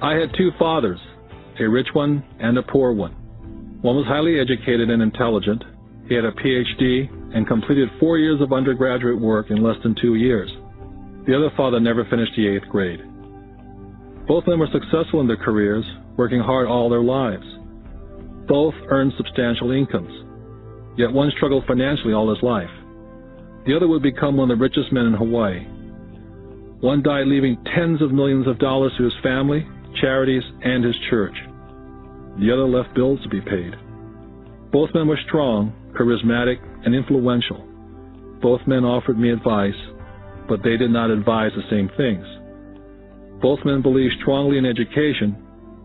I had two fathers, a rich one and a poor one. One was highly educated and intelligent. He had a PhD and completed 4 years of undergraduate work in less than 2 years. The other father never finished the 8th grade. Both men were successful in their careers, working hard all their lives. Both earned substantial incomes, yet one struggled financially all his life. The other would become one of the richest men in Hawaii. One died leaving tens of millions of dollars to his family, charities, and his church. The other left bills to be paid. Both men were strong, charismatic, and influential. Both men offered me advice, but they did not advise the same things. Both men believed strongly in education,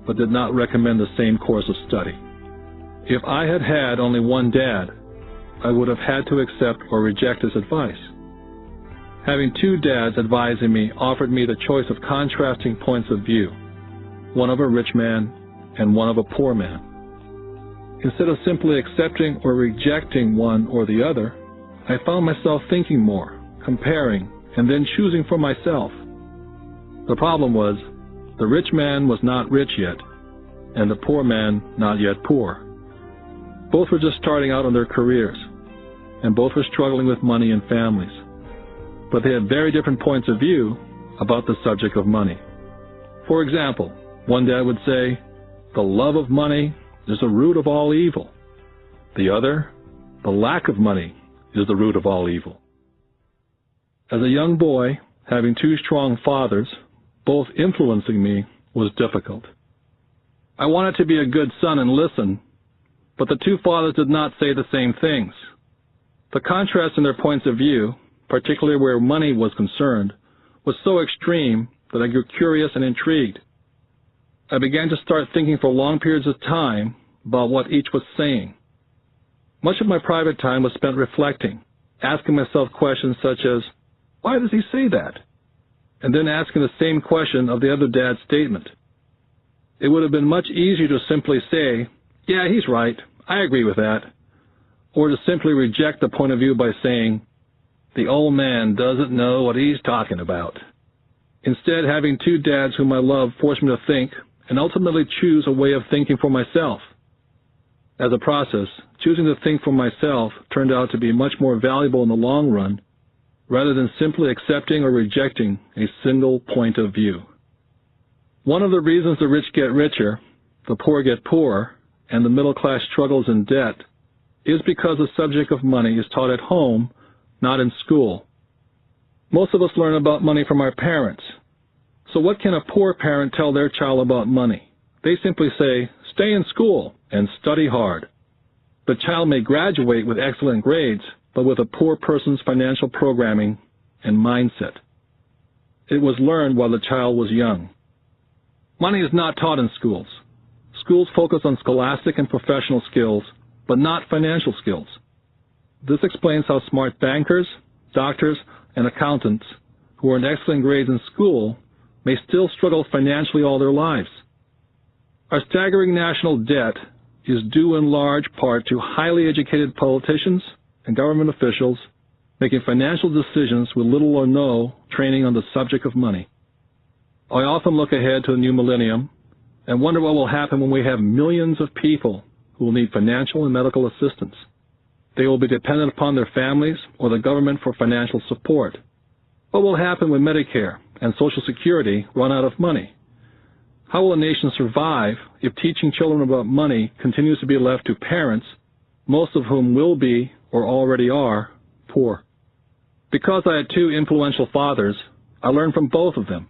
but did not recommend the same course of study. If I had had only one dad, I would have had to accept or reject his advice. Having two dads advising me offered me the choice of contrasting points of view, one of a rich man and one of a poor man. Instead of simply accepting or rejecting one or the other, I found myself thinking more, comparing, and then choosing for myself. The problem was, the rich man was not rich yet, and the poor man not yet poor. Both were just starting out on their careers, and both were struggling with money and families. But they had very different points of view about the subject of money. For example, one dad would say, "The love of money is the root of all evil." The other, "The lack of money is the root of all evil." As a young boy, having two strong fathers, both influencing me, was difficult. I wanted to be a good son and listen, but the two fathers did not say the same things. The contrast in their points of view, particularly where money was concerned, was so extreme that I grew curious and intrigued. I began to start thinking for long periods of time about what each was saying. Much of my private time was spent reflecting, asking myself questions such as, "Why does he say that?" and then asking the same question of the other dad's statement. It would have been much easier to simply say, "Yeah, he's right, I agree with that," or to simply reject the point of view by saying, "The old man doesn't know what he's talking about." Instead, having two dads whom I love forced me to think and ultimately choose a way of thinking for myself. As a process, choosing to think for myself turned out to be much more valuable in the long run, rather than simply accepting or rejecting a single point of view. One of the reasons the rich get richer, the poor get poorer, and the middle class struggles in debt is because the subject of money is taught at home, not in school. Most of us learn about money from our parents. So what can a poor parent tell their child about money? They simply say, "Stay in school and study hard." The child may graduate with excellent grades, but with a poor person's financial programming and mindset. It was learned while the child was young. Money is not taught in schools. Schools focus on scholastic and professional skills, but not financial skills. This explains how smart bankers, doctors, and accountants who earn excellent grades in school may still struggle financially all their lives. Our staggering national debt is due in large part to highly educated politicians and government officials making financial decisions with little or no training on the subject of money. I often look ahead to the new millennium and wonder what will happen when we have millions of people who will need financial and medical assistance. They will be dependent upon their families or the government for financial support. What will happen when Medicare and Social Security run out of money? How will a nation survive if teaching children about money continues to be left to parents, most of whom will be, or already are, poor? Because I had two influential fathers, I learned from both of them.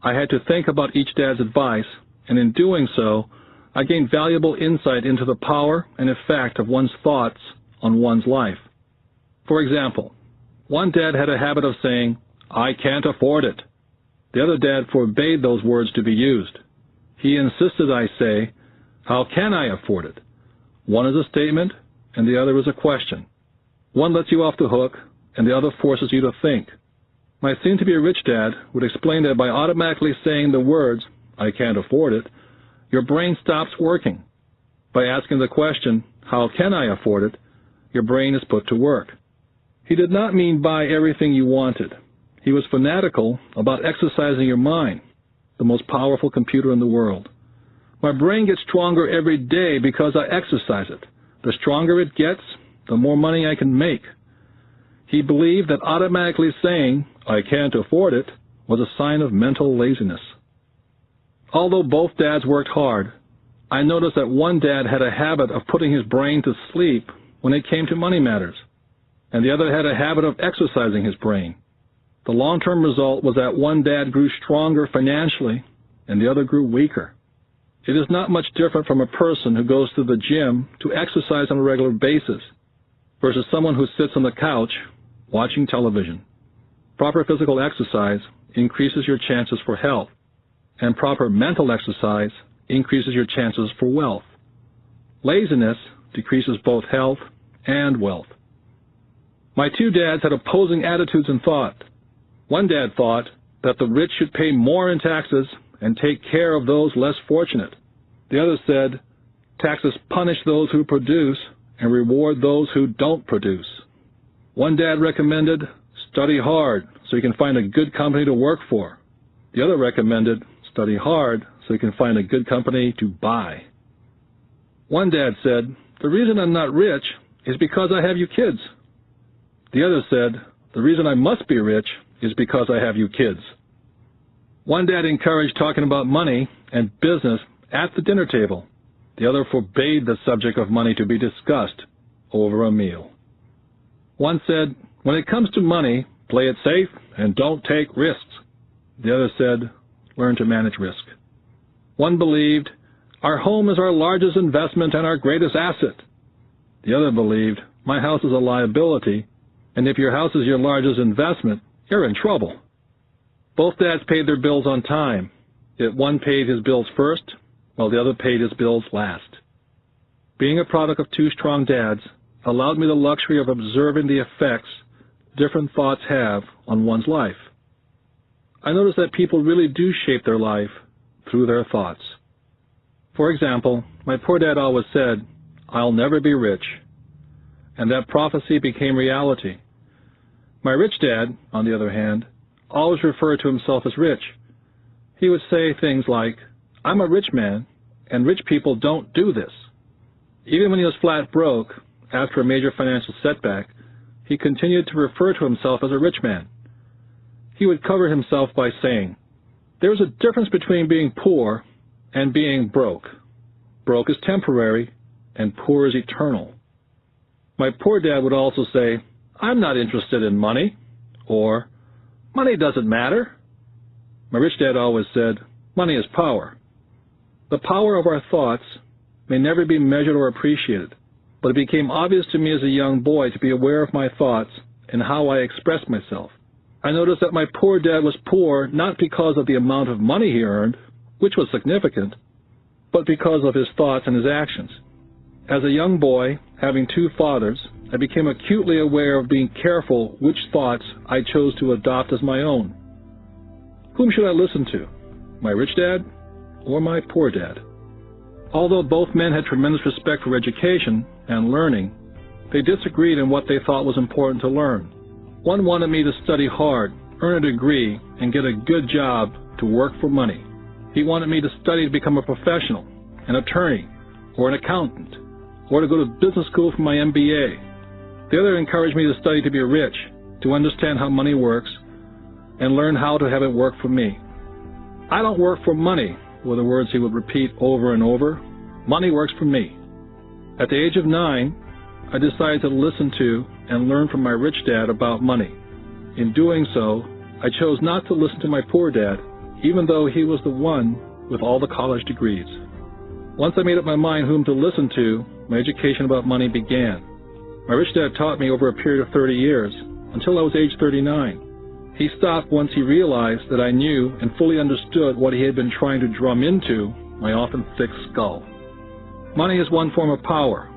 I had to think about each dad's advice, and in doing so, I gained valuable insight into the power and effect of one's thoughts on one's life. For example, one dad had a habit of saying, "I can't afford it." The other dad forbade those words to be used. He insisted I say, "How can I afford it?" One is a statement, and the other is a question. One lets you off the hook, and the other forces you to think. My soon-to-be-rich dad would explain that by automatically saying the words, "I can't afford it," your brain stops working. By asking the question, "How can I afford it?" your brain is put to work. He did not mean buy everything you wanted. He was fanatical about exercising your mind. the most powerful computer in the world. My brain gets stronger every day because I exercise it. The stronger it gets, the more money I can make. He believed that automatically saying, "I can't afford it," was a sign of mental laziness. Although both dads worked hard, I noticed that one dad had a habit of putting his brain to sleep when it came to money matters, and the other had a habit of exercising his brain. The long-term result was that one dad grew stronger financially and the other grew weaker. It is not much different from a person who goes to the gym to exercise on a regular basis versus someone who sits on the couch watching television. Proper physical exercise increases your chances for health, and proper mental exercise increases your chances for wealth. Laziness decreases both health and wealth. My two dads had opposing attitudes and thought. One dad thought that the rich should pay more in taxes and take care of those less fortunate. The other said, taxes punish those who produce and reward those who don't produce. One dad recommended, study hard so you can find a good company to work for. The other recommended, study hard so you can find a good company to buy. One dad said, the reason I'm not rich is because I have you kids. The other said, the reason I must be rich is because I have you kids. One dad encouraged talking about money and business at the dinner table. The other forbade the subject of money to be discussed over a meal. One said, when it comes to money, play it safe and don't take risks. The other said, learn to manage risk. One believed, our home is our largest investment and our greatest asset. The other believed, my house is a liability, and if your house is your largest investment, you're in trouble. Both dads paid their bills on time, yet one paid his bills first, while the other paid his bills last. Being a product of two strong dads allowed me the luxury of observing the effects different thoughts have on one's life. I noticed that people really do shape their life through their thoughts. For example, my poor dad always said, I'll never be rich, and that prophecy became reality. My rich dad, on the other hand, always referred to himself as rich. He would say things like, I'm a rich man, and rich people don't do this. Even when he was flat broke, after a major financial setback, he continued to refer to himself as a rich man. He would cover himself by saying, there's a difference between being poor and being broke. Broke is temporary, and poor is eternal. My poor dad would also say, I'm not interested in money, or money doesn't matter. My rich dad always said, money is power. The power of our thoughts may never be measured or appreciated, but it became obvious to me as a young boy to be aware of my thoughts and how I expressed myself. I noticed that my poor dad was poor not because of the amount of money he earned, which was significant, but because of his thoughts and his actions. As a young boy, having two fathers, I became acutely aware of being careful which thoughts I chose to adopt as my own. Whom should I listen to, my rich dad or my poor dad? Although both men had tremendous respect for education and learning, they disagreed in what they thought was important to learn. One wanted me to study hard, earn a degree, and get a good job to work for money. He wanted me to study to become a professional, an attorney, or an accountant, or to go to business school for my MBA. The other encouraged me to study to be rich, to understand how money works, and learn how to have it work for me. I don't work for money, were the words he would repeat over and over. Money works for me. At the age of 9, I decided to listen to and learn from my rich dad about money. In doing so, I chose not to listen to my poor dad, even though he was the one with all the college degrees. Once I made up my mind whom to listen to, my education about money began. My rich dad taught me over a period of 30 years, until I was age 39. He stopped once he realized that I knew and fully understood what he had been trying to drum into my often thick skull. Money is one form of power,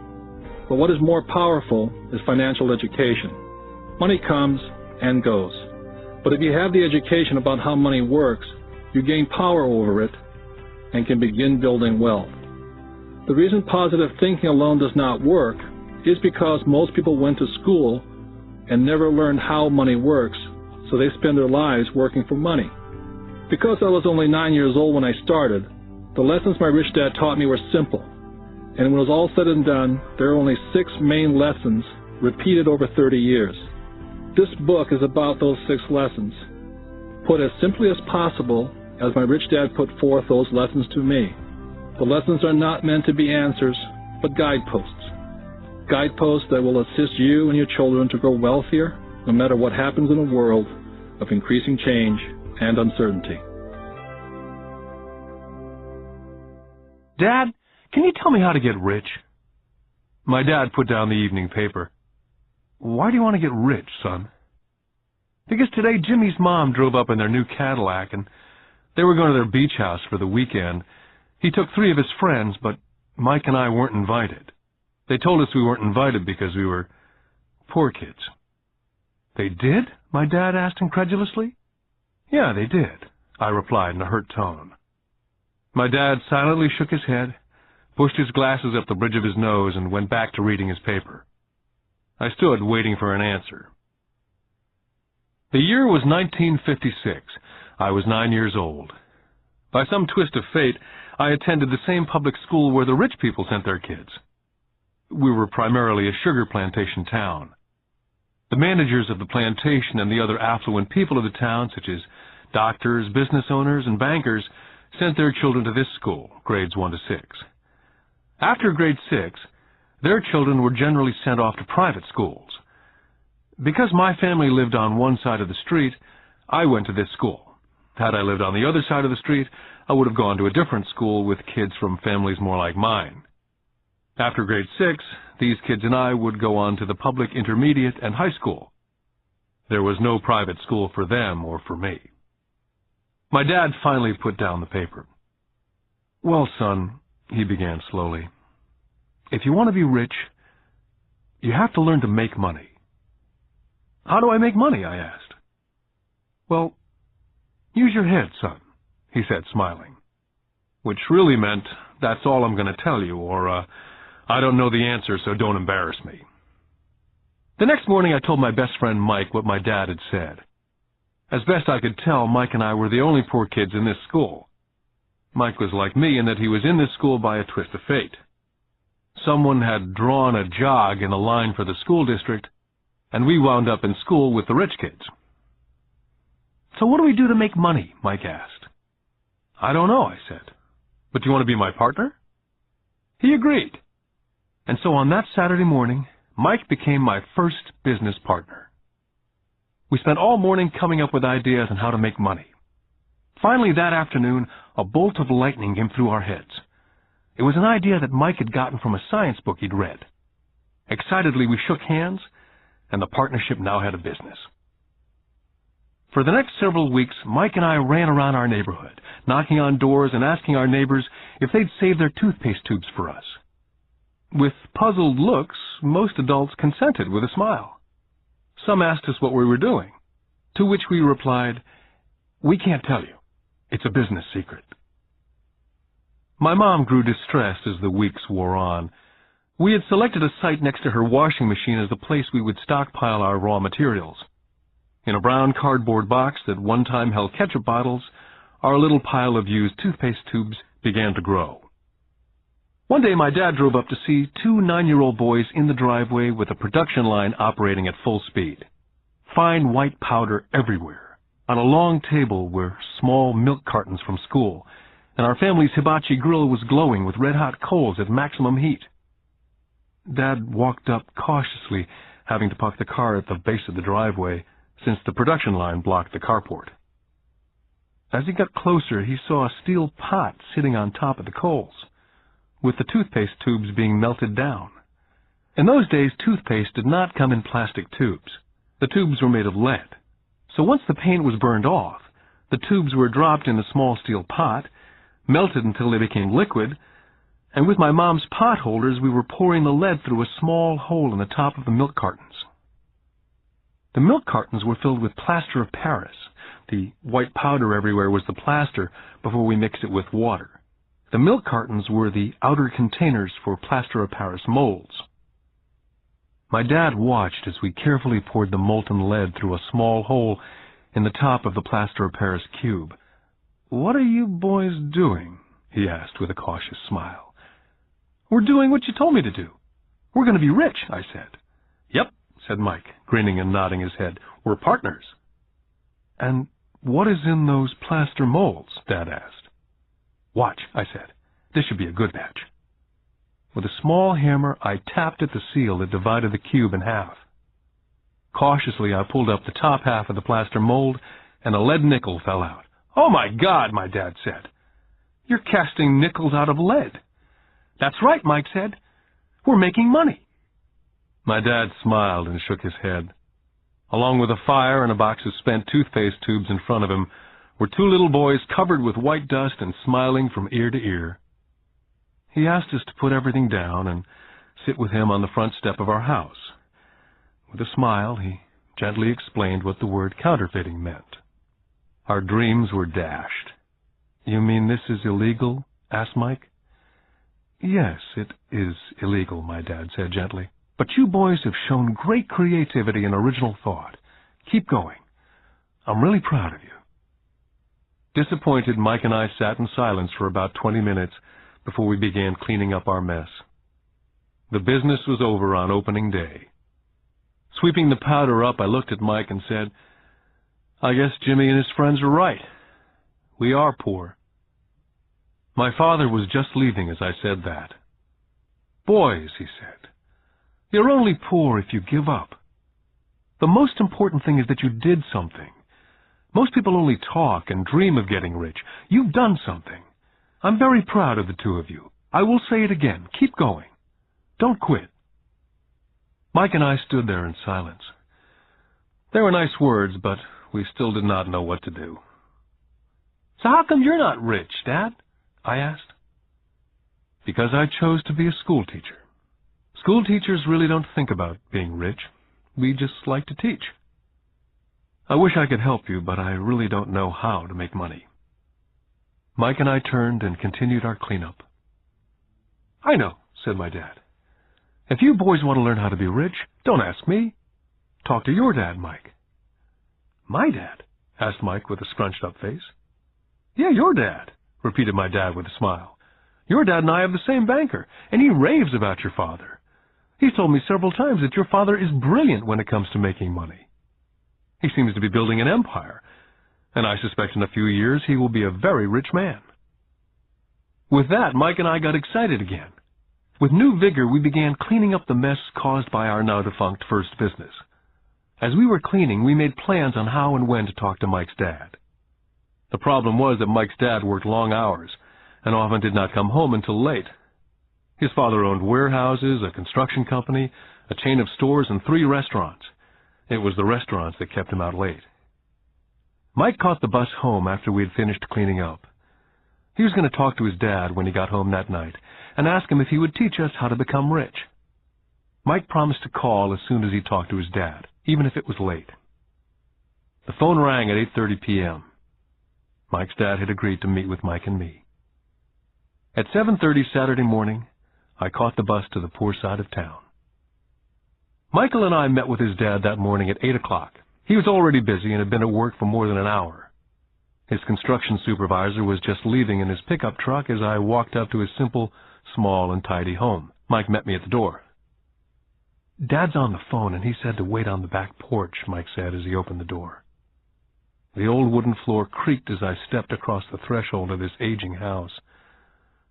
but what is more powerful is financial education. Money comes and goes, but if you have the education about how money works, you gain power over it and can begin building wealth. The reason positive thinking alone does not work is because most people went to school and never learned how money works, so they spend their lives working for money. Because I was only 9 years old when I started, the lessons my rich dad taught me were simple. And when it was all said and done, there are only 6 main lessons repeated over 30 years. This book is about those 6 lessons, put as simply as possible as my rich dad put forth those lessons to me. The lessons are not meant to be answers, but guideposts. Guideposts that will assist you and your children to grow wealthier, no matter what happens in a world of increasing change and uncertainty. Dad, can you tell me how to get rich? My dad put down the evening paper. Why do you want to get rich, son? Because today Jimmy's mom drove up in their new Cadillac and they were going to their beach house for the weekend. He took 3 of his friends, but Mike and I weren't invited. They told us we weren't invited because we were poor kids. They did? My dad asked incredulously. Yeah, they did, I replied in a hurt tone. My dad silently shook his head, pushed his glasses up the bridge of his nose, and went back to reading his paper. I stood waiting for an answer. The year was 1956. I was 9 years old. By some twist of fate, I attended the same public school where the rich people sent their kids. We were primarily a sugar plantation town. The managers of the plantation and the other affluent people of the town, such as doctors, business owners, and bankers, sent their children to this school, grades 1 to 6. After grade 6, their children were generally sent off to private schools. Because my family lived on one side of the street, I went to this school. Had I lived on the other side of the street, I would have gone to a different school with kids from families more like mine. After grade 6, these kids and I would go on to the public intermediate and high school. There was no private school for them or for me. My dad finally put down the paper. Well, son, he began slowly, if you want to be rich, you have to learn to make money. How do I make money? I asked. Well, use your head, son, he said, smiling, which really meant, that's all I'm going to tell you, or, I don't know the answer, so don't embarrass me. The next morning, I told my best friend Mike what my dad had said. As best I could tell, Mike and I were the only poor kids in this school. Mike was like me in that he was in this school by a twist of fate. Someone had drawn a jog in a line for the school district, and we wound up in school with the rich kids. So what do we do to make money? Mike asked. I don't know, I said. But do you want to be my partner? He agreed. And so on that Saturday morning, Mike became my first business partner. We spent all morning coming up with ideas on how to make money. Finally, that afternoon, a bolt of lightning came through our heads. It was an idea that Mike had gotten from a science book he'd read. Excitedly, we shook hands, and the partnership now had a business. For the next several weeks, Mike and I ran around our neighborhood, knocking on doors and asking our neighbors if they'd save their toothpaste tubes for us. With puzzled looks, most adults consented with a smile. Some asked us what we were doing, to which we replied, "We can't tell you. It's a business secret." My mom grew distressed as the weeks wore on. We had selected a site next to her washing machine as the place we would stockpile our raw materials. In a brown cardboard box that one time held ketchup bottles, our little pile of used toothpaste tubes began to grow. One day my dad drove up to see 2 9-year-old boys in the driveway with a production line operating at full speed. Fine white powder everywhere. On a long table were small milk cartons from school, and our family's hibachi grill was glowing with red-hot coals at maximum heat. Dad walked up cautiously, having to park the car at the base of the driveway, since the production line blocked the carport. As he got closer, he saw a steel pot sitting on top of the coals, with the toothpaste tubes being melted down. In those days, toothpaste did not come in plastic tubes. The tubes were made of lead. So once the paint was burned off, the tubes were dropped in the small steel pot, melted until they became liquid, and with my mom's pot holders, we were pouring the lead through a small hole in the top of the milk cartons. The milk cartons were filled with plaster of Paris. The white powder everywhere was the plaster before we mixed it with water. The milk cartons were the outer containers for plaster of Paris molds. My dad watched as we carefully poured the molten lead through a small hole in the top of the plaster of Paris cube. "What are you boys doing?" he asked with a cautious smile. "We're doing what you told me to do. We're going to be rich," I said. "Yep," said Mike, grinning and nodding his head. "We're partners." "And what is in those plaster molds?" Dad asked. "Watch," I said. "This should be a good batch." With a small hammer, I tapped at the seal that divided the cube in half. Cautiously, I pulled up the top half of the plaster mold, and a lead nickel fell out. "Oh, my God," my dad said. "You're casting nickels out of lead." "That's right," Mike said. "We're making money." My dad smiled and shook his head. Along with a fire and a box of spent toothpaste tubes in front of him were two little boys covered with white dust and smiling from ear to ear. He asked us to put everything down and sit with him on the front step of our house. With a smile, he gently explained what the word counterfeiting meant. Our dreams were dashed. "You mean this is illegal?" asked Mike. "Yes, it is illegal," my dad said gently. "But you boys have shown great creativity and original thought. Keep going. I'm really proud of you." Disappointed, Mike and I sat in silence for about 20 minutes before we began cleaning up our mess. The business was over on opening day. Sweeping the powder up, I looked at Mike and said, "I guess Jimmy and his friends are right. We are poor." My father was just leaving as I said that. "Boys," he said, "you're only poor if you give up. The most important thing is that you did something. Most people only talk and dream of getting rich. You've done something. I'm very proud of the two of you. I will say it again. Keep going. Don't quit." Mike and I stood there in silence. They were nice words, but we still did not know what to do. "So how come you're not rich, Dad?" I asked. "Because I chose to be a school teacher. School teachers really don't think about being rich. We just like to teach. I wish I could help you, but I really don't know how to make money." Mike and I turned and continued our cleanup. "I know," said my dad. "If you boys want to learn how to be rich, don't ask me. Talk to your dad, Mike." "My dad?" asked Mike with a scrunched-up face. "Yeah, your dad," repeated my dad with a smile. "Your dad and I have the same banker, and he raves about your father. He's told me several times that your father is brilliant when it comes to making money. He seems to be building an empire, and I suspect in a few years he will be a very rich man." With that, Mike and I got excited again. With new vigor, we began cleaning up the mess caused by our now-defunct first business. As we were cleaning, we made plans on how and when to talk to Mike's dad. The problem was that Mike's dad worked long hours and often did not come home until late. His father owned warehouses, a construction company, a chain of stores, and 3 restaurants. It was the restaurants that kept him out late. Mike caught the bus home after we had finished cleaning up. He was going to talk to his dad when he got home that night and ask him if he would teach us how to become rich. Mike promised to call as soon as he talked to his dad, even if it was late. The phone rang at 8:30 p.m. Mike's dad had agreed to meet with Mike and me. At 7:30 Saturday morning, I caught the bus to the poor side of town. Michael and I met with his dad that morning at 8 o'clock. He was already busy and had been at work for more than an hour. His construction supervisor was just leaving in his pickup truck as I walked up to his simple, small, and tidy home. Mike met me at the door. "Dad's on the phone, and he said to wait on the back porch," Mike said as he opened the door. The old wooden floor creaked as I stepped across the threshold of this aging house.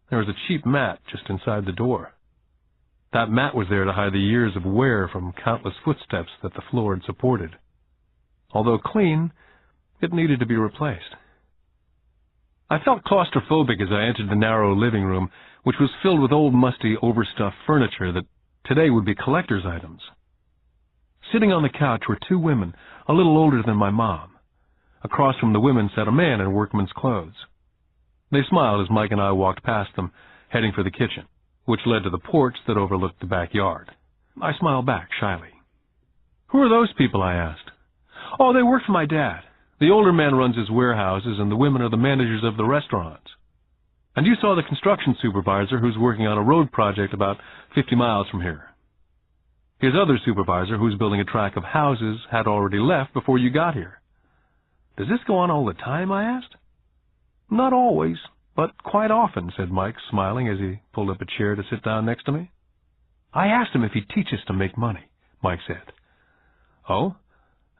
There was a cheap mat just inside the door. That mat was there to hide the years of wear from countless footsteps that the floor had supported. Although clean, it needed to be replaced. I felt claustrophobic as I entered the narrow living room, which was filled with old, musty, overstuffed furniture that today would be collector's items. Sitting on the couch were 2 women, a little older than my mom. Across from the women sat a man in workman's clothes. They smiled as Mike and I walked past them, heading for the kitchen, which led to the porch that overlooked the backyard. I smiled back shyly. "Who are those people?" I asked. "Oh, they work for my dad. The older man runs his warehouses, and the women are the managers of the restaurants. And you saw the construction supervisor who's working on a road project about 50 miles from here. His other supervisor, who's building a tract of houses, had already left before you got here." "Does this go on all the time?" I asked. Not always, but quite often, said Mike, smiling as he pulled up a chair to sit down next to me. I asked him if he'd teach us to make money, Mike said. Oh?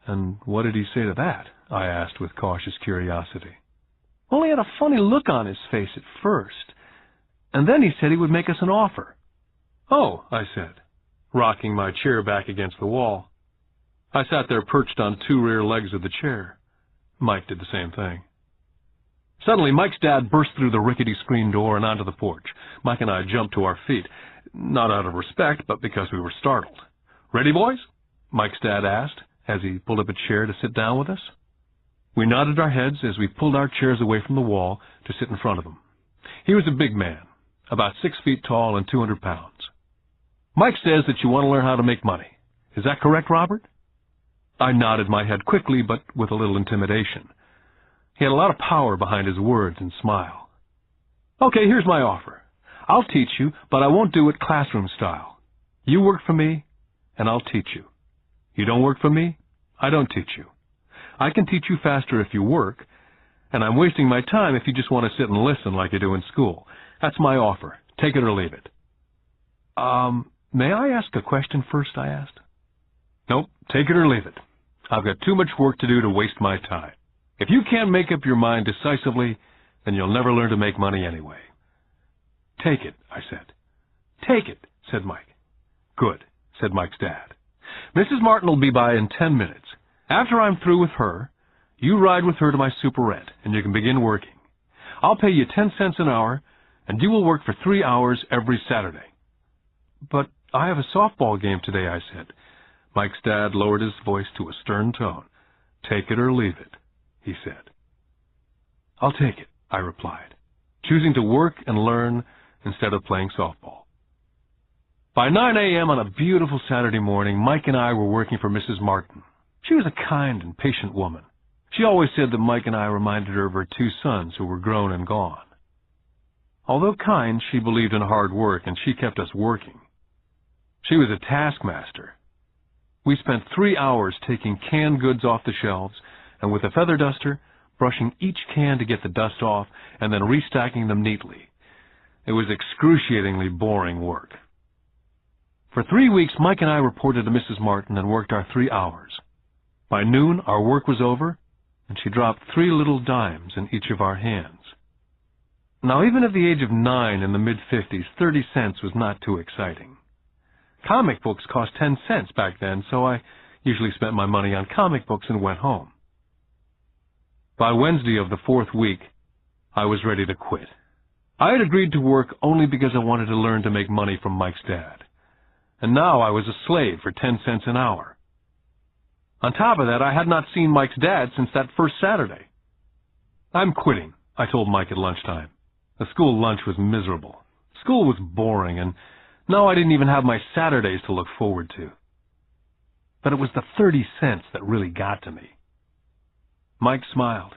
And what did he say to that? I asked with cautious curiosity. Well, he had a funny look on his face at first, and then he said he would make us an offer. Oh, I said, rocking my chair back against the wall. I sat there perched on two rear legs of the chair. Mike did the same thing. Suddenly, Mike's dad burst through the rickety screen door and onto the porch. Mike and I jumped to our feet, not out of respect, but because we were startled. Ready, boys? Mike's dad asked, as he pulled up a chair to sit down with us. We nodded our heads as we pulled our chairs away from the wall to sit in front of him. He was a big man, about 6 feet tall and 200 pounds. Mike says that you want to learn how to make money. Is that correct, Robert? I nodded my head quickly, but with a little intimidation. He had a lot of power behind his words and smile. Okay, here's my offer. I'll teach you, but I won't do it classroom style. You work for me, and I'll teach you. You don't work for me, I don't teach you. I can teach you faster if you work, and I'm wasting my time if you just want to sit and listen like you do in school. That's my offer. Take it or leave it. May I ask a question first, I asked. Nope, take it or leave it. I've got too much work to do to waste my time. If you can't make up your mind decisively, then you'll never learn to make money anyway. Take it, I said. Take it, said Mike. Good, said Mike's dad. Mrs. Martin will be by in 10 minutes. After I'm through with her, you ride with her to my superette, and you can begin working. I'll pay you 10 cents an hour, and you will work for 3 hours every Saturday. But I have a softball game today, I said. Mike's dad lowered his voice to a stern tone. Take it or leave it, he said. I'll take it, I replied, choosing to work and learn instead of playing softball. By 9 a.m. on a beautiful Saturday morning, Mike and I were working for Mrs. Martin. She was a kind and patient woman. She always said that Mike and I reminded her of her 2 sons who were grown and gone. Although kind, she believed in hard work, and she kept us working. She was a taskmaster. We spent 3 hours taking canned goods off the shelves, and with a feather duster, brushing each can to get the dust off, and then restacking them neatly. It was excruciatingly boring work. For 3 weeks, Mike and I reported to Mrs. Martin and worked our 3 hours. By noon, our work was over, and she dropped 3 little dimes in each of our hands. Now, even at the age of 9 in the mid-50s, 30 cents was not too exciting. Comic books cost 10 cents back then, so I usually spent my money on comic books and went home. By Wednesday of the 4th week, I was ready to quit. I had agreed to work only because I wanted to learn to make money from Mike's dad. And now I was a slave for 10 cents an hour. On top of that, I had not seen Mike's dad since that first Saturday. I'm quitting, I told Mike at lunchtime. The school lunch was miserable. School was boring, and now I didn't even have my Saturdays to look forward to. But it was the 30 cents that really got to me. Mike smiled.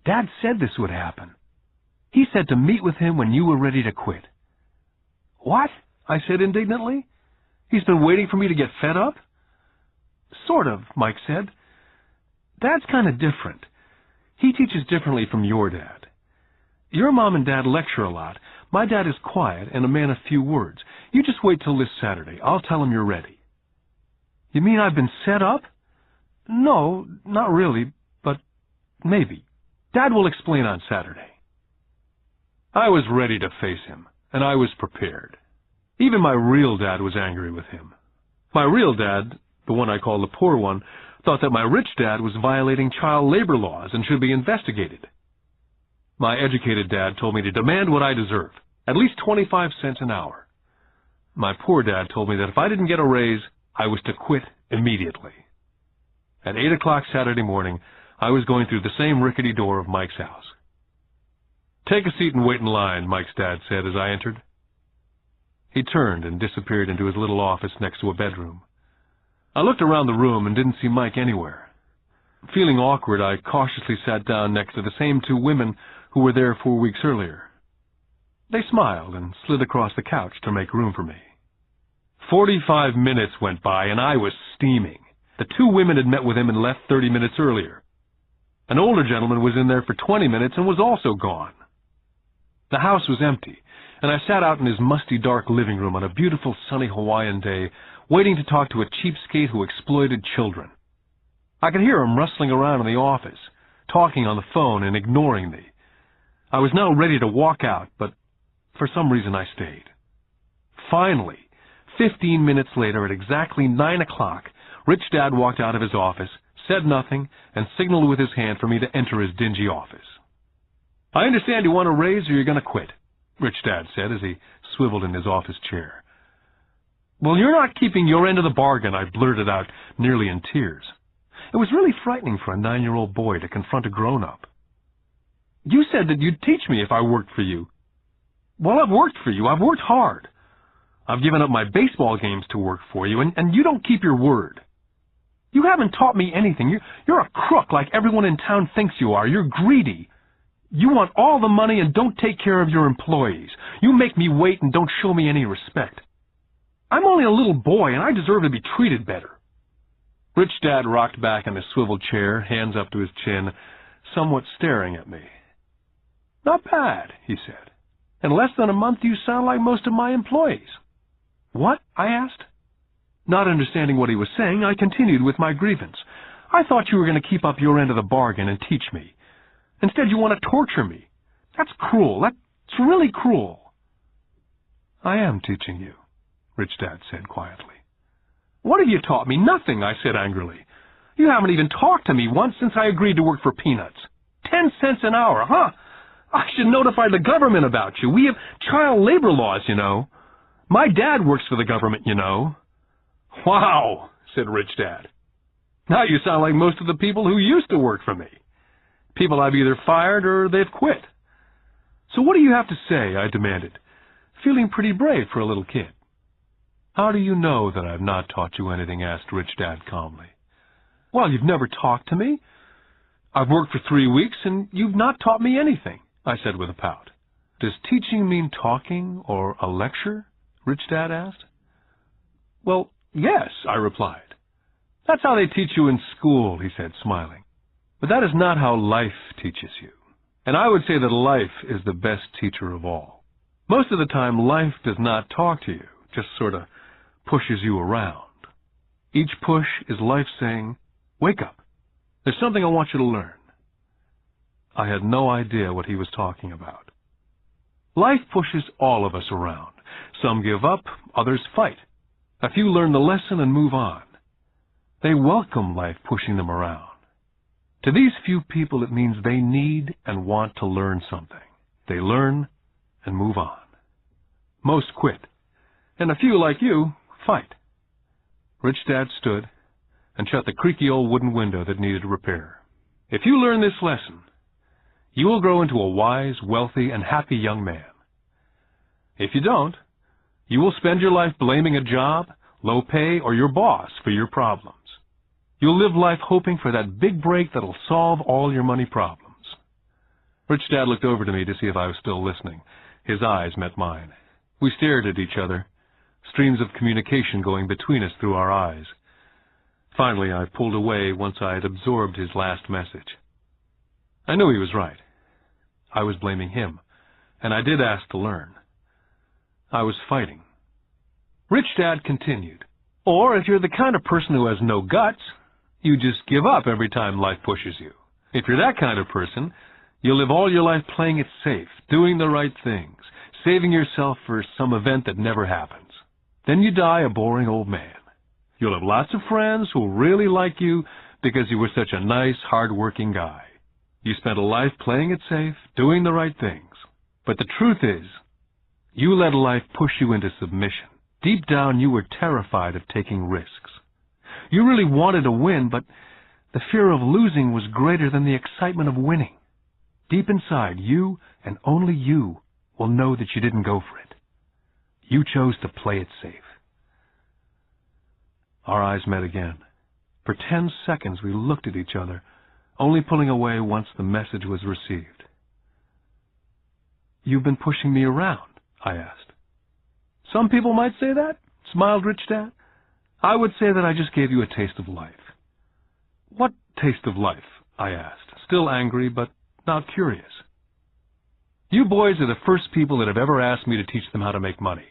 Dad said this would happen. He said to meet with him when you were ready to quit. What? I said indignantly. He's been waiting for me to get fed up? Sort of, Mike said. Dad's kind of different. He teaches differently from your dad. Your mom and dad lecture a lot. My dad is quiet and a man of few words. You just wait till this Saturday. I'll tell him you're ready. You mean I've been set up? No, not really, but maybe. Dad will explain on Saturday. I was ready to face him, and I was prepared. Even my real dad was angry with him. My real dad, the one I call the poor one, thought that my rich dad was violating child labor laws and should be investigated. My educated dad told me to demand what I deserve, at least 25 cents an hour. My poor dad told me that if I didn't get a raise, I was to quit immediately. At 8 o'clock Saturday morning, I was going through the same rickety door of Mike's house. Take a seat and wait in line, Mike's dad said as I entered. He turned and disappeared into his little office next to a bedroom. I looked around the room and didn't see Mike anywhere. Feeling awkward, I cautiously sat down next to the same 2 women who were there 4 weeks earlier. They smiled and slid across the couch to make room for me. 45 minutes went by and I was steaming. The 2 women had met with him and left 30 minutes earlier. An older gentleman was in there for 20 minutes and was also gone. The house was empty, and I sat out in his musty, dark living room on a beautiful, sunny Hawaiian day, waiting to talk to a cheapskate who exploited children. I could hear him rustling around in the office, talking on the phone and ignoring me. I was now ready to walk out, but for some reason I stayed. Finally, 15 minutes later, at exactly 9 o'clock, Rich Dad walked out of his office, said nothing, and signaled with his hand for me to enter his dingy office. "I understand you want a raise or you're going to quit," Rich Dad said as he swiveled in his office chair. "Well, you're not keeping your end of the bargain," I blurted out, nearly in tears. It was really frightening for a 9-year-old boy to confront a grown-up. "You said that you'd teach me if I worked for you." "Well, I've worked for you. I've worked hard. I've given up my baseball games to work for you, and you don't keep your word. You haven't taught me anything. You're a crook like everyone in town thinks you are. You're greedy. You want all the money and don't take care of your employees. You make me wait and don't show me any respect. I'm only a little boy, and I deserve to be treated better." Rich Dad rocked back in his swivel chair, hands up to his chin, somewhat staring at me. "Not bad," he said. "In less than a month you sound like most of my employees." "What?" I asked. Not understanding what he was saying, I continued with my grievance. "I thought you were going to keep up your end of the bargain and teach me. Instead, you want to torture me. That's cruel. That's really cruel." "I am teaching you," Rich Dad said quietly. "What have you taught me?" "Nothing," I said angrily. "You haven't even talked to me once since I agreed to work for peanuts. 10 cents an hour, huh? I should notify the government about you. We have child labor laws, you know. My dad works for the government, you know." "Wow," said Rich Dad. "Now you sound like most of the people who used to work for me. People I've either fired or they've quit." "So what do you have to say?" I demanded, feeling pretty brave for a little kid. "How do you know that I've not taught you anything?" asked Rich Dad calmly. "Well, you've never talked to me. I've worked for 3 weeks, and you've not taught me anything," I said with a pout. "Does teaching mean talking or a lecture?" Rich Dad asked. "Well, yes," I replied. "That's how they teach you in school," he said, smiling. "But that is not how life teaches you. And I would say that life is the best teacher of all. Most of the time, life does not talk to you, just sort of pushes you around. Each push is life saying, 'Wake up. There's something I want you to learn.'" I had no idea what he was talking about. Life pushes all of us around. Some give up, others fight. A few learn the lesson and move on. They welcome life pushing them around. To these few people, it means they need and want to learn something. They learn and move on. Most quit, and a few like you fight. Rich Dad stood and shut the creaky old wooden window that needed repair. "If you learn this lesson, you will grow into a wise, wealthy, and happy young man. If you don't, you will spend your life blaming a job, low pay, or your boss for your problems. You'll live life hoping for that big break that'll solve all your money problems." Rich Dad looked over to me to see if I was still listening. His eyes met mine. We stared at each other, streams of communication going between us through our eyes. Finally, I pulled away once I had absorbed his last message. I knew he was right. I was blaming him, and I did ask to learn. I was fighting. Rich Dad continued, "Or if you're the kind of person who has no guts, you just give up every time life pushes you. If you're that kind of person, you'll live all your life playing it safe, doing the right things, saving yourself for some event that never happens. Then you die a boring old man. You'll have lots of friends who'll really like you because you were such a nice, hard-working guy. You spent a life playing it safe, doing the right things. But the truth is, you let life push you into submission. Deep down, you were terrified of taking risks. You really wanted to win, but the fear of losing was greater than the excitement of winning. Deep inside, you and only you will know that you didn't go for it. You chose to play it safe." Our eyes met again. For 10 seconds, we looked at each other, only pulling away once the message was received. "You've been pushing me around?" I asked. "Some people might say that," smiled Rich Dad. "I would say that I just gave you a taste of life." "What taste of life?" I asked, still angry, but not curious. You boys are the first people that have ever asked me to teach them how to make money.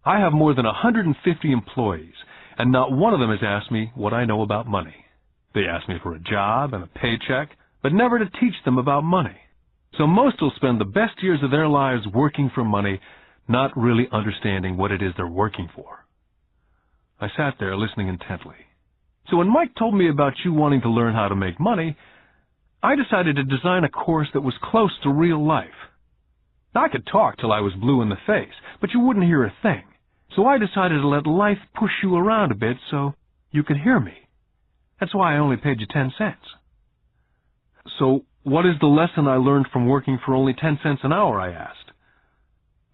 I have more than 150 employees, and not one of them has asked me what I know about money. They ask me for a job and a paycheck, but never to teach them about money. So most will spend the best years of their lives working for money, not really understanding what it is they're working for. I sat there listening intently. So when Mike told me about you wanting to learn how to make money, I decided to design a course that was close to real life. I could talk till I was blue in the face, but you wouldn't hear a thing. So I decided to let life push you around a bit so you could hear me. That's why I only paid you 10 cents. So what is the lesson I learned from working for only 10 cents an hour, I asked.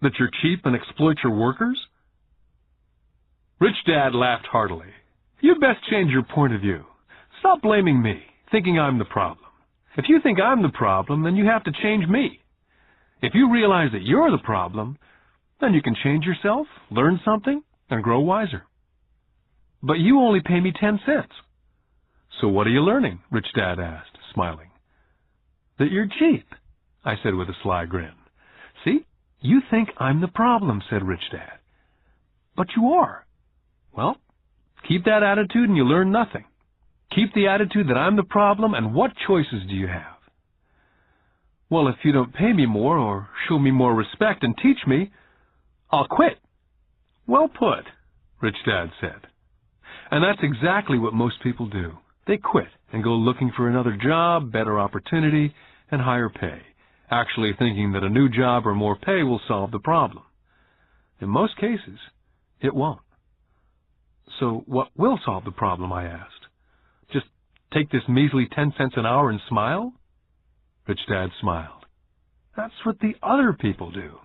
That you're cheap and exploit your workers? Rich Dad laughed heartily. You'd best change your point of view. Stop blaming me, thinking I'm the problem. If you think I'm the problem, then you have to change me. If you realize that you're the problem, then you can change yourself, learn something, and grow wiser. But you only pay me 10 cents. So what are you learning? Rich Dad asked, smiling. That you're cheap, I said with a sly grin. See, you think I'm the problem, said Rich Dad. But you are. Well, keep that attitude and you learn nothing. Keep the attitude that I'm the problem, and what choices do you have? Well, if you don't pay me more or show me more respect and teach me, I'll quit. Well put, Rich Dad said. And that's exactly what most people do. They quit and go looking for another job, better opportunity, and higher pay, actually thinking that a new job or more pay will solve the problem. In most cases, it won't. So what will solve the problem, I asked? Just take this measly 10 cents an hour and smile? Rich Dad smiled. That's what the other people do.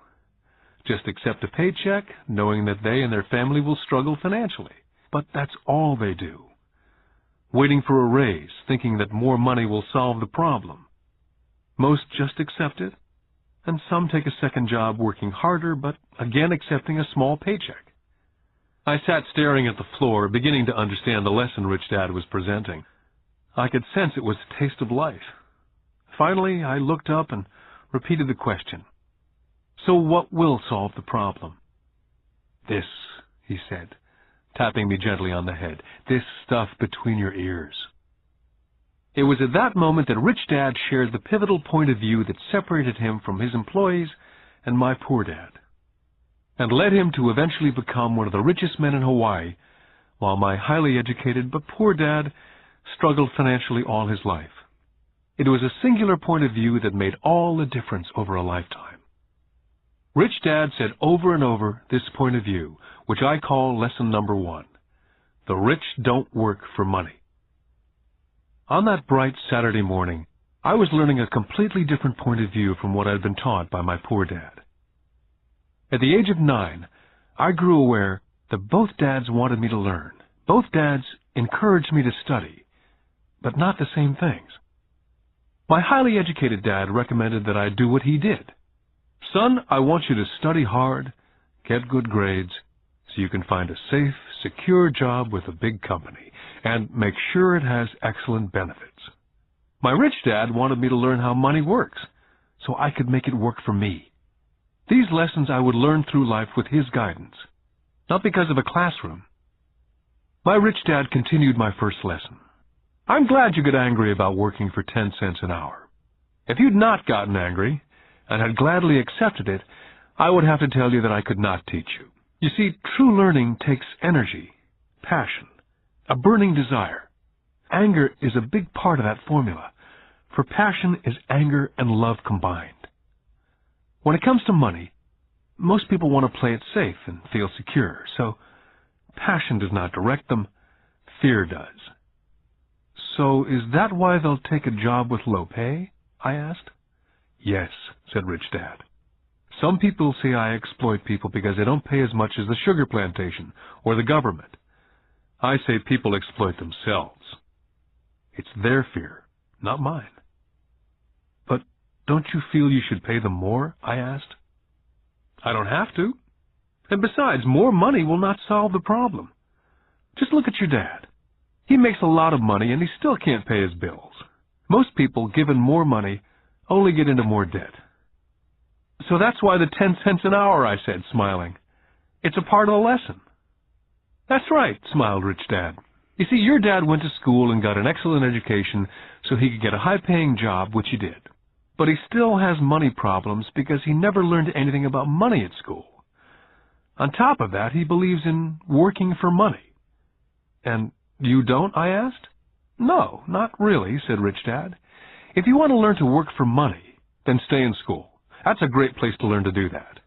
Just accept a paycheck, knowing that they and their family will struggle financially. But that's all they do. Waiting for a raise, thinking that more money will solve the problem. Most just accept it, and some take a second job working harder, but again accepting a small paycheck. I sat staring at the floor, beginning to understand the lesson Rich Dad was presenting. I could sense it was a taste of life. Finally, I looked up and repeated the question. So what will solve the problem? This, he said, tapping me gently on the head. This stuff between your ears. It was at that moment that Rich Dad shared the pivotal point of view that separated him from his employees and my poor dad, and led him to eventually become one of the richest men in Hawaii, while my highly educated but poor dad struggled financially all his life. It was a singular point of view that made all the difference over a lifetime. Rich Dad said over and over this point of view, which I call lesson number 1. The rich don't work for money. On that bright Saturday morning, I was learning a completely different point of view from what I'd been taught by my poor dad. At the age of 9, I grew aware that both dads wanted me to learn. Both dads encouraged me to study, but not the same things. My highly educated dad recommended that I do what he did. Son, I want you to study hard, get good grades, so you can find a safe, secure job with a big company, and make sure it has excellent benefits. My rich dad wanted me to learn how money works, so I could make it work for me. These lessons I would learn through life with his guidance, not because of a classroom. My rich dad continued my first lesson. I'm glad you get angry about working for 10 cents an hour. If you'd not gotten angry, and had gladly accepted it, I would have to tell you that I could not teach you. You see, true learning takes energy, passion, a burning desire. Anger is a big part of that formula, for passion is anger and love combined. When it comes to money, most people want to play it safe and feel secure, so passion does not direct them, fear does. So is that why they'll take a job with low pay? I asked. Yes, said Rich Dad. Some people say I exploit people because they don't pay as much as the sugar plantation or the government. I say people exploit themselves. It's their fear, not mine. But don't you feel you should pay them more? I asked. I don't have to. And besides, more money will not solve the problem. Just look at your dad. He makes a lot of money and he still can't pay his bills. Most people, given more money, only get into more debt. So that's why the 10 cents an hour, I said, smiling. It's a part of the lesson. That's right, smiled Rich Dad. You see, your dad went to school and got an excellent education so he could get a high-paying job, which he did. But he still has money problems because he never learned anything about money at school. On top of that, he believes in working for money. And you don't, I asked? No, not really, said Rich Dad. If you want to learn to work for money, then stay in school. That's a great place to learn to do that.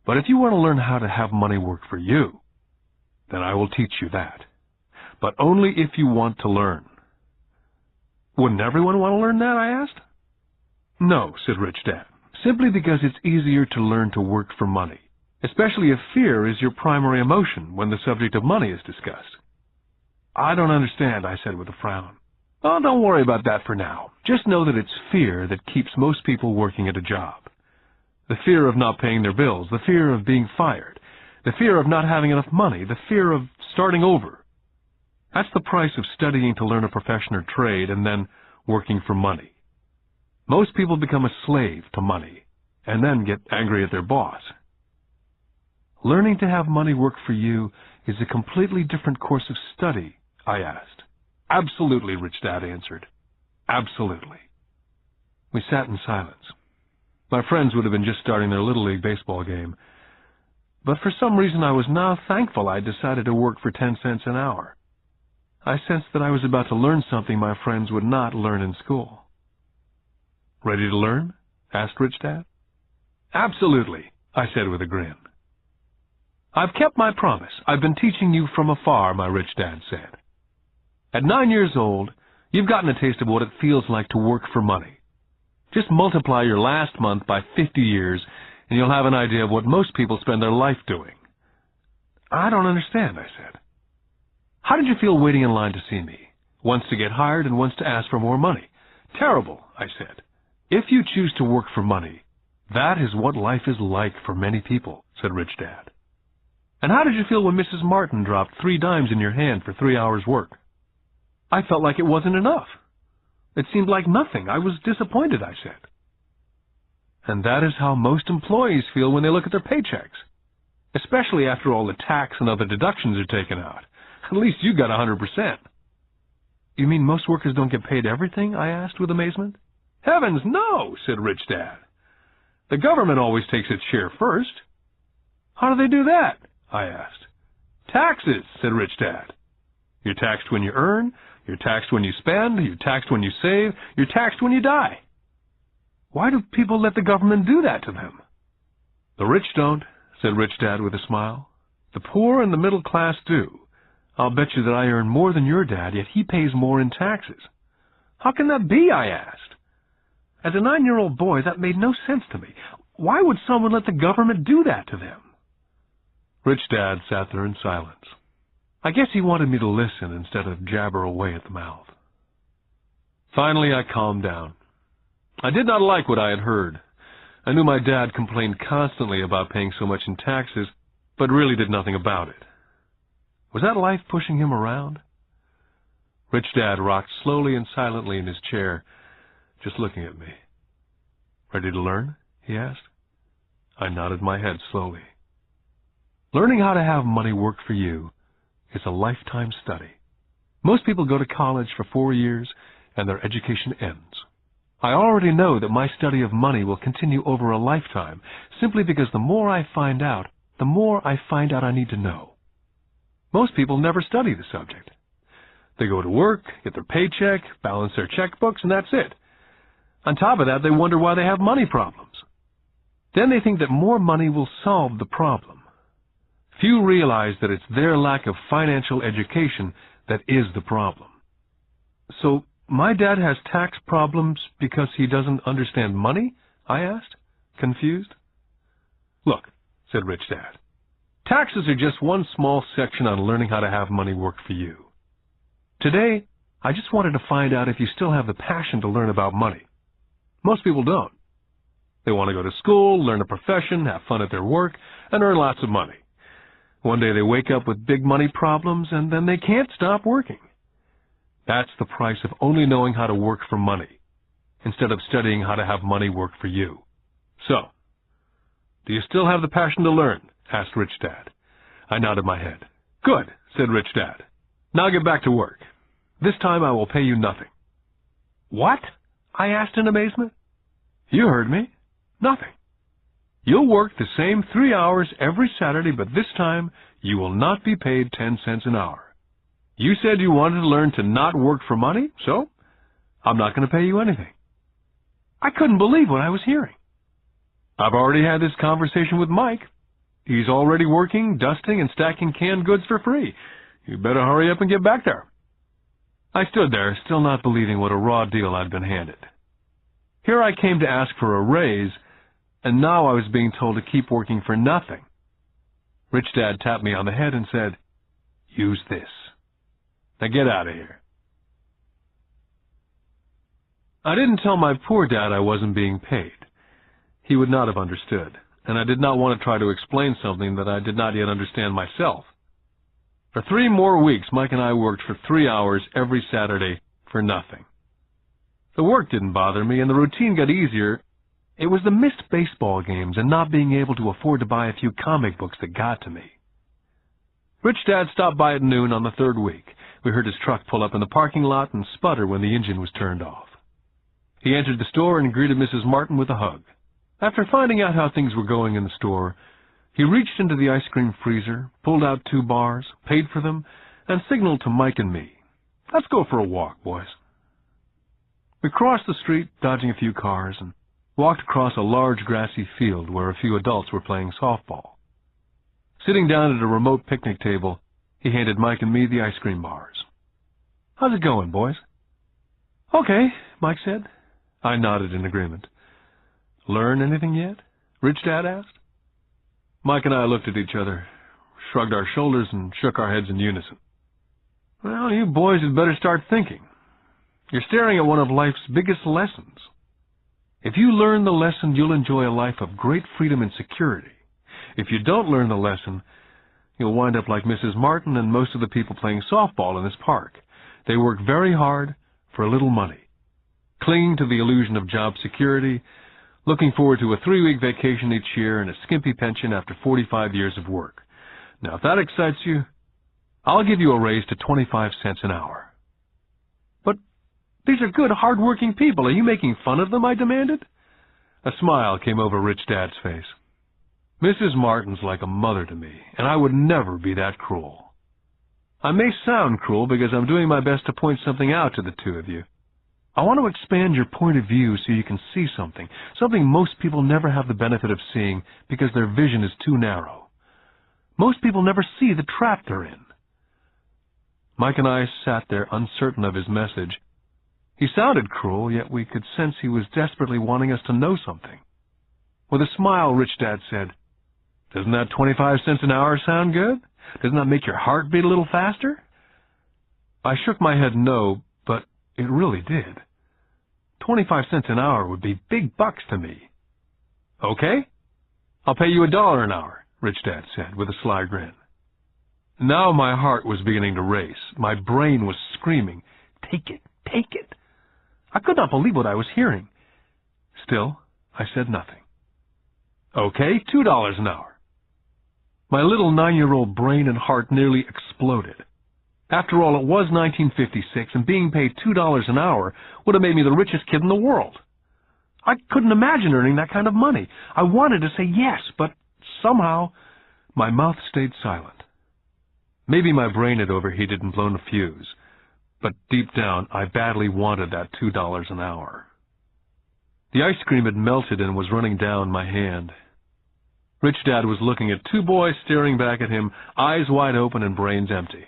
But if you want to learn how to have money work for you, then I will teach you that. But only if you want to learn. Wouldn't everyone want to learn that, I asked? No, said Rich Dad, simply because it's easier to learn to work for money, especially if fear is your primary emotion when the subject of money is discussed. I don't understand, I said with a frown. Oh, don't worry about that for now. Just know that it's fear that keeps most people working at a job. The fear of not paying their bills, the fear of being fired, the fear of not having enough money, the fear of starting over. That's the price of studying to learn a profession or trade and then working for money. Most people become a slave to money and then get angry at their boss. Learning to have money work for you is a completely different course of study, I asked. Absolutely, Rich Dad answered. Absolutely. We sat in silence. My friends would have been just starting their Little League baseball game. But for some reason I was now thankful I decided to work for 10 cents an hour. I sensed that I was about to learn something my friends would not learn in school. Ready to learn? Asked Rich Dad. Absolutely, I said with a grin. I've kept my promise. I've been teaching you from afar, my Rich Dad said. At 9 years old, you've gotten a taste of what it feels like to work for money. Just multiply your last month by 50 years, and you'll have an idea of what most people spend their life doing. I don't understand, I said. How did you feel waiting in line to see me? Once to get hired and once to ask for more money. Terrible, I said. If you choose to work for money, that is what life is like for many people, said Rich Dad. And how did you feel when Mrs. Martin dropped 3 dimes in your hand for 3 hours' work? I felt like it wasn't enough. It seemed like nothing. I was disappointed, I said. And that is how most employees feel when they look at their paychecks, especially after all the tax and other deductions are taken out. At least you got 100%. You mean most workers don't get paid everything? I asked with amazement. Heavens, no, said Rich Dad. The government always takes its share first. How do they do that? I asked. Taxes, said Rich Dad. You're taxed when you earn, you're taxed when you spend, you're taxed when you save, you're taxed when you die. Why do people let the government do that to them? The rich don't, said Rich Dad with a smile. The poor and the middle class do. I'll bet you that I earn more than your dad, yet he pays more in taxes. How can that be? I asked. As a 9-year-old boy, that made no sense to me. Why would someone let the government do that to them? Rich Dad sat there in silence. I guess he wanted me to listen instead of jabber away at the mouth. Finally, I calmed down. I did not like what I had heard. I knew my dad complained constantly about paying so much in taxes, but really did nothing about it. Was that life pushing him around? Rich Dad rocked slowly and silently in his chair, just looking at me. Ready to learn? He asked. I nodded my head slowly. Learning how to have money work for you is a lifetime study. Most people go to college for 4 years and their education ends. I already know that my study of money will continue over a lifetime simply because the more I find out, the more I find out I need to know. Most people never study the subject. They go to work, get their paycheck, balance their checkbooks, and that's it. On top of that, they wonder why they have money problems. Then they think that more money will solve the problem. Few realize that it's their lack of financial education that is the problem. So, my dad has tax problems because he doesn't understand money? I asked, confused. Look, said Rich Dad, taxes are just one small section on learning how to have money work for you. Today, I just wanted to find out if you still have the passion to learn about money. Most people don't. They want to go to school, learn a profession, have fun at their work, and earn lots of money. One day they wake up with big money problems, and then they can't stop working. That's the price of only knowing how to work for money, instead of studying how to have money work for you. So, do you still have the passion to learn? Asked Rich Dad. I nodded my head. Good, said Rich Dad. Now get back to work. This time I will pay you nothing. What? I asked in amazement. You heard me. Nothing. You'll work the same 3 hours every Saturday, but this time you will not be paid 10 cents an hour. You said you wanted to learn to not work for money, so I'm not going to pay you anything. I couldn't believe what I was hearing. I've already had this conversation with Mike. He's already working, dusting, and stacking canned goods for free. You better hurry up and get back there. I stood there, still not believing what a raw deal I'd been handed. Here I came to ask for a raise, and now I was being told to keep working for nothing. Rich Dad tapped me on the head and said, "Use this. Now get out of here." I didn't tell my poor dad I wasn't being paid. He would not have understood, and I did not want to try to explain something that I did not yet understand myself. For 3 more weeks, Mike and I worked for 3 hours every Saturday for nothing. The work didn't bother me, and the routine got easier. It was the missed baseball games and not being able to afford to buy a few comic books that got to me. Rich Dad stopped by at noon on the 3rd week. We heard his truck pull up in the parking lot and sputter when the engine was turned off. He entered the store and greeted Mrs. Martin with a hug. After finding out how things were going in the store, he reached into the ice cream freezer, pulled out 2 bars, paid for them, and signaled to Mike and me, "Let's go for a walk, boys." We crossed the street, dodging a few cars, and walked across a large grassy field where a few adults were playing softball. Sitting down at a remote picnic table, he handed Mike and me the ice cream bars. "How's it going, boys?" "Okay," Mike said. I nodded in agreement. "Learn anything yet?" Rich Dad asked. Mike and I looked at each other, shrugged our shoulders, and shook our heads in unison. "Well, you boys had better start thinking. You're staring at one of life's biggest lessons. If you learn the lesson, you'll enjoy a life of great freedom and security. If you don't learn the lesson, you'll wind up like Mrs. Martin and most of the people playing softball in this park. They work very hard for a little money, clinging to the illusion of job security, looking forward to a 3-week vacation each year and a skimpy pension after 45 years of work. Now, if that excites you, I'll give you a raise to 25 cents an hour." "But these are good, hard-working people. Are you making fun of them?" I demanded. A smile came over Rich Dad's face. "Mrs. Martin's like a mother to me, and I would never be that cruel. I may sound cruel because I'm doing my best to point something out to the 2 of you. I want to expand your point of view so you can see something most people never have the benefit of seeing because their vision is too narrow. Most people never see the trap they're in." Mike and I sat there uncertain of his message. He sounded cruel, yet we could sense he was desperately wanting us to know something. With a smile, Rich Dad said, "Doesn't that 25 cents an hour sound good? Doesn't that make your heart beat a little faster?" I shook my head no, but it really did. 25 cents an hour would be big bucks to me. "Okay, I'll pay you $1 an hour," Rich Dad said with a sly grin. Now my heart was beginning to race. My brain was screaming, "Take it, take it." I could not believe what I was hearing. Still, I said nothing. "Okay, $2 an hour." My little 9-year-old brain and heart nearly exploded. After all, it was 1956, and being paid $2 an hour would have made me the richest kid in the world. I couldn't imagine earning that kind of money. I wanted to say yes, but somehow my mouth stayed silent. Maybe my brain had overheated and blown a fuse, but deep down I badly wanted that $2 an hour. The ice cream had melted and was running down my hand. Rich Dad was looking at 2 boys staring back at him, eyes wide open and brains empty.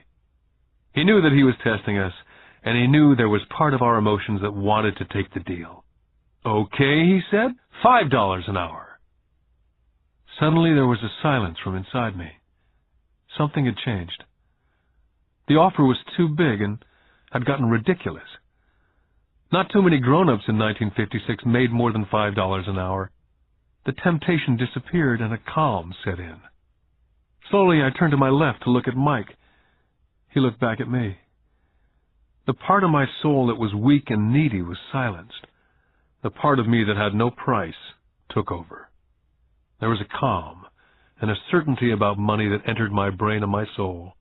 He knew that he was testing us, and he knew there was part of our emotions that wanted to take the deal. "Okay," he said, $5 an hour. Suddenly there was a silence from inside me. Something had changed. The offer was too big and had gotten ridiculous. Not too many grown-ups in 1956 made more than $5 an hour. The temptation disappeared and a calm set in. Slowly I turned to my left to look at Mike. He looked back at me. The part of my soul that was weak and needy was silenced. The part of me that had no price took over. There was a calm and a certainty about money that entered my brain and my soul.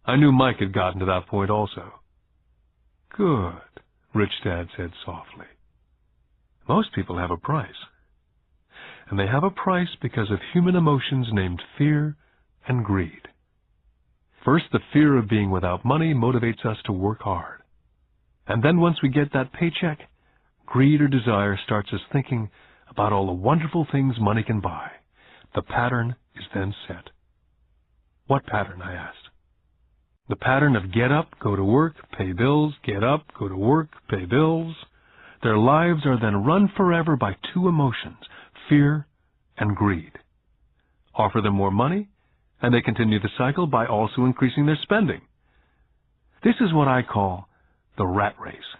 I knew Mike had gotten to that point also. "Good," Rich Dad said softly. "Most people have a price. And they have a price because of human emotions named fear and greed. First, the fear of being without money motivates us to work hard. And then once we get that paycheck, greed or desire starts us thinking about all the wonderful things money can buy. The pattern is then set." "What pattern?" I asked. "The pattern of get up, go to work, pay bills, get up, go to work, pay bills. Their lives are then run forever by two emotions, fear and greed. Offer them more money, and they continue the cycle by also increasing their spending. This is what I call the rat race."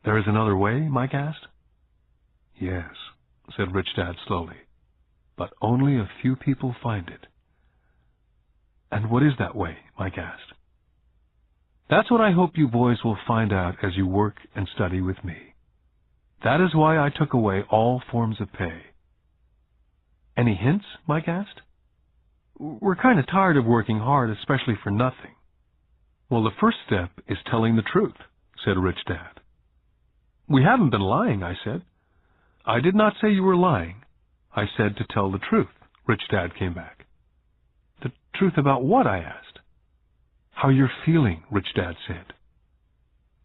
"There is another way?" Mike asked. "Yes," said Rich Dad slowly, "but only a few people find it." "And what is that way?" Mike asked. "That's what I hope you boys will find out as you work and study with me. That is why I took away all forms of pay." "Any hints?" Mike asked. "We're kind of tired of working hard, especially for nothing." "Well, the first step is telling the truth," said Rich Dad. "We haven't been lying," I said. "I did not say you were lying. I said to tell the truth," Rich Dad came back. "The truth about what?" I asked. "How you're feeling," Rich Dad said.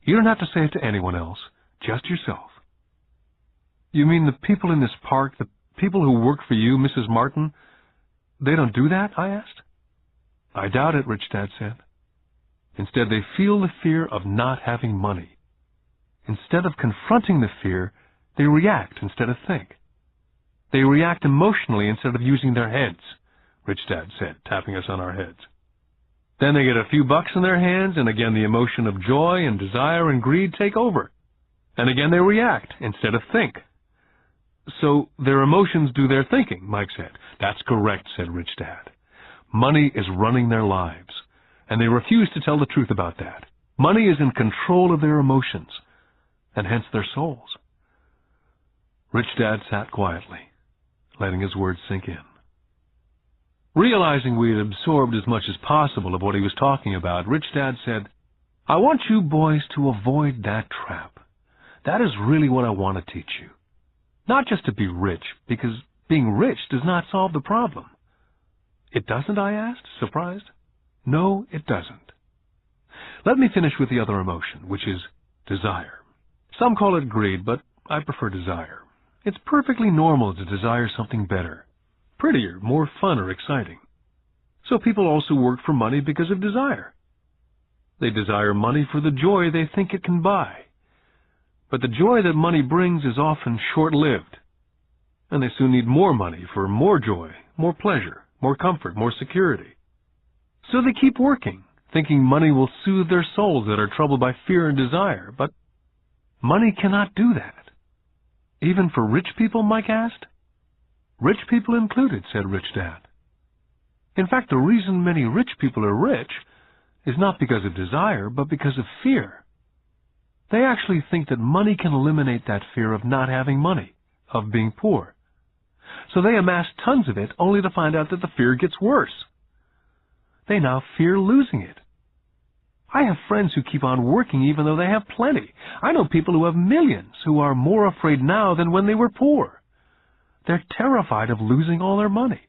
"You don't have to say it to anyone else, just yourself." "You mean the people in this park, the people who work for you, Mrs. Martin, they don't do that?" I asked. "I doubt it," Rich Dad said. "Instead, they feel the fear of not having money. Instead of confronting the fear, they react instead of think. They react emotionally instead of using their heads," Rich Dad said, tapping us on our heads. "Then they get a few bucks in their hands, and again the emotion of joy and desire and greed take over. And again they react instead of think." "So their emotions do their thinking," Mike said. "That's correct," said Rich Dad. "Money is running their lives, and they refuse to tell the truth about that. Money is in control of their emotions, and hence their souls." Rich Dad sat quietly, letting his words sink in. Realizing we had absorbed as much as possible of what he was talking about, Rich Dad said, "I want you boys to avoid that trap. That is really what I want to teach you. Not just to be rich, because being rich does not solve the problem." "It doesn't?" I asked, surprised. "No, it doesn't. Let me finish with the other emotion, which is desire. Some call it greed, but I prefer desire. It's perfectly normal to desire something better, prettier, more fun or exciting. So people also work for money because of desire. They desire money for the joy they think it can buy. But the joy that money brings is often short-lived, and they soon need more money for more joy, more pleasure, more comfort, more security. So they keep working, thinking money will soothe their souls that are troubled by fear and desire, but money cannot do that." "Even for rich people?" Mike asked. "Rich people included," said Rich Dad. "In fact, the reason many rich people are rich is not because of desire, but because of fear. They actually think that money can eliminate that fear of not having money, of being poor. So they amass tons of it only to find out that the fear gets worse. They now fear losing it. I have friends who keep on working even though they have plenty. I know people who have millions who are more afraid now than when they were poor. They're terrified of losing all their money.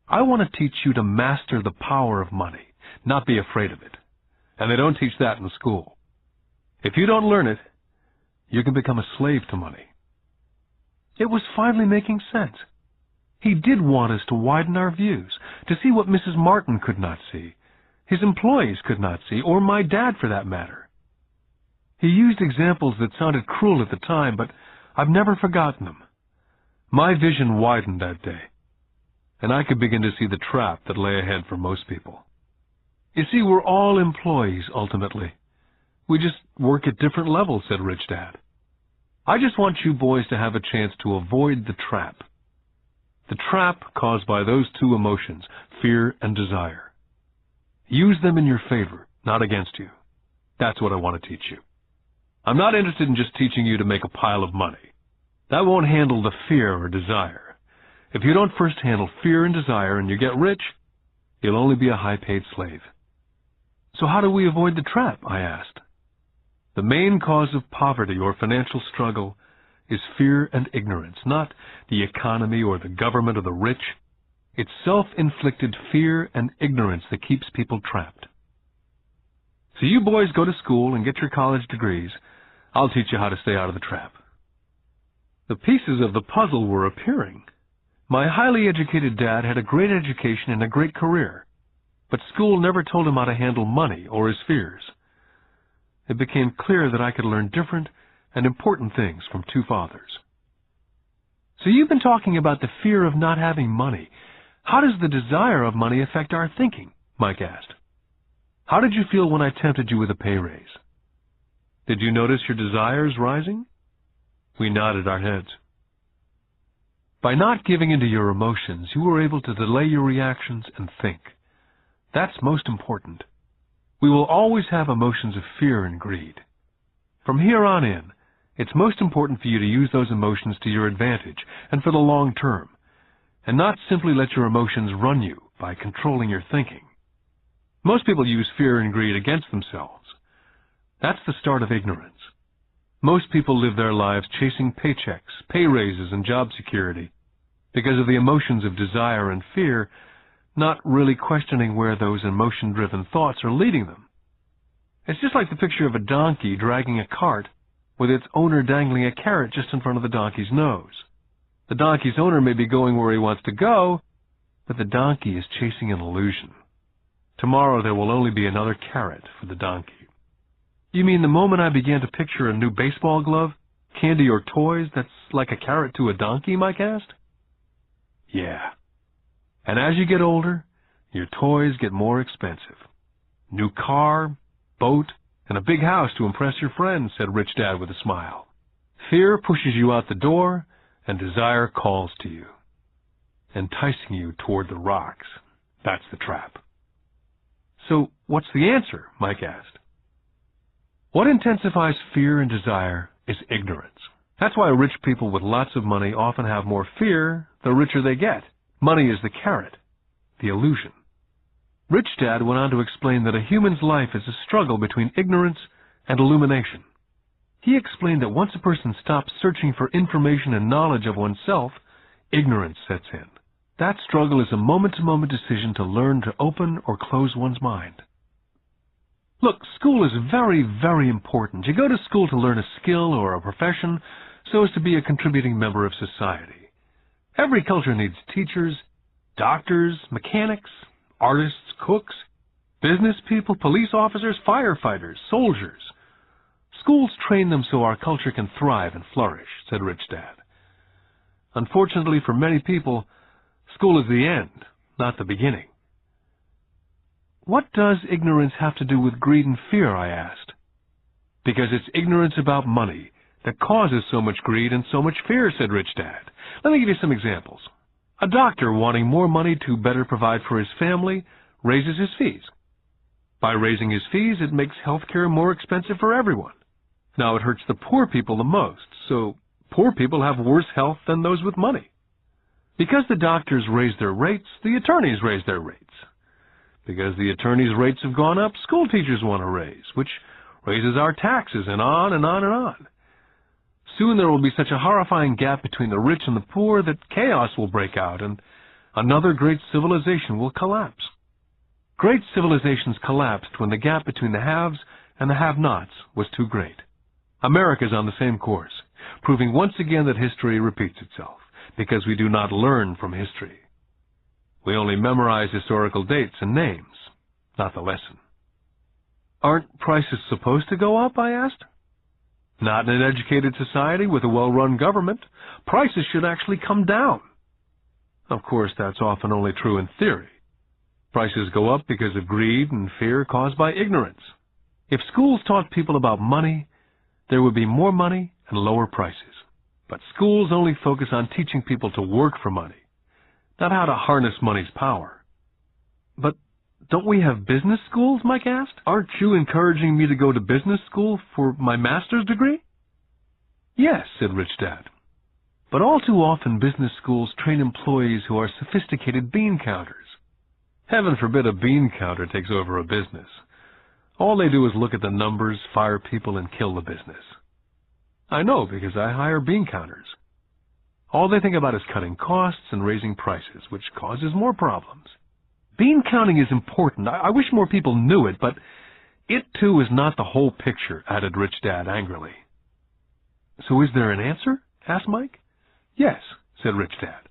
I want to teach you to master the power of money, not be afraid of it. And they don't teach that in school. If you don't learn it, you can become a slave to money." It was finally making sense. He did want us to widen our views, to see what Mrs. Martin could not see, his employees could not see, or my dad for that matter. He used examples that sounded cruel at the time, but I've never forgotten them. My vision widened that day, and I could begin to see the trap that lay ahead for most people. You see, we're all employees, ultimately. We just work at different levels, said Rich Dad. I just want you boys to have a chance to avoid the trap. The trap caused by those two emotions, fear and desire. Use them in your favor not against you. That's what I want to teach you. I'm not interested in just teaching you to make a pile of money. That won't handle the fear or desire. If you don't first handle fear and desire and you get rich, you'll only be a high-paid slave. So how do we avoid the trap, I asked. The main cause of poverty or financial struggle is fear and ignorance, not the economy or the government or the rich. It's self-inflicted fear and ignorance that keeps people trapped. So you boys go to school and get your college degrees. I'll teach you how to stay out of the trap. The pieces of the puzzle were appearing. My highly educated dad had a great education and a great career, but school never told him how to handle money or his fears. It became clear that I could learn different and important things from two fathers. So you've been talking about the fear of not having money. How does the desire of money affect our thinking? Mike asked. How did you feel when I tempted you with a pay raise? Did you notice your desires rising? We nodded our heads. By not giving into your emotions, you were able to delay your reactions and think. That's most important. We will always have emotions of fear and greed. From here on in, it's most important for you to use those emotions to your advantage and for the long term, and not simply let your emotions run you by controlling your thinking. Most people use fear and greed against themselves. That's the start of ignorance. Most people live their lives chasing paychecks, pay raises, and job security because of the emotions of desire and fear, not really questioning where those emotion-driven thoughts are leading them. It's just like the picture of a donkey dragging a cart with its owner dangling a carrot just in front of the donkey's nose. The donkey's owner may be going where he wants to go, but the donkey is chasing an illusion. Tomorrow there will only be another carrot for the donkey. You mean the moment I began to picture a new baseball glove, candy or toys that's like a carrot to a donkey, Mike asked? Yeah. And as you get older, your toys get more expensive. New car, boat, and a big house to impress your friends, said Rich Dad with a smile. Fear pushes you out the door, and desire calls to you, enticing you toward the rocks. That's the trap. So what's the answer? Mike asked. What intensifies fear and desire is ignorance. That's why rich people with lots of money often have more fear the richer they get. Money is the carrot, the illusion. Rich Dad went on to explain that a human's life is a struggle between ignorance and illumination. He explained that once a person stops searching for information and knowledge of oneself, ignorance sets in. That struggle is a moment-to-moment decision to learn to open or close one's mind. Look, school is very, very important. You go to school to learn a skill or a profession so as to be a contributing member of society. Every culture needs teachers, doctors, mechanics, artists, cooks, business people, police officers, firefighters, soldiers. Schools train them so our culture can thrive and flourish, said Rich Dad. Unfortunately for many people, school is the end, not the beginning. What does ignorance have to do with greed and fear, I asked. Because it's ignorance about money that causes so much greed and so much fear, said Rich Dad. Let me give you some examples. A doctor wanting more money to better provide for his family raises his fees. By raising his fees, it makes healthcare more expensive for everyone. Now it hurts the poor people the most, so poor people have worse health than those with money. Because the doctors raise their rates, the attorneys raise their rates. Because the attorneys' rates have gone up, school teachers want a raise, which raises our taxes, and on and on and on. Soon there will be such a horrifying gap between the rich and the poor that chaos will break out, and another great civilization will collapse. Great civilizations collapsed when the gap between the haves and the have-nots was too great. America is on the same course, proving once again that history repeats itself, because we do not learn from history. We only memorize historical dates and names, not the lesson. Aren't prices supposed to go up, I asked. Not in an educated society with a well-run government. Prices should actually come down. Of course, that's often only true in theory. Prices go up because of greed and fear caused by ignorance. If schools taught people about money, there would be more money and lower prices. But schools only focus on teaching people to work for money, not how to harness money's power. But Don't we have business schools, Mike asked. Aren't you encouraging me to go to business school for my master's degree? Yes, said Rich Dad. But all too often business schools train employees who are sophisticated bean counters. Heaven forbid a bean counter takes over a business. All they do is look at the numbers, fire people, and kill the business. I know, because I hire bean counters. All they think about is cutting costs and raising prices, which causes more problems. Bean counting is important. I wish more people knew it, but it, too, is not the whole picture, added Rich Dad angrily. So is there an answer? Asked Mike. Yes, said Rich Dad.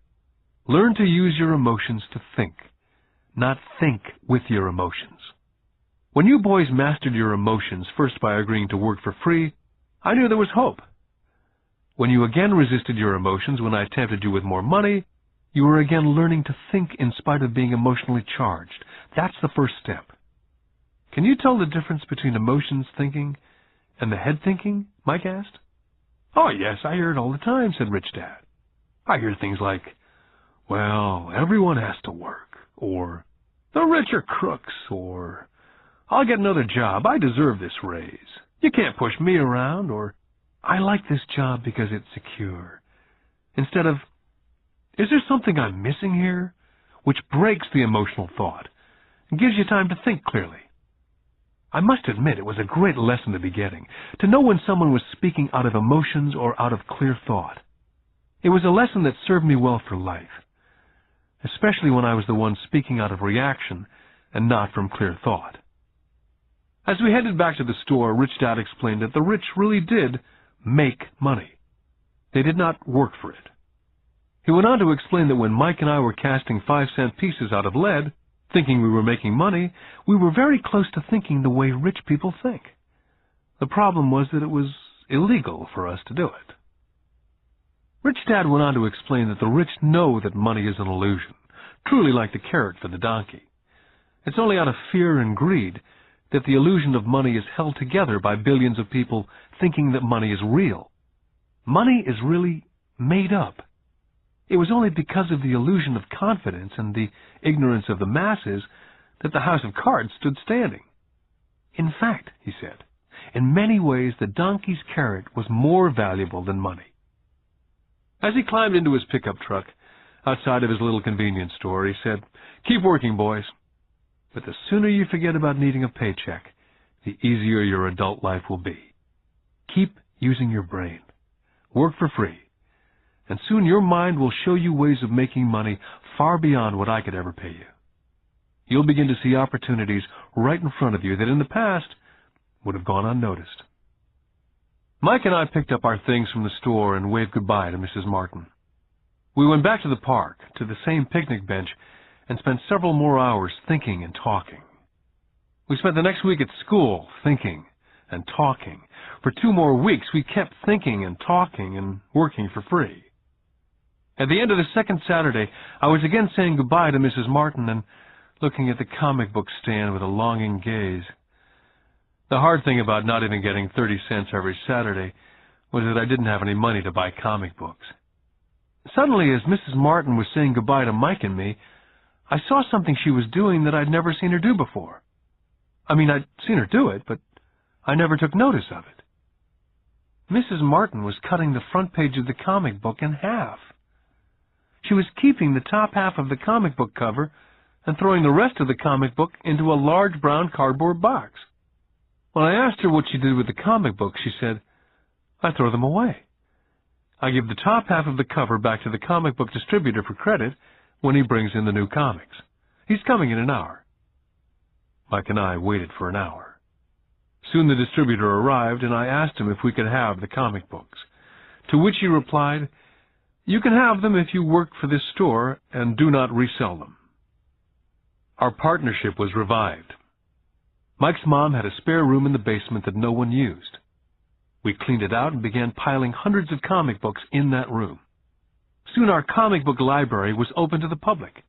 Learn to use your emotions to think, not think with your emotions. When you boys mastered your emotions, first by agreeing to work for free, I knew there was hope. When you again resisted your emotions when I tempted you with more money, you were again learning to think in spite of being emotionally charged. That's the first step. Can you tell the difference between emotions thinking and the head thinking? Mike asked. Oh, yes, I hear it all the time, said Rich Dad. I hear things like, well, everyone has to work, or the rich are crooks, or I'll get another job, I deserve this raise. You can't push me around, or I like this job because it's secure. Instead of, is there something I'm missing here? Which breaks the emotional thought and gives you time to think clearly. I must admit it was a great lesson to be getting, to know when someone was speaking out of emotions or out of clear thought. It was a lesson that served me well for life, especially when I was the one speaking out of reaction and not from clear thought. As we headed back to the store, Rich Dad explained that the rich really did make money. They did not work for it. He went on to explain that when Mike and I were casting 5-cent pieces out of lead, thinking we were making money, we were very close to thinking the way rich people think. The problem was that it was illegal for us to do it. Rich Dad went on to explain that the rich know that money is an illusion, truly like the carrot for the donkey. It's only out of fear and greed that the illusion of money is held together by billions of people thinking that money is real. Money is really made up. It was only because of the illusion of confidence and the ignorance of the masses that the house of cards stood standing. In fact, he said, in many ways the donkey's carrot was more valuable than money. As he climbed into his pickup truck outside of his little convenience store, he said, "Keep working, boys. But the sooner you forget about needing a paycheck, the easier your adult life will be. Keep using your brain. Work for free. And soon your mind will show you ways of making money far beyond what I could ever pay you. You'll begin to see opportunities right in front of you that in the past would have gone unnoticed." Mike and I picked up our things from the store and waved goodbye to Mrs. Martin. We went back to the park, to the same picnic bench, and spent several more hours thinking and talking. We spent the next week at school thinking and talking. For 2 more weeks, we kept thinking and talking and working for free. At the end of the second Saturday, I was again saying goodbye to Mrs. Martin and looking at the comic book stand with a longing gaze. The hard thing about not even getting 30 cents every Saturday was that I didn't have any money to buy comic books. Suddenly, as Mrs. Martin was saying goodbye to Mike and me, I saw something she was doing that I'd never seen her do before. I mean, I'd seen her do it, but I never took notice of it. Mrs. Martin was cutting the front page of the comic book in half. She was keeping the top half of the comic book cover and throwing the rest of the comic book into a large brown cardboard box. When I asked her what she did with the comic books, she said, "I throw them away. I give the top half of the cover back to the comic book distributor for credit when he brings in the new comics. He's coming in an hour." Mike and I waited for an hour. Soon the distributor arrived, and I asked him if we could have the comic books, to which he replied, "You can have them if you work for this store and do not resell them." Our partnership was revived. Mike's mom had a spare room in the basement that no one used. We cleaned it out and began piling hundreds of comic books in that room. Soon our comic book library was open to the public.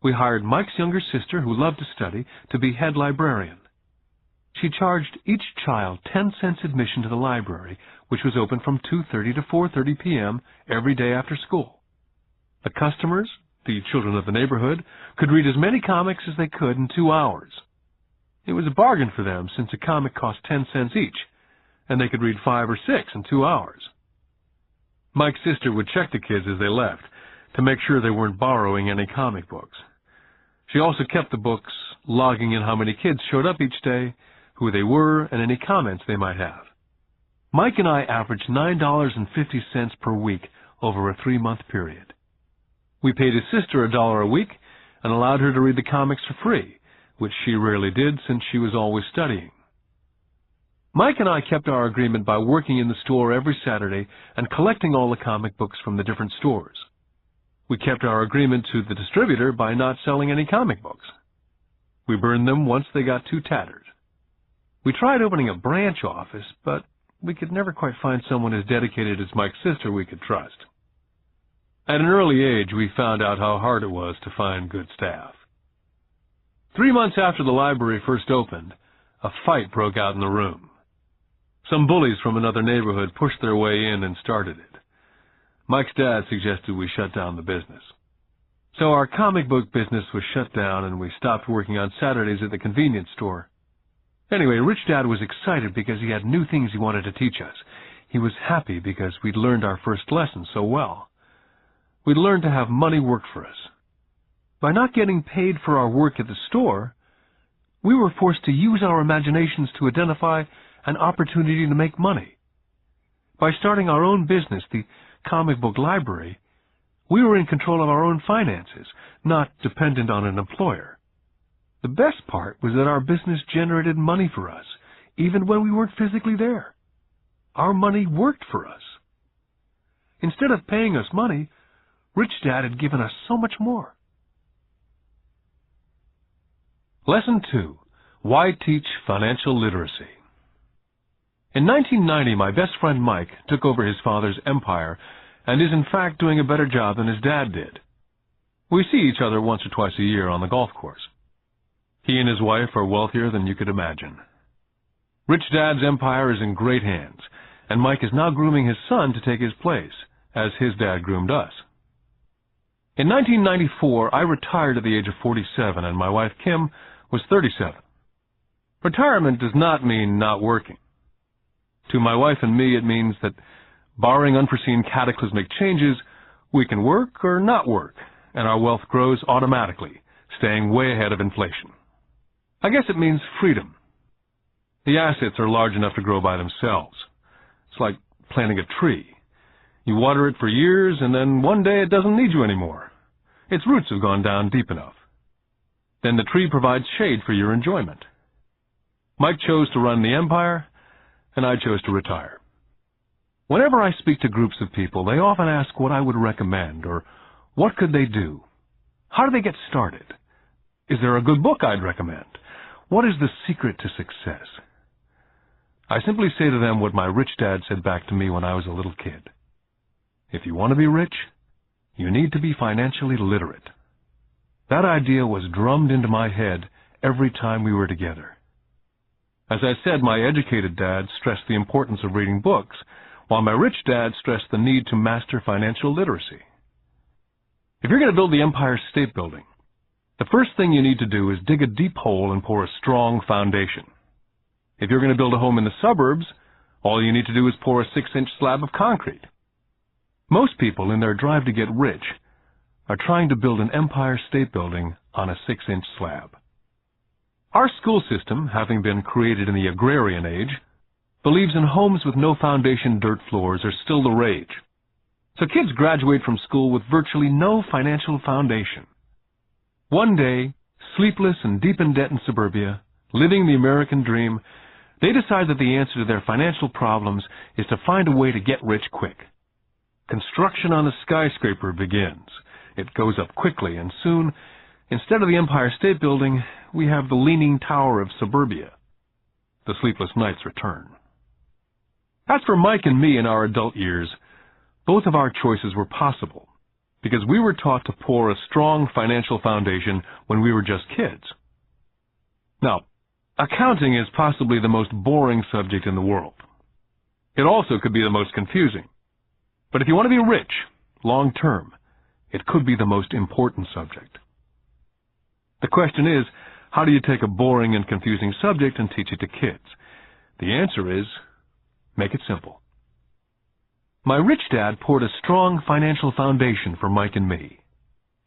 We hired Mike's younger sister, who loved to study, to be head librarian. She charged each child 10 cents admission to the library, which was open from 2:30 to 4:30 p.m. every day after school. The customers the children of the neighborhood, could read as many comics as they could in 2 hours. It was a bargain for them since a comic cost 10 cents each, and they could read 5 or 6 in 2 hours. Mike's sister would check the kids as they left to make sure they weren't borrowing any comic books. She also kept the books, logging in how many kids showed up each day, who they were, and any comments they might have. Mike and I averaged $9.50 per week over a 3-month period. We paid his sister $1 a week and allowed her to read the comics for free, which she rarely did since she was always studying. Mike and I kept our agreement by working in the store every Saturday and collecting all the comic books from the different stores. We kept our agreement to the distributor by not selling any comic books. We burned them once they got too tattered. We tried opening a branch office, but we could never quite find someone as dedicated as Mike's sister we could trust. At an early age, we found out how hard it was to find good staff. 3 months after the library first opened, a fight broke out in the room. Some bullies from another neighborhood pushed their way in and started it. Mike's dad suggested we shut down the business. So our comic book business was shut down and we stopped working on Saturdays at the convenience store. Anyway, Rich Dad was excited because he had new things he wanted to teach us. He was happy because we'd learned our first lesson so well. We'd learned to have money work for us. By not getting paid for our work at the store, we were forced to use our imaginations to identify an opportunity to make money. By starting our own business, the comic book library, we were in control of our own finances, not dependent on an employer. The best part was that our business generated money for us, even when we weren't physically there. Our money worked for us. Instead of paying us money, Rich Dad had given us so much more. Lesson 2. Why Teach Financial Literacy? In 1990, my best friend Mike took over his father's empire and is in fact doing a better job than his dad did. We see each other once or twice a year on the golf course. He and his wife are wealthier than you could imagine. Rich Dad's empire is in great hands, and Mike is now grooming his son to take his place, as his dad groomed us. In 1994, I retired at the age of 47, and my wife Kim was 37. Retirement does not mean not working. To my wife and me, it means that, barring unforeseen cataclysmic changes, we can work or not work, and our wealth grows automatically, staying way ahead of inflation. I guess it means freedom. The assets are large enough to grow by themselves. It's like planting a tree. You water it for years, and then one day it doesn't need you anymore. Its roots have gone down deep enough. Then the tree provides shade for your enjoyment. Mike chose to run the empire, and I chose to retire. Whenever I speak to groups of people, they often ask what I would recommend, or what could they do? How do they get started? Is there a good book I'd recommend? What is the secret to success? I simply say to them what my rich dad said back to me when I was a little kid. If you want to be rich, you need to be financially literate. That idea was drummed into my head every time we were together. As I said, my educated dad stressed the importance of reading books, while my rich dad stressed the need to master financial literacy. If you're going to build the Empire State Building, the first thing you need to do is dig a deep hole and pour a strong foundation. If you're going to build a home in the suburbs, all you need to do is pour a 6-inch slab of concrete. Most people, in their drive to get rich, are trying to build an Empire State Building on a 6-inch slab. Our school system, having been created in the agrarian age, believes in homes with no foundation dirt floors are still the rage. So kids graduate from school with virtually no financial foundation. One day, sleepless and deep in debt in suburbia, living the American dream, they decide that the answer to their financial problems is to find a way to get rich quick. Construction on the skyscraper begins. It goes up quickly, and soon, instead of the Empire State Building, we have the Leaning Tower of suburbia. The sleepless nights return. As for Mike and me in our adult years, both of our choices were possible, because we were taught to pour a strong financial foundation when we were just kids. Now, accounting is possibly the most boring subject in the world. It also could be the most confusing. But if you want to be rich, long-term, It could be the most important subject. The question is, how do you take a boring and confusing subject and teach it to kids? The answer is, make it simple. My rich dad poured a strong financial foundation for Mike and me.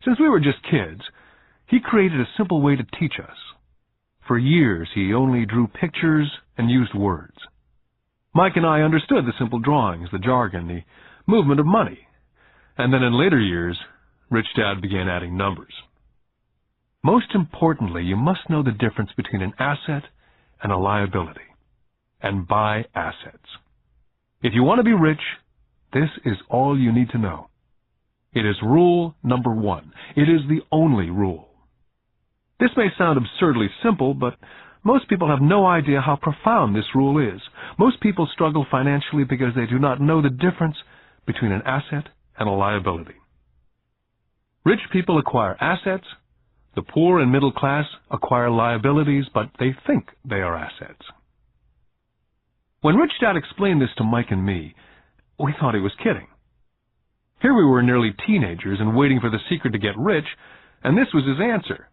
Since we were just kids, he created a simple way to teach us. For years, he only drew pictures and used words. Mike and I understood the simple drawings, the jargon, the movement of money. And then in later years, Rich Dad began adding numbers. Most importantly, you must know the difference between an asset and a liability, and buy assets. If you want to be rich, this is all you need to know. It is rule number 1. It is the only rule. This may sound absurdly simple, but most people have no idea how profound this rule is. Most people struggle financially because they do not know the difference between an asset and a liability. Rich people acquire assets. The poor and middle class acquire liabilities, but they think they are assets. When Rich Dad explained this to Mike and me, we thought he was kidding. Here we were nearly teenagers and waiting for the secret to get rich, and this was his answer.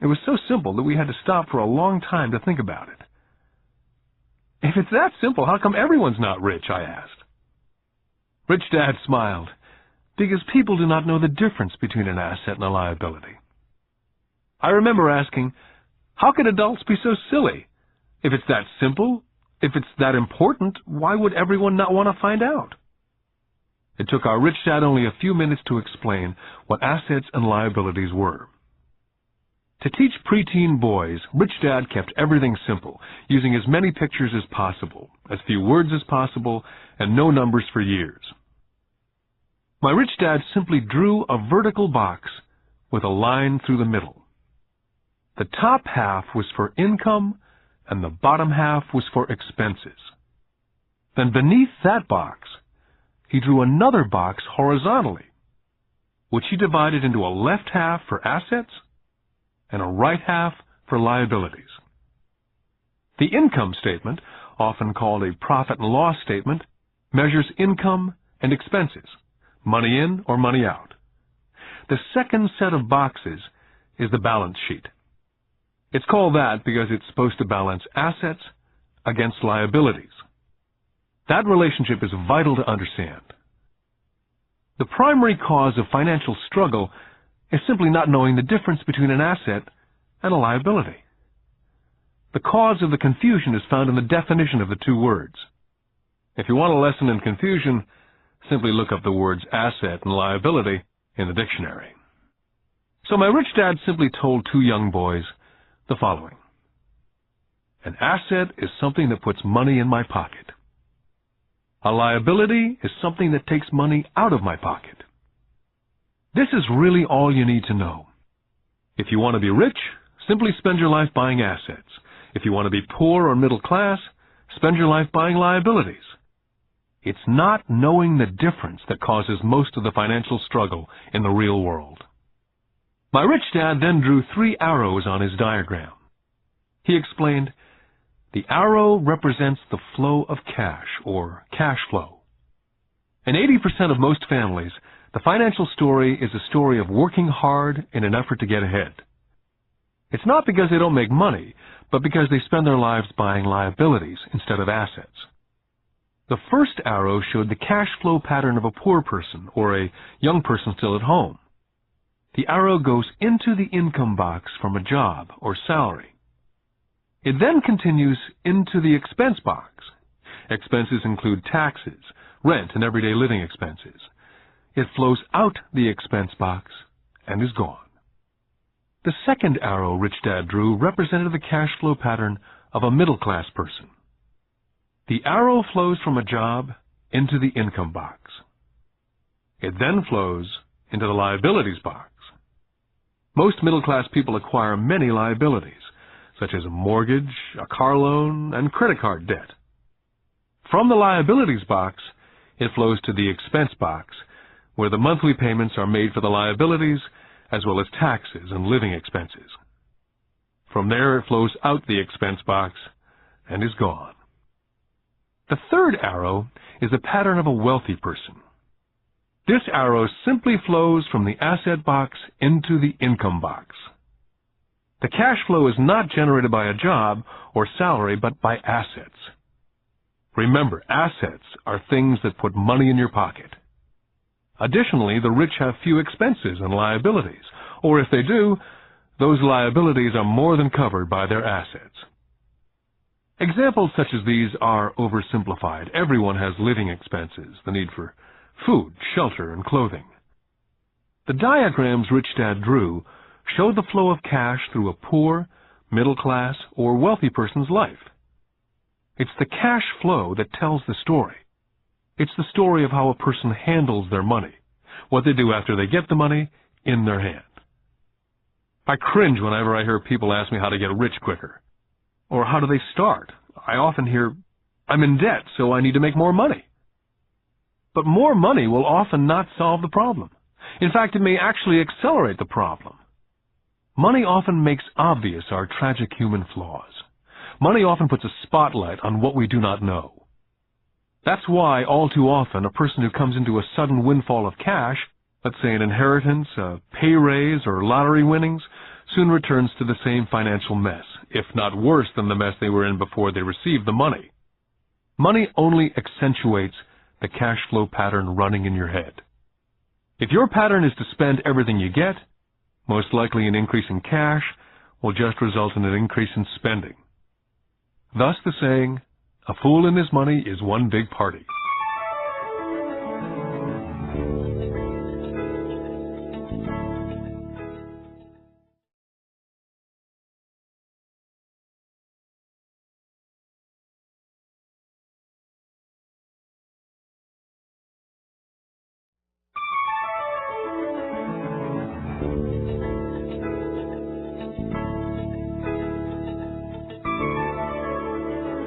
It was so simple that we had to stop for a long time to think about it. If it's that simple, how come everyone's not rich? I asked. Rich Dad smiled, because people do not know the difference between an asset and a liability. I remember asking, how could adults be so silly? If it's that simple, if it's that important, why would everyone not want to find out? It took our Rich Dad only a few minutes to explain what assets and liabilities were. To teach preteen boys, Rich Dad kept everything simple, using as many pictures as possible, as few words as possible, and no numbers for years. My Rich Dad simply drew a vertical box with a line through the middle. The top half was for income, and the bottom half was for expenses. Then beneath that box, he drew another box horizontally, which he divided into a left half for assets and a right half for liabilities. The income statement, often called a profit and loss statement, measures income and expenses, money in or money out. The second set of boxes is the balance sheet. It's called that because it's supposed to balance assets against liabilities. That relationship is vital to understand. The primary cause of financial struggle is simply not knowing the difference between an asset and a liability. The cause of the confusion is found in the definition of the two words. If you want a lesson in confusion, simply look up the words asset and liability in the dictionary. So my Rich Dad simply told two young boys the following. An asset is something that puts money in my pocket. A liability is something that takes money out of my pocket. This is really all you need to know. If you want to be rich, simply spend your life buying assets. If you want to be poor or middle class, spend your life buying liabilities. It's not knowing the difference that causes most of the financial struggle in the real world. My Rich Dad then drew 3 arrows on his diagram. He explained, the arrow represents the flow of cash, or cash flow. In 80% of most families, the financial story is a story of working hard in an effort to get ahead. It's not because they don't make money, but because they spend their lives buying liabilities instead of assets. The first arrow showed the cash flow pattern of a poor person or a young person still at home. The arrow goes into the income box from a job or salary. It then continues into the expense box. Expenses include taxes, rent, and everyday living expenses. It flows out the expense box and is gone. The second arrow Rich Dad drew represented the cash flow pattern of a middle-class person. The arrow flows from a job into the income box. It then flows into the liabilities box. Most middle-class people acquire many liabilities, such as a mortgage, a car loan, and credit card debt. From the liabilities box, it flows to the expense box, where the monthly payments are made for the liabilities, as well as taxes and living expenses. From there, it flows out the expense box and is gone. The third arrow is the pattern of a wealthy person. This arrow simply flows from the asset box into the income box. The cash flow is not generated by a job or salary, but by assets. Remember, assets are things that put money in your pocket. Additionally, the rich have few expenses and liabilities, or if they do, those liabilities are more than covered by their assets. Examples such as these are oversimplified. Everyone has living expenses, the need for food, shelter, and clothing. The diagrams Rich Dad drew show the flow of cash through a poor, middle class, or wealthy person's life. It's the cash flow that tells the story. It's the story of how a person handles their money, what they do after they get the money in their hand. I cringe whenever I hear people ask me how to get rich quicker. Or how do they start? I often hear, I'm in debt, so I need to make more money. But more money will often not solve the problem. In fact, it may actually accelerate the problem. Money often makes obvious our tragic human flaws. Money often puts a spotlight on what we do not know. That's why, all too often, a person who comes into a sudden windfall of cash, let's say an inheritance, a pay raise, or lottery winnings, soon returns to the same financial mess, if not worse than the mess they were in before they received the money. Money only accentuates the cash flow pattern running in your head. If your pattern is to spend everything you get, most likely an increase in cash will just result in an increase in spending. Thus the saying, a fool and his money is one big party.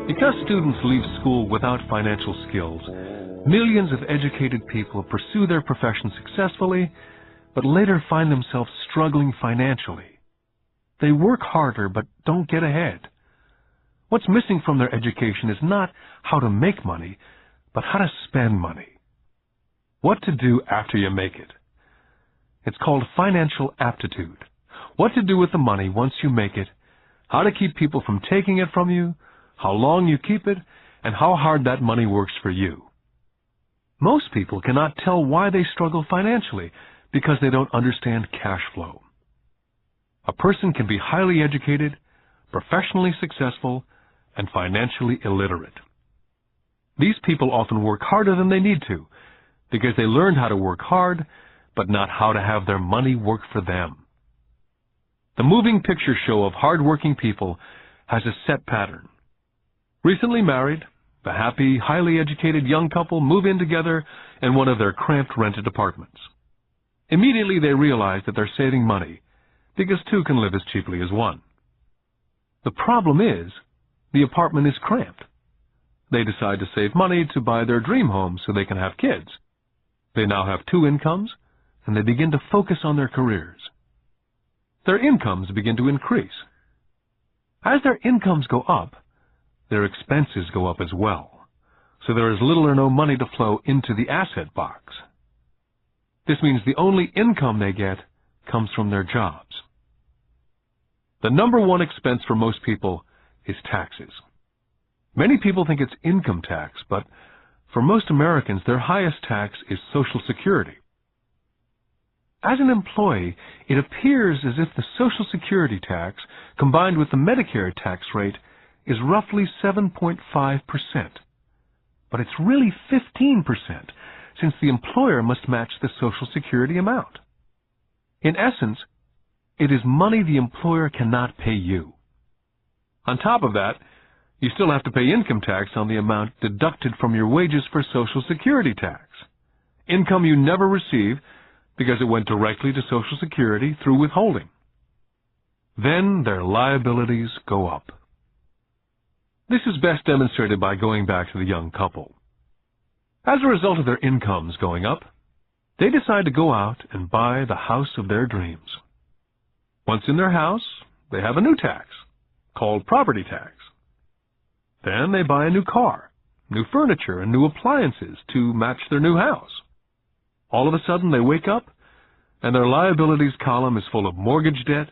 Because students leave school without financial skills, millions of educated people pursue their profession successfully, but later find themselves struggling financially. They work harder but don't get ahead. What's missing from their education is not how to make money, but how to spend money. What to do after you make it. It's called financial aptitude. What to do with the money once you make it, how to keep people from taking it from you, how long you keep it, and how hard that money works for you. Most people cannot tell why they struggle financially because they don't understand cash flow. A person can be highly educated, professionally successful, and financially illiterate. These people often work harder than they need to because they learned how to work hard, but not how to have their money work for them. The moving picture show of hard-working people has a set pattern. Recently married, the happy, highly educated young couple move in together in one of their cramped rented apartments. Immediately they realize that they're saving money because two can live as cheaply as one. The problem is, the apartment is cramped. They decide to save money to buy their dream home so they can have kids. They now have two incomes, and they begin to focus on their careers. Their incomes begin to increase. As their incomes go up, their expenses go up as well, so there is little or no money to flow into the asset box. This means the only income they get comes from their jobs. The number one expense for most people is taxes. Many people think it's income tax, but for most Americans, their highest tax is Social Security. As an employee, it appears as if the Social Security tax, combined with the Medicare tax rate, is roughly 7.5%. But it's really 15%, since the employer must match the Social Security amount. In essence, it is money the employer cannot pay you. On top of that, you still have to pay income tax on the amount deducted from your wages for Social Security tax. Income you never receive because it went directly to Social Security through withholding. Then their liabilities go up. This is best demonstrated by going back to the young couple. As a result of their incomes going up, they decide to go out and buy the house of their dreams. Once in their house, they have a new tax, called property tax. Then they buy a new car, new furniture, and new appliances to match their new house. All of a sudden, they wake up, and their liabilities column is full of mortgage debt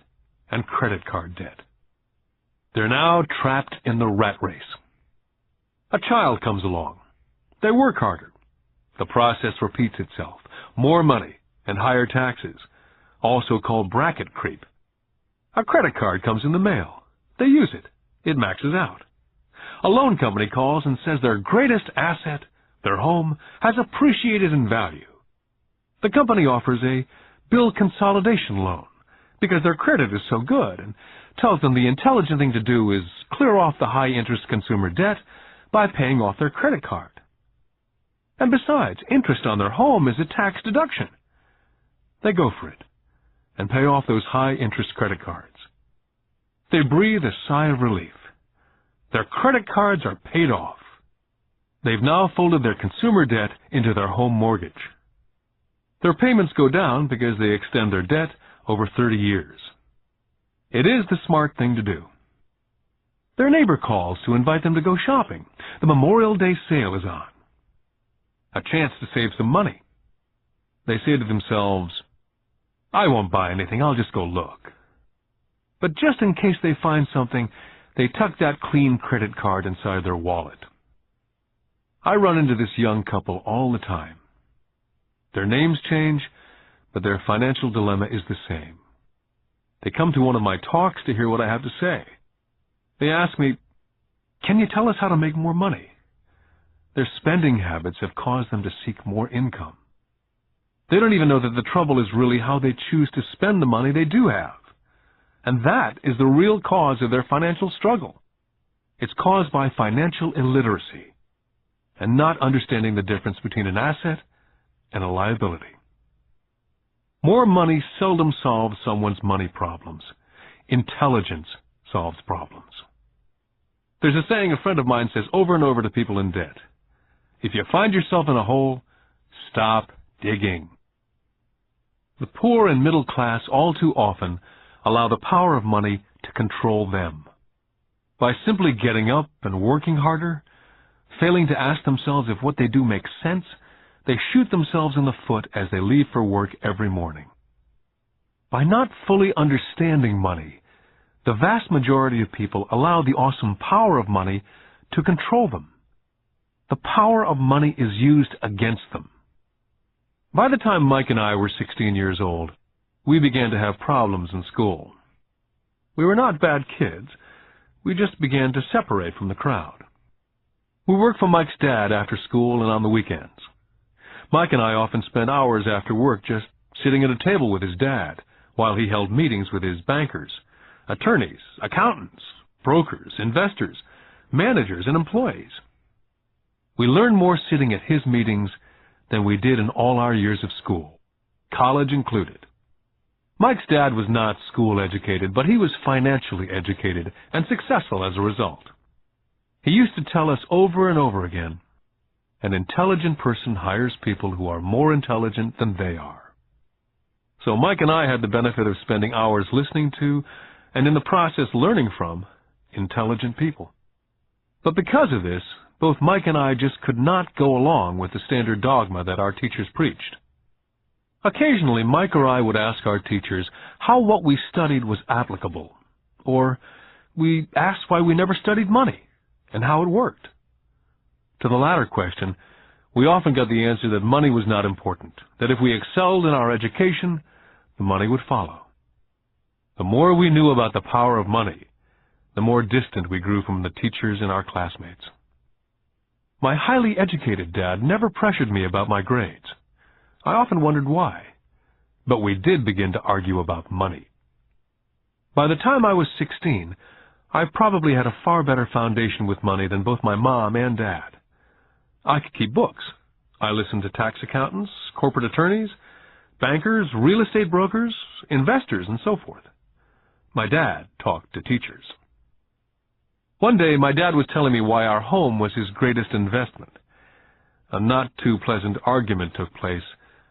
and credit card debt. They're now trapped in the rat race. A child comes along. They work harder. The process repeats itself. More money and higher taxes, also called bracket creep. A credit card comes in the mail. They use it. It maxes out. A loan company calls and says their greatest asset, their home, has appreciated in value. The company offers a bill consolidation loan because their credit is so good and tells them the intelligent thing to do is clear off the high-interest consumer debt by paying off their credit card. And besides, interest on their home is a tax deduction. They go for it and pay off those high-interest credit cards. They breathe a sigh of relief. Their credit cards are paid off. They've now folded their consumer debt into their home mortgage. Their payments go down because they extend their debt over 30 years. It is the smart thing to do. Their neighbor calls to invite them to go shopping. The Memorial Day sale is on. A chance to save some money. They say to themselves, I won't buy anything, I'll just go look. But just in case they find something, they tuck that clean credit card inside their wallet. I run into this young couple all the time. Their names change, but their financial dilemma is the same. They come to one of my talks to hear what I have to say. They ask me, can you tell us how to make more money? Their spending habits have caused them to seek more income. They don't even know that the trouble is really how they choose to spend the money they do have. And that is the real cause of their financial struggle. It's caused by financial illiteracy and not understanding the difference between an asset and a liability. More money seldom solves someone's money problems. Intelligence solves problems. There's a saying a friend of mine says over and over to people in debt. If you find yourself in a hole, stop digging. The poor and middle class all too often allow the power of money to control them. By simply getting up and working harder, failing to ask themselves if what they do makes sense, they shoot themselves in the foot as they leave for work every morning. By not fully understanding money, the vast majority of people allow the awesome power of money to control them. The power of money is used against them. By the time Mike and I were 16 years old, we began to have problems in school. We were not bad kids. We just began to separate from the crowd. We worked for Mike's dad after school and on the weekends. Mike and I often spent hours after work just sitting at a table with his dad while he held meetings with his bankers, attorneys, accountants, brokers, investors, managers, and employees. We learned more sitting at his meetings than we did in all our years of school, college included. Mike's dad was not school educated, but he was financially educated and successful as a result. He used to tell us over and over again, an intelligent person hires people who are more intelligent than they are. So Mike and I had the benefit of spending hours listening to, and in the process learning from, intelligent people. But because of this, both Mike and I just could not go along with the standard dogma that our teachers preached. Occasionally, Mike or I would ask our teachers how what we studied was applicable, or we asked why we never studied money and how it worked. To the latter question, we often got the answer that money was not important, that if we excelled in our education, the money would follow. The more we knew about the power of money, the more distant we grew from the teachers and our classmates. My highly educated dad never pressured me about my grades. I often wondered why, but we did begin to argue about money. By the time I was 16, I probably had a far better foundation with money than both my mom and dad. I could keep books. I listened to tax accountants, corporate attorneys, bankers, real estate brokers, investors, and so forth. My dad talked to teachers. One day, my dad was telling me why our home was his greatest investment. A not too pleasant argument took place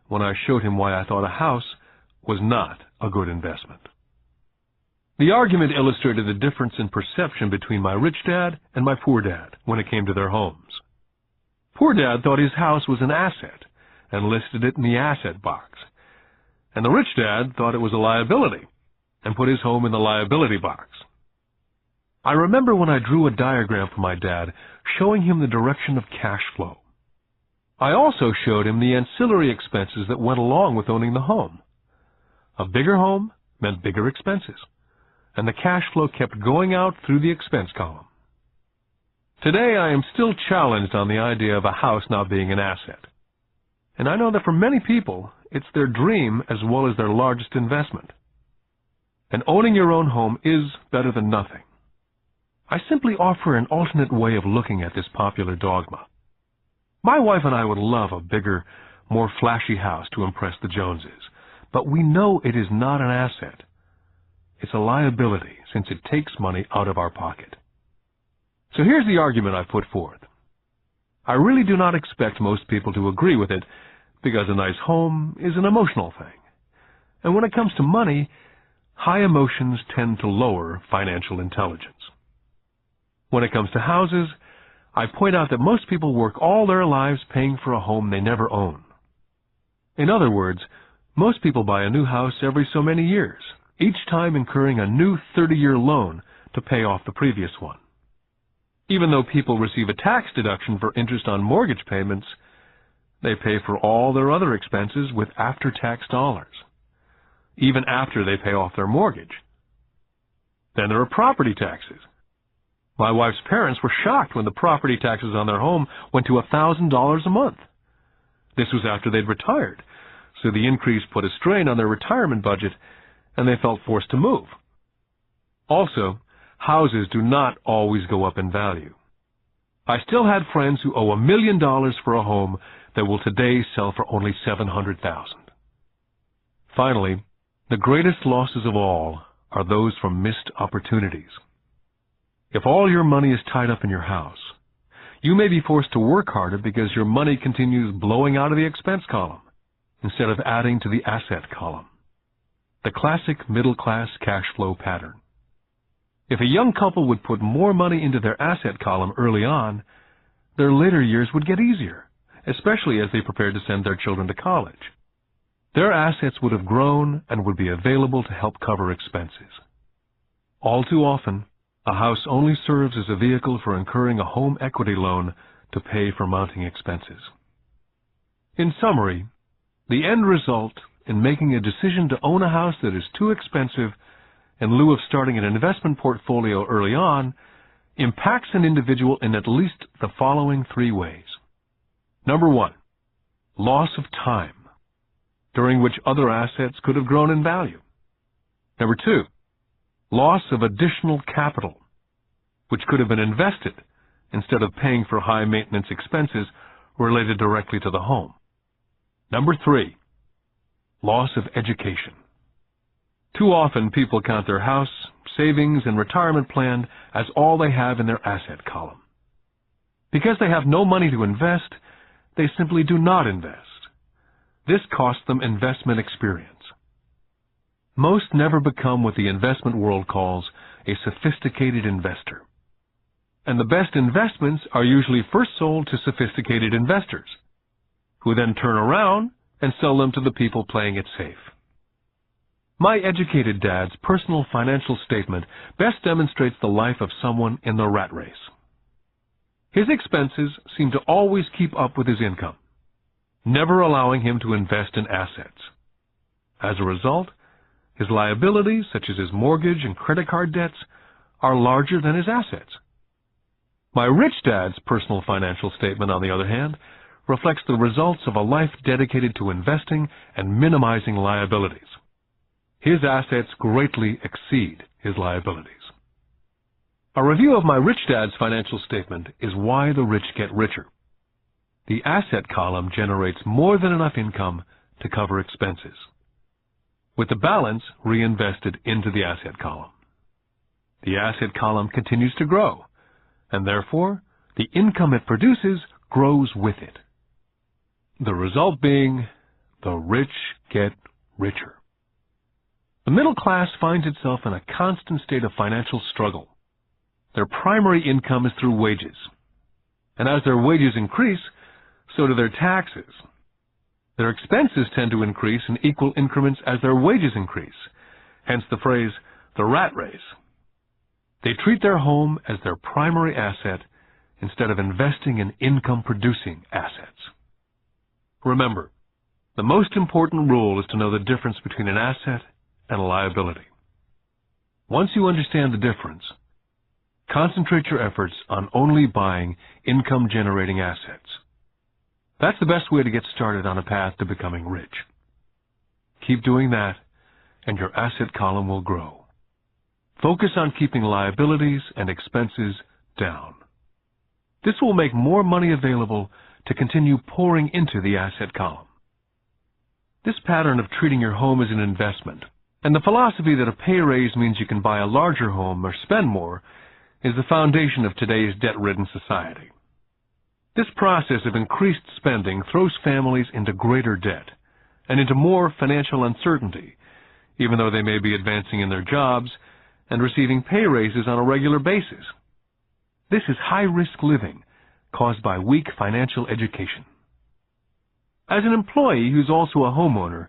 when I showed him why I thought a house was not a good investment. The argument illustrated the difference in perception between my rich dad and my poor dad when it came to their homes. Poor dad thought his house was an asset, and listed it in the asset box. And the rich dad thought it was a liability and put his home in the liability box. I remember when I drew a diagram for my dad showing him the direction of cash flow. I also showed him the ancillary expenses that went along with owning the home. A bigger home meant bigger expenses, and the cash flow kept going out through the expense column. Today I am still challenged on the idea of a house not being an asset. And I know that for many people, it's their dream as well as their largest investment. And owning your own home is better than nothing. I simply offer an alternate way of looking at this popular dogma. My wife and I would love a bigger, more flashy house to impress the Joneses, but we know it is not an asset. It's a liability since it takes money out of our pocket. So here's the argument I put forth. I really do not expect most people to agree with it because a nice home is an emotional thing. And when it comes to money, high emotions tend to lower financial intelligence. When it comes to houses, I point out that most people work all their lives paying for a home they never own. In other words, most people buy a new house every so many years, each time incurring a new 30-year loan to pay off the previous one. Even though people receive a tax deduction for interest on mortgage payments, they pay for all their other expenses with after-tax dollars, even after they pay off their mortgage. Then there are property taxes. My wife's parents were shocked when the property taxes on their home went to $1,000 a month. This was after they'd retired, so the increase put a strain on their retirement budget, and they felt forced to move. Also, houses do not always go up in value. I still had friends who owe $1 million for a home that will today sell for only $700,000. Finally, the greatest losses of all are those from missed opportunities. If all your money is tied up in your house, you may be forced to work harder because your money continues blowing out of the expense column instead of adding to the asset column. The classic middle-class cash flow pattern. If a young couple would put more money into their asset column early on, their later years would get easier, especially as they prepared to send their children to college. Their assets would have grown and would be available to help cover expenses. All too often, a house only serves as a vehicle for incurring a home equity loan to pay for mounting expenses. In summary, the end result in making a decision to own a house that is too expensive in lieu of starting an investment portfolio early on impacts an individual in at least the following 3 ways. Number 1, loss of time, during which other assets could have grown in value. Number 2, loss of additional capital, which could have been invested instead of paying for high-maintenance expenses related directly to the home. Number 3, loss of education. Too often people count their house, savings, and retirement plan as all they have in their asset column. Because they have no money to invest, they simply do not invest. This costs them investment experience. Most never become what the investment world calls a sophisticated investor. And the best investments are usually first sold to sophisticated investors, who then turn around and sell them to the people playing it safe. My educated dad's personal financial statement best demonstrates the life of someone in the rat race. His expenses seem to always keep up with his income, never allowing him to invest in assets. As a result, his liabilities, such as his mortgage and credit card debts, are larger than his assets. My rich dad's personal financial statement, on the other hand, reflects the results of a life dedicated to investing and minimizing liabilities. His assets greatly exceed his liabilities. A review of my rich dad's financial statement is why the rich get richer. The asset column generates more than enough income to cover expenses, with the balance reinvested into the asset column. The asset column continues to grow, and therefore, the income it produces grows with it. The result being, the rich get richer. The middle class finds itself in a constant state of financial struggle. Their primary income is through wages, and as their wages increase, so do their taxes. Their expenses tend to increase in equal increments as their wages increase, hence the phrase, the rat race. They treat their home as their primary asset instead of investing in income-producing assets. Remember, the most important rule is to know the difference between an asset and a liability. Once you understand the difference, concentrate your efforts on only buying income-generating assets. That's the best way to get started on a path to becoming rich. Keep doing that, and your asset column will grow. Focus on keeping liabilities and expenses down. This will make more money available to continue pouring into the asset column. This pattern of treating your home as an investment, and the philosophy that a pay raise means you can buy a larger home or spend more, is the foundation of today's debt-ridden society. This process of increased spending throws families into greater debt and into more financial uncertainty, even though they may be advancing in their jobs and receiving pay raises on a regular basis. This is high-risk living caused by weak financial education. As an employee who's also a homeowner,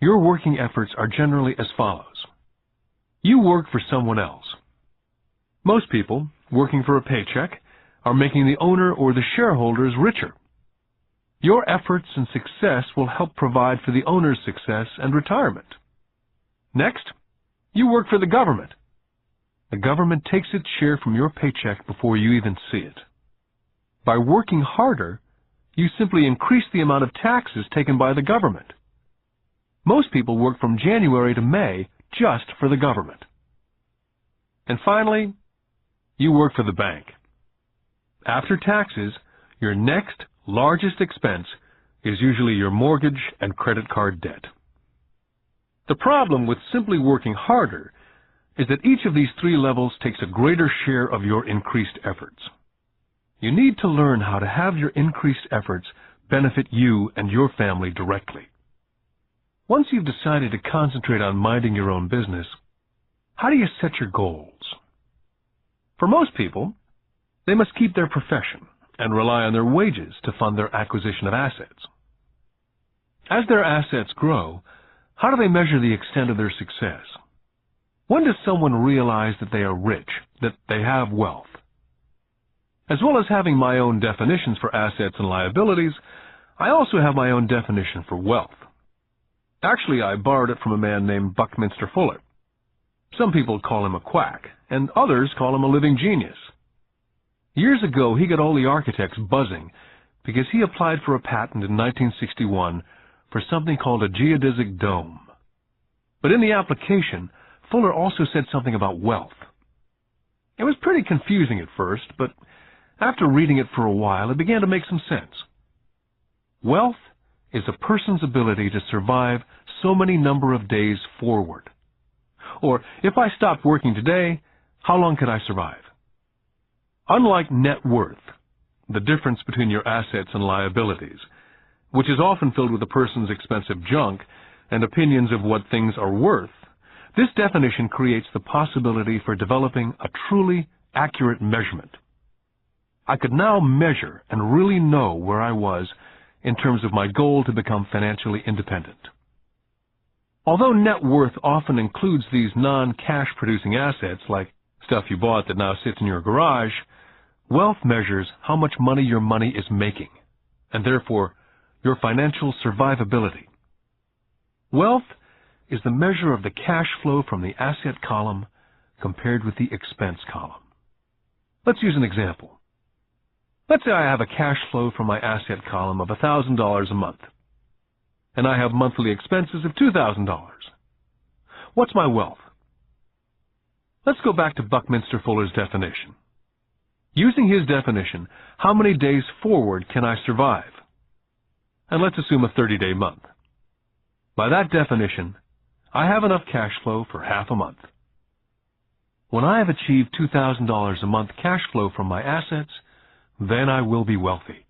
your working efforts are generally as follows. You work for someone else. Most people, working for a paycheck, are making the owner or the shareholders richer. Your efforts and success will help provide for the owner's success and retirement. Next, you work for the government. The government takes its share from your paycheck before you even see it. By working harder, you simply increase the amount of taxes taken by the government. Most people work from January to May just for the government. And finally, you work for the bank. After taxes, your next largest expense is usually your mortgage and credit card debt. The problem with simply working harder is that each of these three levels takes a greater share of your increased efforts. You need to learn how to have your increased efforts benefit you and your family directly. Once you've decided to concentrate on minding your own business, how do you set your goals? For most people, they must keep their profession and rely on their wages to fund their acquisition of assets. As their assets grow, how do they measure the extent of their success? When does someone realize that they are rich, that they have wealth? As well as having my own definitions for assets and liabilities, I also have my own definition for wealth. Actually, I borrowed it from a man named Buckminster Fuller. Some people call him a quack, and others call him a living genius. Years ago, he got all the architects buzzing because he applied for a patent in 1961 for something called a geodesic dome. But in the application, Fuller also said something about wealth. It was pretty confusing at first, but after reading it for a while, it began to make some sense. Wealth is a person's ability to survive so many number of days forward. Or, if I stopped working today, how long could I survive? Unlike net worth, the difference between your assets and liabilities, which is often filled with a person's expensive junk and opinions of what things are worth, this definition creates the possibility for developing a truly accurate measurement. I could now measure and really know where I was in terms of my goal to become financially independent. Although net worth often includes these non-cash producing assets like stuff you bought that now sits in your garage, wealth measures how much money your money is making, and therefore your financial survivability. Wealth is the measure of the cash flow from the asset column compared with the expense column. Let's use an example. Let's say I have a cash flow from my asset column of $1,000 a month, and I have monthly expenses of $2,000. What's my wealth? Let's go back to Buckminster Fuller's definition. Using his definition, how many days forward can I survive? And let's assume a 30-day month. By that definition, I have enough cash flow for half a month. When I have achieved $2,000 a month cash flow from my assets, then I will be wealthy.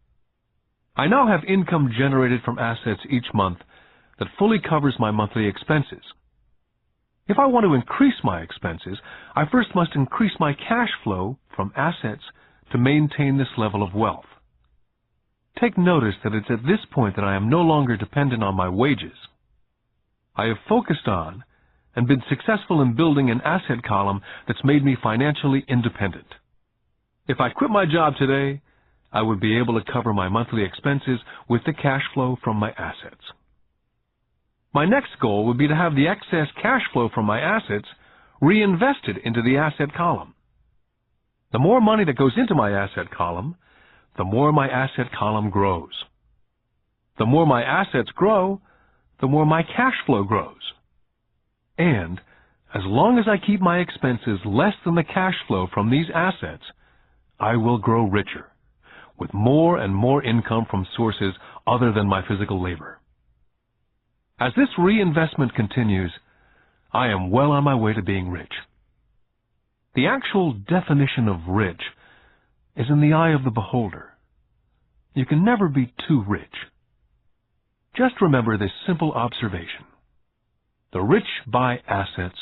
I now have income generated from assets each month that fully covers my monthly expenses. If I want to increase my expenses, I first must increase my cash flow from assets to maintain this level of wealth. take notice that it's at this point that I am no longer dependent on my wages. I have focused on and been successful in building an asset column that's made me financially independent. If I quit my job today, I would be able to cover my monthly expenses with the cash flow from my assets. My next goal would be to have the excess cash flow from my assets reinvested into the asset column. The more money that goes into my asset column, the more my asset column grows. The more my assets grow, the more my cash flow grows. And as long as I keep my expenses less than the cash flow from these assets, I will grow richer, with more and more income from sources other than my physical labor. As this reinvestment continues, I am well on my way to being rich. The actual definition of rich is in the eye of the beholder. You can never be too rich. Just remember this simple observation. The rich buy assets,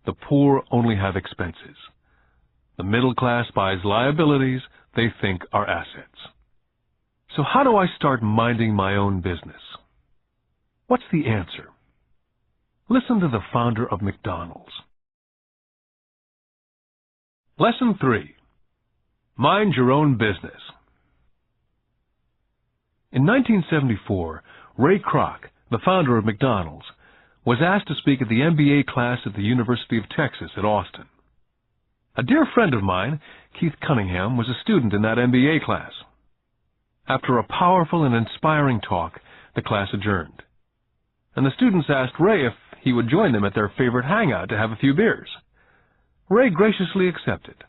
the poor only have expenses. The middle class buys liabilities they think are assets. So how do I start minding my own business? What's the answer? Listen to the founder of McDonald's. Lesson 3. Mind your own business. In 1974, Ray Kroc, the founder of McDonald's, was asked to speak at the MBA class at the University of Texas at Austin. A dear friend of mine, Keith Cunningham, was a student in that MBA class. After a powerful and inspiring talk, the class adjourned, and the students asked Ray if he would join them at their favorite hangout to have a few beers. Ray graciously accepted.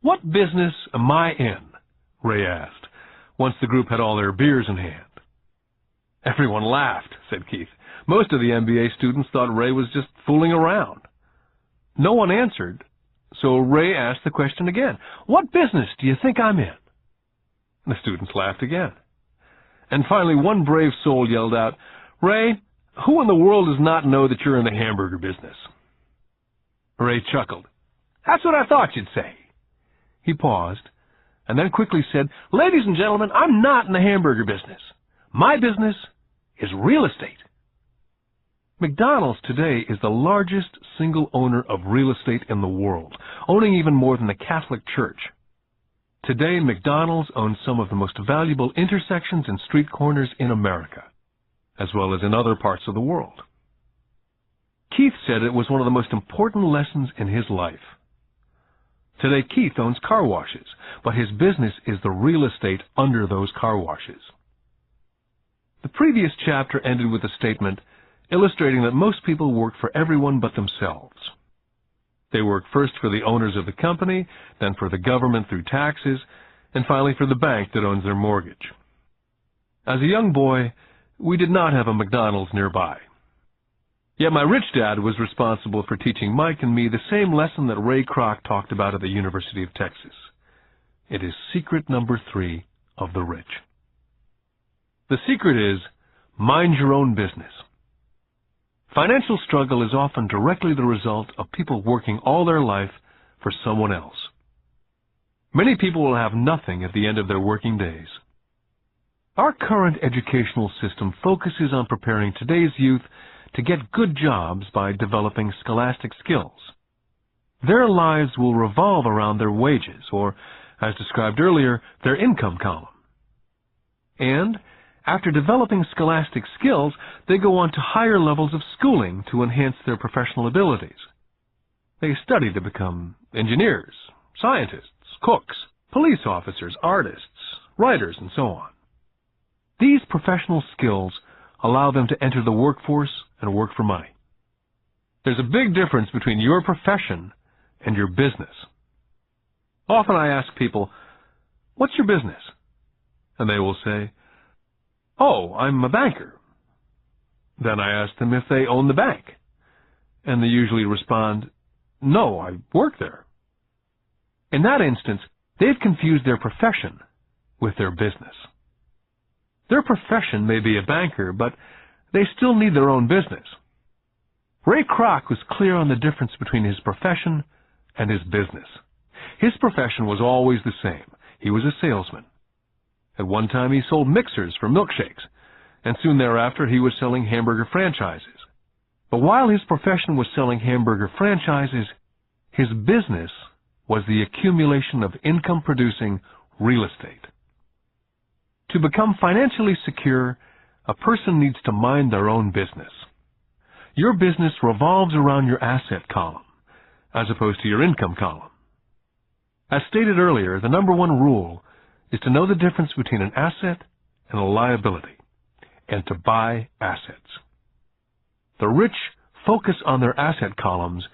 "What business am I in?" Ray asked, once the group had all their beers in hand. Everyone laughed, said Keith. Most of the MBA students thought Ray was just fooling around. No one answered, so Ray asked the question again. "What business do you think I'm in?" The students laughed again. And finally, one brave soul yelled out, "Ray, who in the world does not know that you're in the hamburger business?" Ray chuckled. "That's what I thought you'd say." He paused, and then quickly said, "Ladies and gentlemen, I'm not in the hamburger business. My business is real estate." McDonald's today is the largest single owner of real estate in the world, owning even more than the Catholic Church. Today, McDonald's owns some of the most valuable intersections and street corners in America, as well as in other parts of the world. Keith said it was one of the most important lessons in his life. Today, Keith owns car washes, but his business is the real estate under those car washes. The previous chapter ended with a statement illustrating that most people work for everyone but themselves. They work first for the owners of the company, then for the government through taxes, and finally for the bank that owns their mortgage. As a young boy, we did not have a McDonald's nearby. Yet my rich dad was responsible for teaching Mike and me the same lesson that Ray Kroc talked about at the University of Texas. It is secret number 3 of the rich. The secret is, mind your own business. Financial struggle is often directly the result of people working all their life for someone else. Many people will have nothing at the end of their working days. Our current educational system focuses on preparing today's youth to get good jobs by developing scholastic skills. Their lives will revolve around their wages, or, as described earlier, their income column. And after developing scholastic skills, they go on to higher levels of schooling to enhance their professional abilities. They study to become engineers, scientists, cooks, police officers, artists, writers, and so on. These professional skills allow them to enter the workforce and work for money. There's a big difference between your profession and your business. Often I ask people, "What's your business?" And they will say, "Oh, I'm a banker." Then I ask them if they own the bank. And they usually respond, "No, I work there." In that instance, they've confused their profession with their business. Their profession may be a banker, but they still need their own business. Ray Kroc was clear on the difference between his profession and his business. His profession was always the same. He was a salesman. At one time he sold mixers for milkshakes, and soon thereafter he was selling hamburger franchises. But while his profession was selling hamburger franchises, his business was the accumulation of income-producing real estate. To become financially secure, a person needs to mind their own business. Your business revolves around your asset column, as opposed to your income column. As stated earlier, the number one rule is to know the difference between an asset and a liability, and to buy assets. The rich focus on their asset columns,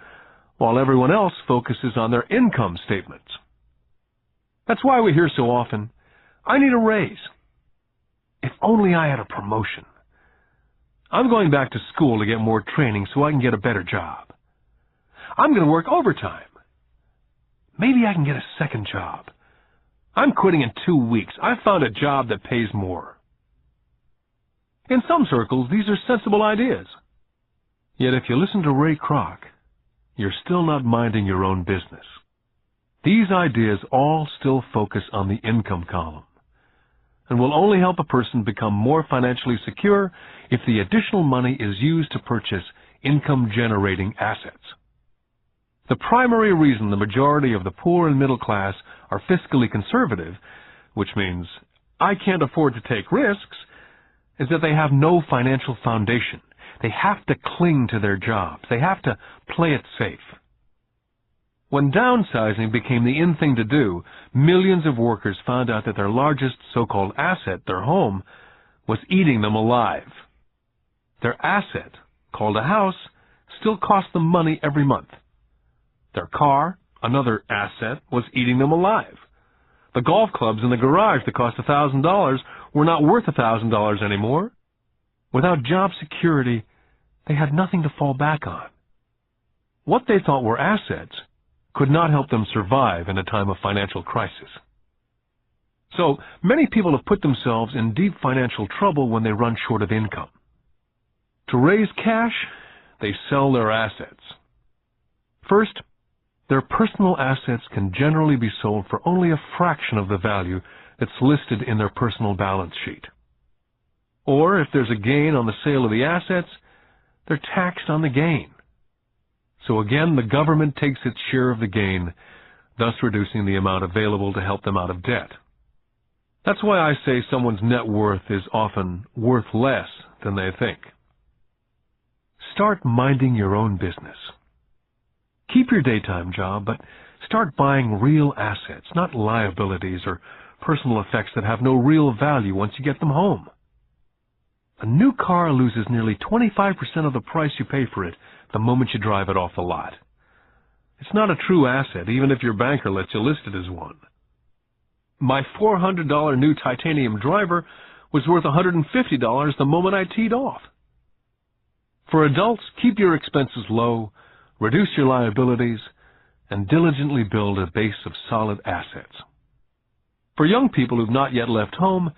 while everyone else focuses on their income statements. That's why we hear so often, "I need a raise. If only I had a promotion. I'm going back to school to get more training so I can get a better job. I'm going to work overtime. Maybe I can get a second job. I'm quitting in 2 weeks. I found a job that pays more." In some circles, these are sensible ideas. Yet if you listen to Ray Kroc, you're still not minding your own business. These ideas all still focus on the income column, and will only help a person become more financially secure if the additional money is used to purchase income-generating assets. The primary reason the majority of the poor and middle class are fiscally conservative, which means I can't afford to take risks, is that they have no financial foundation. They have to cling to their jobs. They have to play it safe. When downsizing became the in thing to do, millions of workers found out that their largest so-called asset, their home, was eating them alive. Their asset, called a house, still cost them money every month. Their car, another asset, was eating them alive. The golf clubs in the garage that cost $1,000 were not worth $1,000 anymore. Without job security, they had nothing to fall back on. What they thought were assets could not help them survive in a time of financial crisis. So many people have put themselves in deep financial trouble when they run short of income. To raise cash, they sell their assets. First, their personal assets can generally be sold for only a fraction of the value that's listed in their personal balance sheet. Or if there's a gain on the sale of the assets, they're taxed on the gain. So again, the government takes its share of the gain, thus reducing the amount available to help them out of debt. That's why I say someone's net worth is often worth less than they think. Start minding your own business. Keep your daytime job, but start buying real assets, not liabilities or personal effects that have no real value once you get them home. A new car loses nearly 25% of the price you pay for it the moment you drive it off the lot. It's not a true asset, even if your banker lets you list it as one. My $400 new titanium driver was worth $150 the moment I teed off. For adults, keep your expenses low, reduce your liabilities, and diligently build a base of solid assets. For young people who've not yet left home,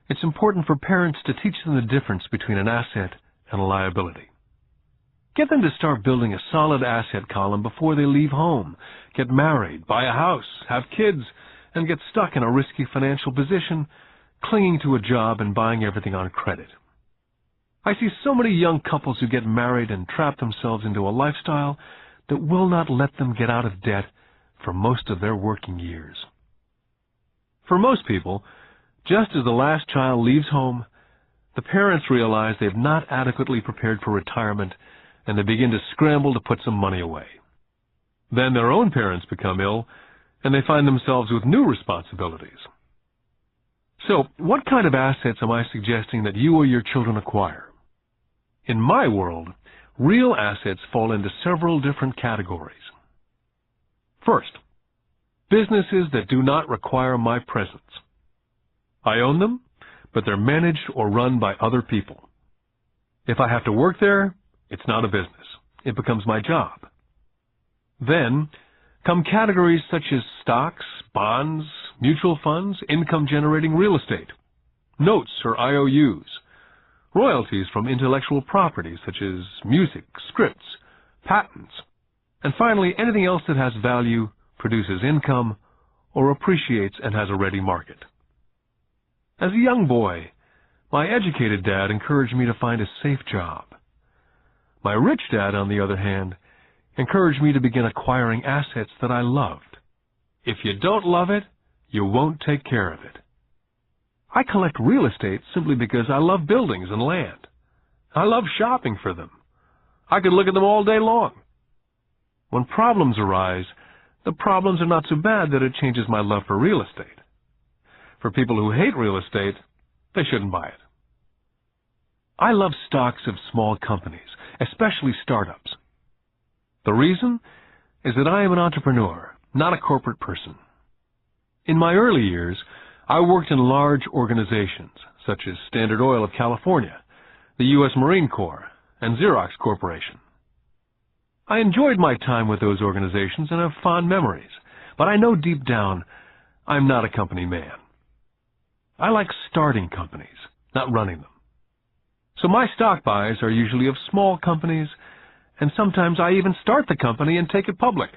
it's important for parents to teach them the difference between an asset and a liability. Get them to start building a solid asset column before they leave home, get married, buy a house, have kids, and get stuck in a risky financial position, clinging to a job and buying everything on credit. I see so many young couples who get married and trap themselves into a lifestyle that will not let them get out of debt for most of their working years. For most people, just as the last child leaves home, the parents realize they've not adequately prepared for retirement, and they begin to scramble to put some money away. Then their own parents become ill, and they find themselves with new responsibilities. So, what kind of assets am I suggesting that you or your children acquire? In my world, real assets fall into several different categories. First, businesses that do not require my presence. I own them, but they're managed or run by other people. If I have to work there, it's not a business. It becomes my job. Then come categories such as stocks, bonds, mutual funds, income-generating real estate, notes or IOUs, royalties from intellectual property such as music, scripts, patents, and finally anything else that has value, produces income, or appreciates and has a ready market. As a young boy, my educated dad encouraged me to find a safe job. My rich dad, on the other hand, encouraged me to begin acquiring assets that I loved. If you don't love it, you won't take care of it. I collect real estate simply because I love buildings and land. I love shopping for them. I could look at them all day long. When problems arise, the problems are not so bad that it changes my love for real estate. For people who hate real estate, they shouldn't buy it. I love stocks of small companies, especially startups. The reason is that I am an entrepreneur, not a corporate person. In my early years, I worked in large organizations such as Standard Oil of California, the U.S. Marine Corps, and Xerox Corporation. I enjoyed my time with those organizations and have fond memories, but I know deep down I'm not a company man. I like starting companies, not running them. So my stock buys are usually of small companies, and sometimes I even start the company and take it public.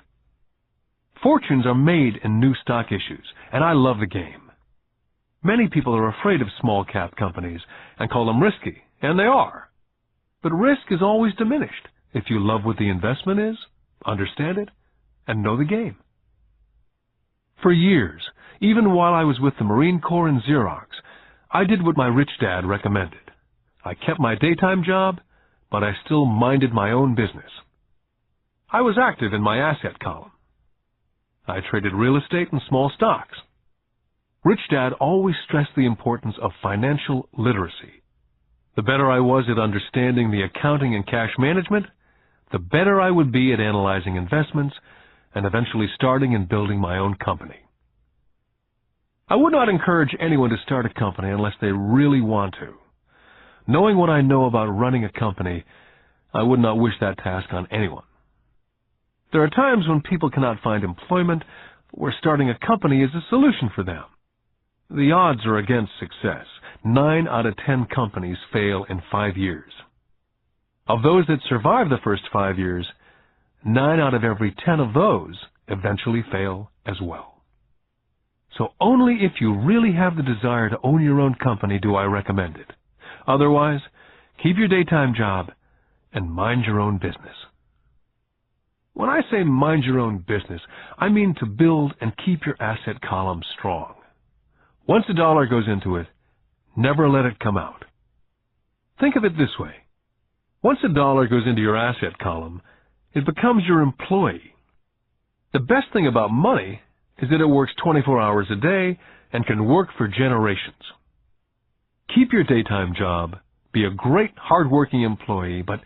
Fortunes are made in new stock issues, and I love the game. Many people are afraid of small-cap companies and call them risky, and they are. But risk is always diminished if you love what the investment is, understand it, and know the game. For years, even while I was with the Marine Corps and Xerox, I did what my rich dad recommended. I kept my daytime job, but I still minded my own business. I was active in my asset column. I traded real estate and small stocks. Rich Dad always stressed the importance of financial literacy. The better I was at understanding the accounting and cash management, the better I would be at analyzing investments and eventually starting and building my own company. I would not encourage anyone to start a company unless they really want to. Knowing what I know about running a company, I would not wish that task on anyone. There are times when people cannot find employment where starting a company is a solution for them. The odds are against success. 9 out of 10 companies fail in 5 years. Of those that survive the first 5 years, 9 out of every 10 of those eventually fail as well. So only if you really have the desire to own your own company do I recommend it. Otherwise, keep your daytime job and mind your own business. When I say mind your own business, I mean to build and keep your asset column strong. Once a dollar goes into it, never let it come out. Think of it this way. Once a dollar goes into your asset column, it becomes your employee. The best thing about money is that it works 24 hours a day and can work for generations. Keep your daytime job, be a great hard-working employee, but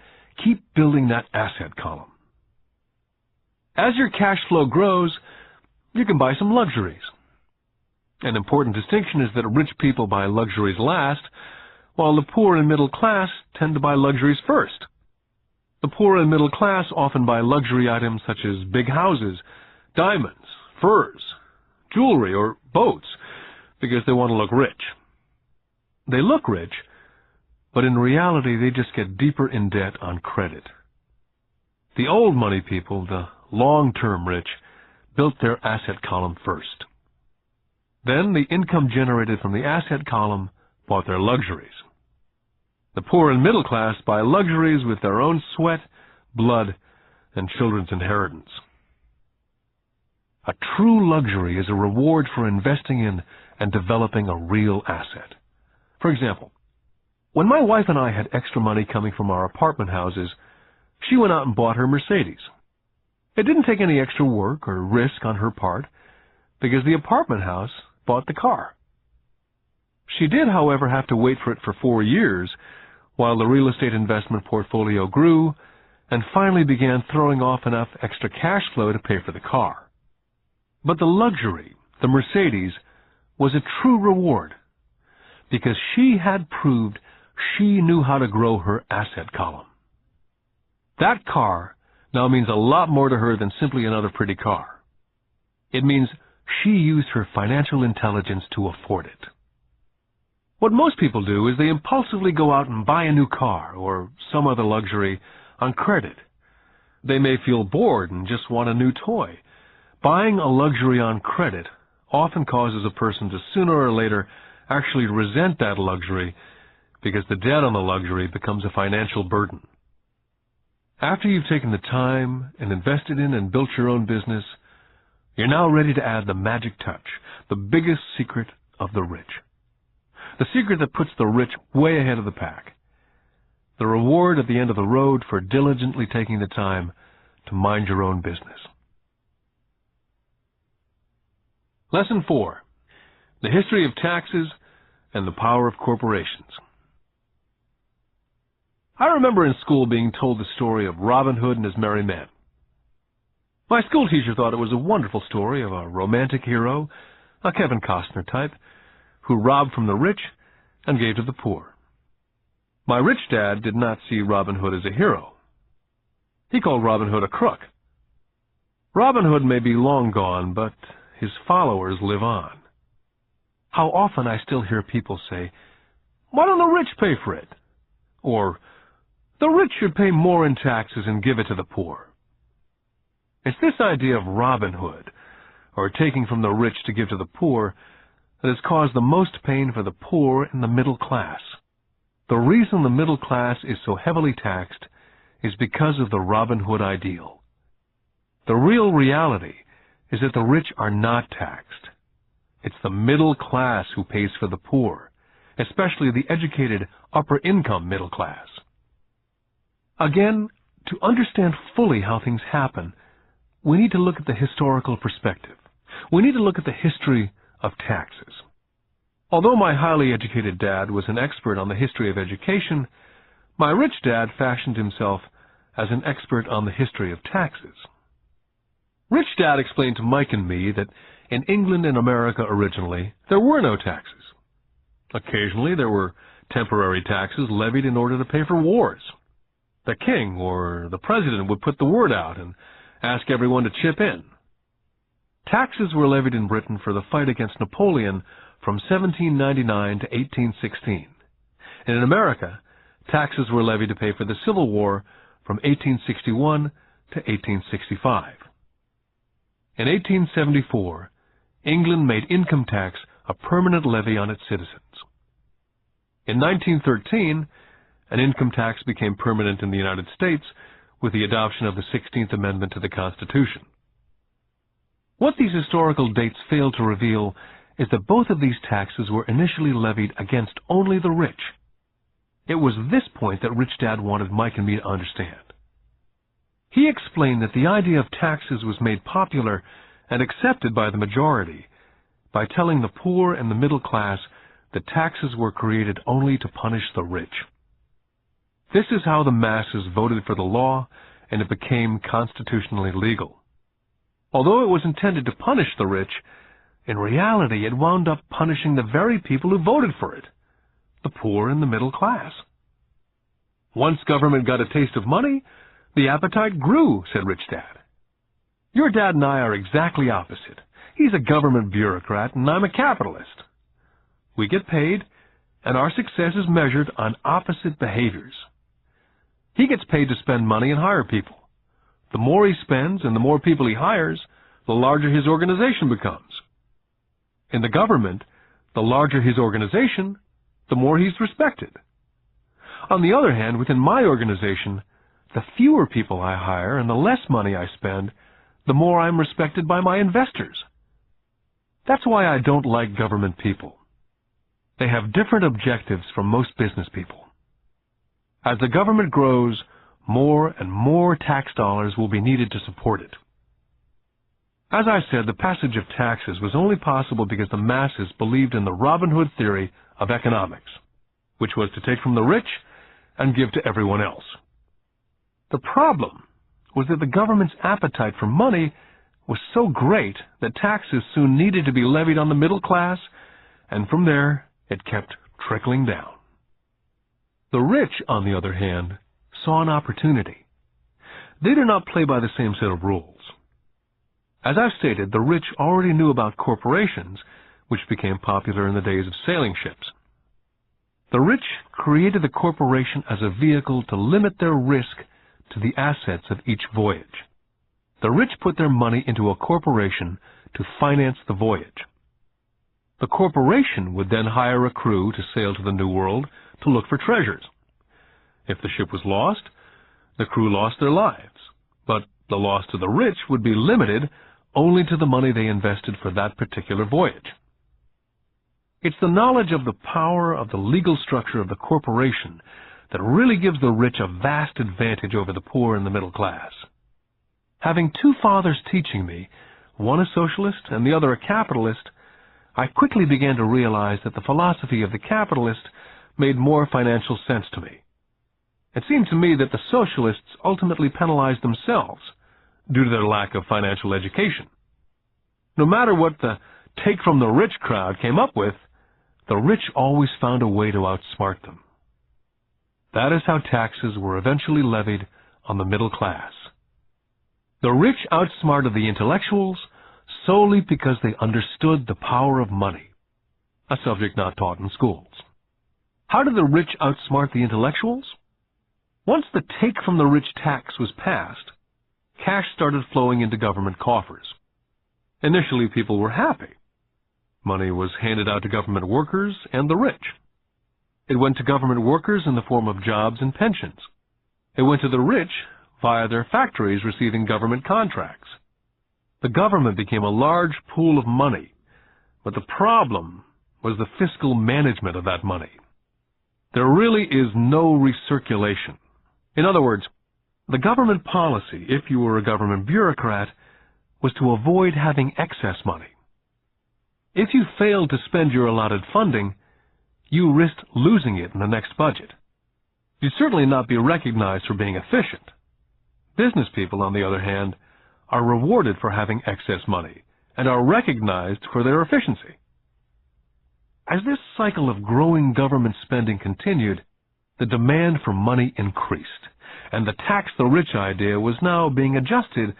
keep building that asset column. As your cash flow grows, you can buy some luxuries. An important distinction is that rich people buy luxuries last, while the poor and middle class tend to buy luxuries first. The poor and middle class often buy luxury items such as big houses, diamonds, furs, jewelry, or boats because they want to look rich. They look rich, but in reality they just get deeper in debt on credit. The old money people, the long-term rich, built their asset column first. Then the income generated from the asset column bought their luxuries. The poor and middle class buy luxuries with their own sweat, blood, and children's inheritance. A true luxury is a reward for investing in and developing a real asset. For example, when my wife and I had extra money coming from our apartment houses, she went out and bought her Mercedes. It didn't take any extra work or risk on her part because the apartment house bought the car. She did, however, have to wait for it for 4 years while the real estate investment portfolio grew and finally began throwing off enough extra cash flow to pay for the car. But the luxury, the Mercedes, was a true reward because she had proved she knew how to grow her asset column. That car now means a lot more to her than simply another pretty car. It means she used her financial intelligence to afford it. What most people do is they impulsively go out and buy a new car or some other luxury on credit. They may feel bored and just want a new toy. Buying a luxury on credit often causes a person to sooner or later actually resent that luxury because the debt on the luxury becomes a financial burden. After you've taken the time and invested in and built your own business, you're now ready to add the magic touch, the biggest secret of the rich. The secret that puts the rich way ahead of the pack. The reward at the end of the road for diligently taking the time to mind your own business. Lesson 4. The history of taxes and the power of corporations. I remember in school being told the story of Robin Hood and his merry men. My school teacher thought it was a wonderful story of a romantic hero, a Kevin Costner type, who robbed from the rich and gave to the poor. My rich dad did not see Robin Hood as a hero. He called Robin Hood a crook. Robin Hood may be long gone, but his followers live on. How often I still hear people say, "Why don't the rich pay for it?" Or, "The rich should pay more in taxes and give it to the poor." It's this idea of Robin Hood, or taking from the rich to give to the poor, that has caused the most pain for the poor and the middle class. The reason the middle class is so heavily taxed is because of the Robin Hood ideal. The real reality is that the rich are not taxed. It's the middle class who pays for the poor, especially the educated upper-income middle class. Again, to understand fully how things happen, we need to look at the historical perspective. We need to look at the history of taxes. Although my highly educated dad was an expert on the history of education, my rich dad fashioned himself as an expert on the history of taxes. Rich Dad explained to Mike and me that in England and America originally, there were no taxes. Occasionally, there were temporary taxes levied in order to pay for wars. The king or the president would put the word out and ask everyone to chip in. Taxes were levied in Britain for the fight against Napoleon from 1799 to 1816. And in America, taxes were levied to pay for the Civil War from 1861 to 1865. In 1874, England made income tax a permanent levy on its citizens. In 1913, an income tax became permanent in the United States with the adoption of the 16th Amendment to the Constitution. What these historical dates fail to reveal is that both of these taxes were initially levied against only the rich. It was this point that Rich Dad wanted Mike and me to understand. He explained that the idea of taxes was made popular and accepted by the majority by telling the poor and the middle class that taxes were created only to punish the rich. This is how the masses voted for the law, and it became constitutionally legal. Although it was intended to punish the rich, in reality it wound up punishing the very people who voted for it, the poor and the middle class. Once government got a taste of money, the appetite grew, said Rich Dad. Your dad and I are exactly opposite. He's a government bureaucrat, and I'm a capitalist. We get paid, and our success is measured on opposite behaviors. He gets paid to spend money and hire people. The more he spends and the more people he hires, the larger his organization becomes. In the government, the larger his organization, the more he's respected. On the other hand, within my organization, the fewer people I hire and the less money I spend, the more I'm respected by my investors. That's why I don't like government people. They have different objectives from most business people. As the government grows, more and more tax dollars will be needed to support it. As I said, the passage of taxes was only possible because the masses believed in the Robin Hood theory of economics, which was to take from the rich and give to everyone else. The problem was that the government's appetite for money was so great that taxes soon needed to be levied on the middle class, and from there it kept trickling down. The rich, on the other hand, saw an opportunity. They did not play by the same set of rules. As I've stated, the rich already knew about corporations, which became popular in the days of sailing ships. The rich created the corporation as a vehicle to limit their risk to the assets of each voyage. The rich put their money into a corporation to finance the voyage. The corporation would then hire a crew to sail to the New World to look for treasures. If the ship was lost, the crew lost their lives, but the loss to the rich would be limited only to the money they invested for that particular voyage. It's the knowledge of the power of the legal structure of the corporation that really gives the rich a vast advantage over the poor and the middle class. Having two fathers teaching me, one a socialist and the other a capitalist, I quickly began to realize that the philosophy of the capitalist made more financial sense to me. It seemed to me that the socialists ultimately penalized themselves due to their lack of financial education. No matter what the take-from-the-rich crowd came up with, the rich always found a way to outsmart them. That is how taxes were eventually levied on the middle class. The rich outsmarted the intellectuals solely because they understood the power of money, a subject not taught in schools. How did the rich outsmart the intellectuals? Once the take-from-the-rich tax was passed, cash started flowing into government coffers. Initially, people were happy. Money was handed out to government workers and the rich. It went to government workers in the form of jobs and pensions. It went to the rich via their factories receiving government contracts. The government became a large pool of money, but the problem was the fiscal management of that money. There really is no recirculation. In other words, the government policy, if you were a government bureaucrat, was to avoid having excess money. If you failed to spend your allotted funding, you risked losing it in the next budget. You'd certainly not be recognized for being efficient. Business people, on the other hand, are rewarded for having excess money and are recognized for their efficiency. As this cycle of growing government spending continued, the demand for money increased, and the tax the rich idea was now being adjusted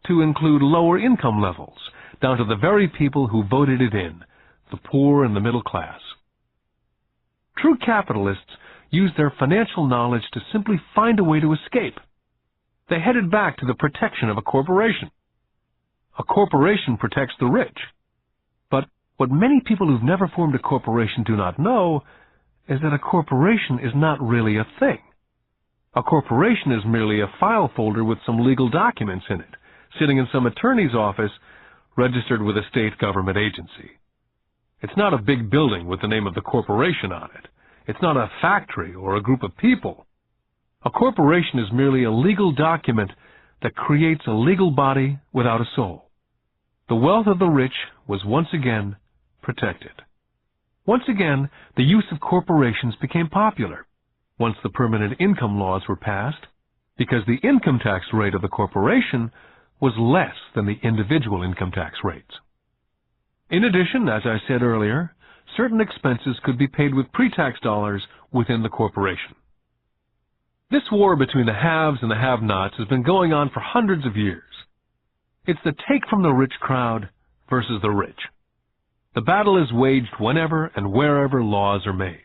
to include lower income levels, down to the very people who voted it in, the poor and the middle class. True capitalists used their financial knowledge to simply find a way to escape. They headed back to the protection of a corporation. A corporation protects the rich. But what many people who've never formed a corporation do not know is that a corporation is not really a thing. A corporation is merely a file folder with some legal documents in it, sitting in some attorney's office registered with a state government agency. It's not a big building with the name of the corporation on it. It's not a factory or a group of people. A corporation is merely a legal document that creates a legal body without a soul. The wealth of the rich was once again protected. Once again, the use of corporations became popular once the permanent income laws were passed, because the income tax rate of the corporation was less than the individual income tax rates. In addition, as I said earlier, certain expenses could be paid with pre-tax dollars within the corporation. This war between the haves and the have-nots has been going on for hundreds of years. It's the take-from-the-rich crowd versus the rich. The battle is waged whenever and wherever laws are made.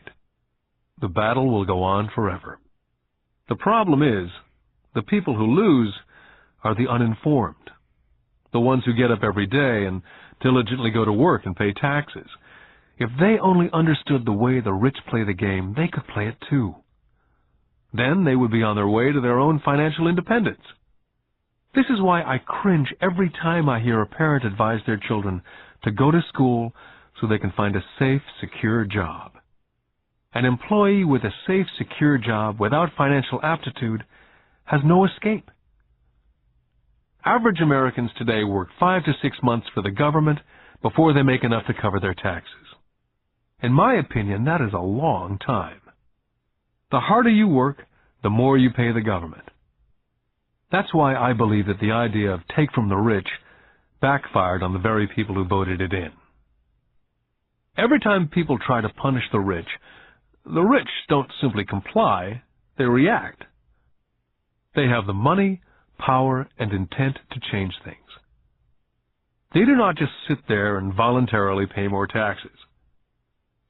The battle will go on forever. The problem is, the people who lose are the uninformed, the ones who get up every day and diligently go to work and pay taxes. If they only understood the way the rich play the game, they could play it too. Then they would be on their way to their own financial independence. This is why I cringe every time I hear a parent advise their children to go to school so they can find a safe, secure job. An employee with a safe, secure job without financial aptitude has no escape. Average Americans today work 5 to 6 months for the government before they make enough to cover their taxes. In my opinion, that is a long time. The harder you work, the more you pay the government. That's why I believe that the idea of take from the rich backfired on the very people who voted it in. Every time people try to punish the rich don't simply comply, they react. They have the money, power, and intent to change things. They do not just sit there and voluntarily pay more taxes.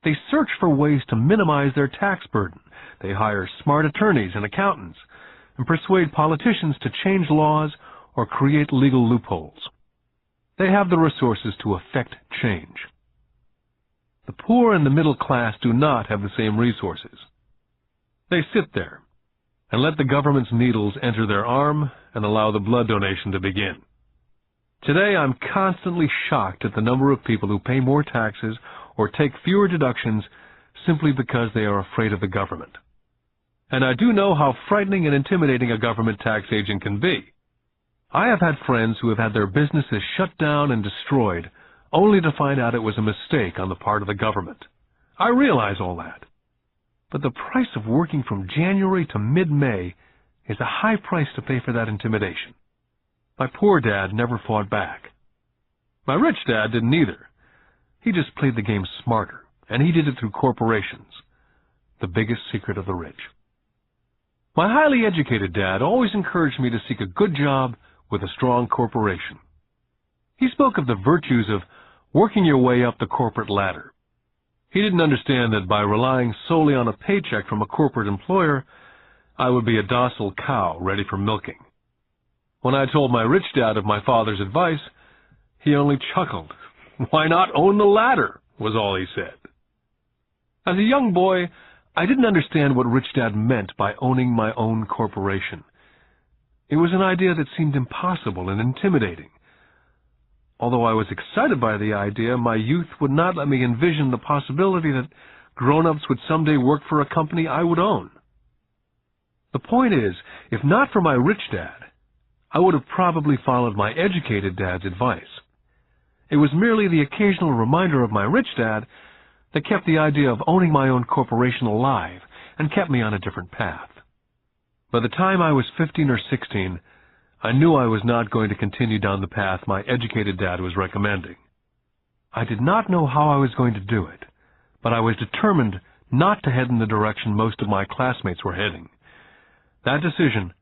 They search for ways to minimize their tax burden. They hire smart attorneys and accountants and persuade politicians to change laws or create legal loopholes. They have the resources to effect change. The poor and the middle class do not have the same resources. They sit there and let the government's needles enter their arm and allow the blood donation to begin. Today, I'm constantly shocked at the number of people who pay more taxes or take fewer deductions simply because they are afraid of the government. And I do know how frightening and intimidating a government tax agent can be. I have had friends who have had their businesses shut down and destroyed only to find out it was a mistake on the part of the government. I realize all that. But the price of working from January to mid-May is a high price to pay for that intimidation. My poor dad never fought back. My rich dad didn't either. He just played the game smarter, and he did it through corporations, the biggest secret of the rich. My highly educated dad always encouraged me to seek a good job with a strong corporation. He spoke of the virtues of working your way up the corporate ladder. He didn't understand that by relying solely on a paycheck from a corporate employer, I would be a docile cow ready for milking. When I told my rich dad of my father's advice, he only chuckled. "Why not own the ladder?" was all he said. As a young boy, I didn't understand what Rich Dad meant by owning my own corporation. It was an idea that seemed impossible and intimidating. Although I was excited by the idea, my youth would not let me envision the possibility that grown-ups would someday work for a company I would own. The point is, if not for my rich dad, I would have probably followed my educated dad's advice. It was merely the occasional reminder of my rich dad that kept the idea of owning my own corporation alive and kept me on a different path. By the time I was 15 or 16, I knew I was not going to continue down the path my educated dad was recommending. I did not know how I was going to do it, but I was determined not to head in the direction most of my classmates were heading. That decision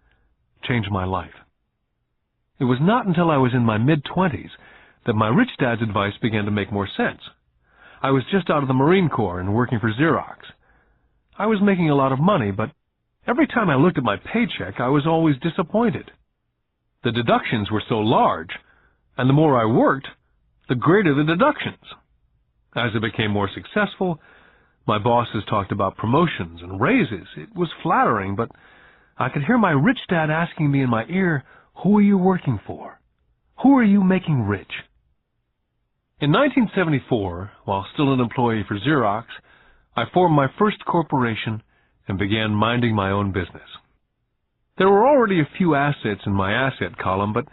changed my life. It was not until I was in my mid-20s that my rich dad's advice began to make more sense. I was just out of the Marine Corps and working for Xerox. I was making a lot of money, but every time I looked at my paycheck, I was always disappointed. The deductions were so large, and the more I worked, the greater the deductions. As I became more successful, my bosses talked about promotions and raises. It was flattering, but I could hear my rich dad asking me in my ear, "Who are you working for? Who are you making rich?" In 1974, while still an employee for Xerox, I formed my first corporation and began minding my own business. There were already a few assets in my asset column, but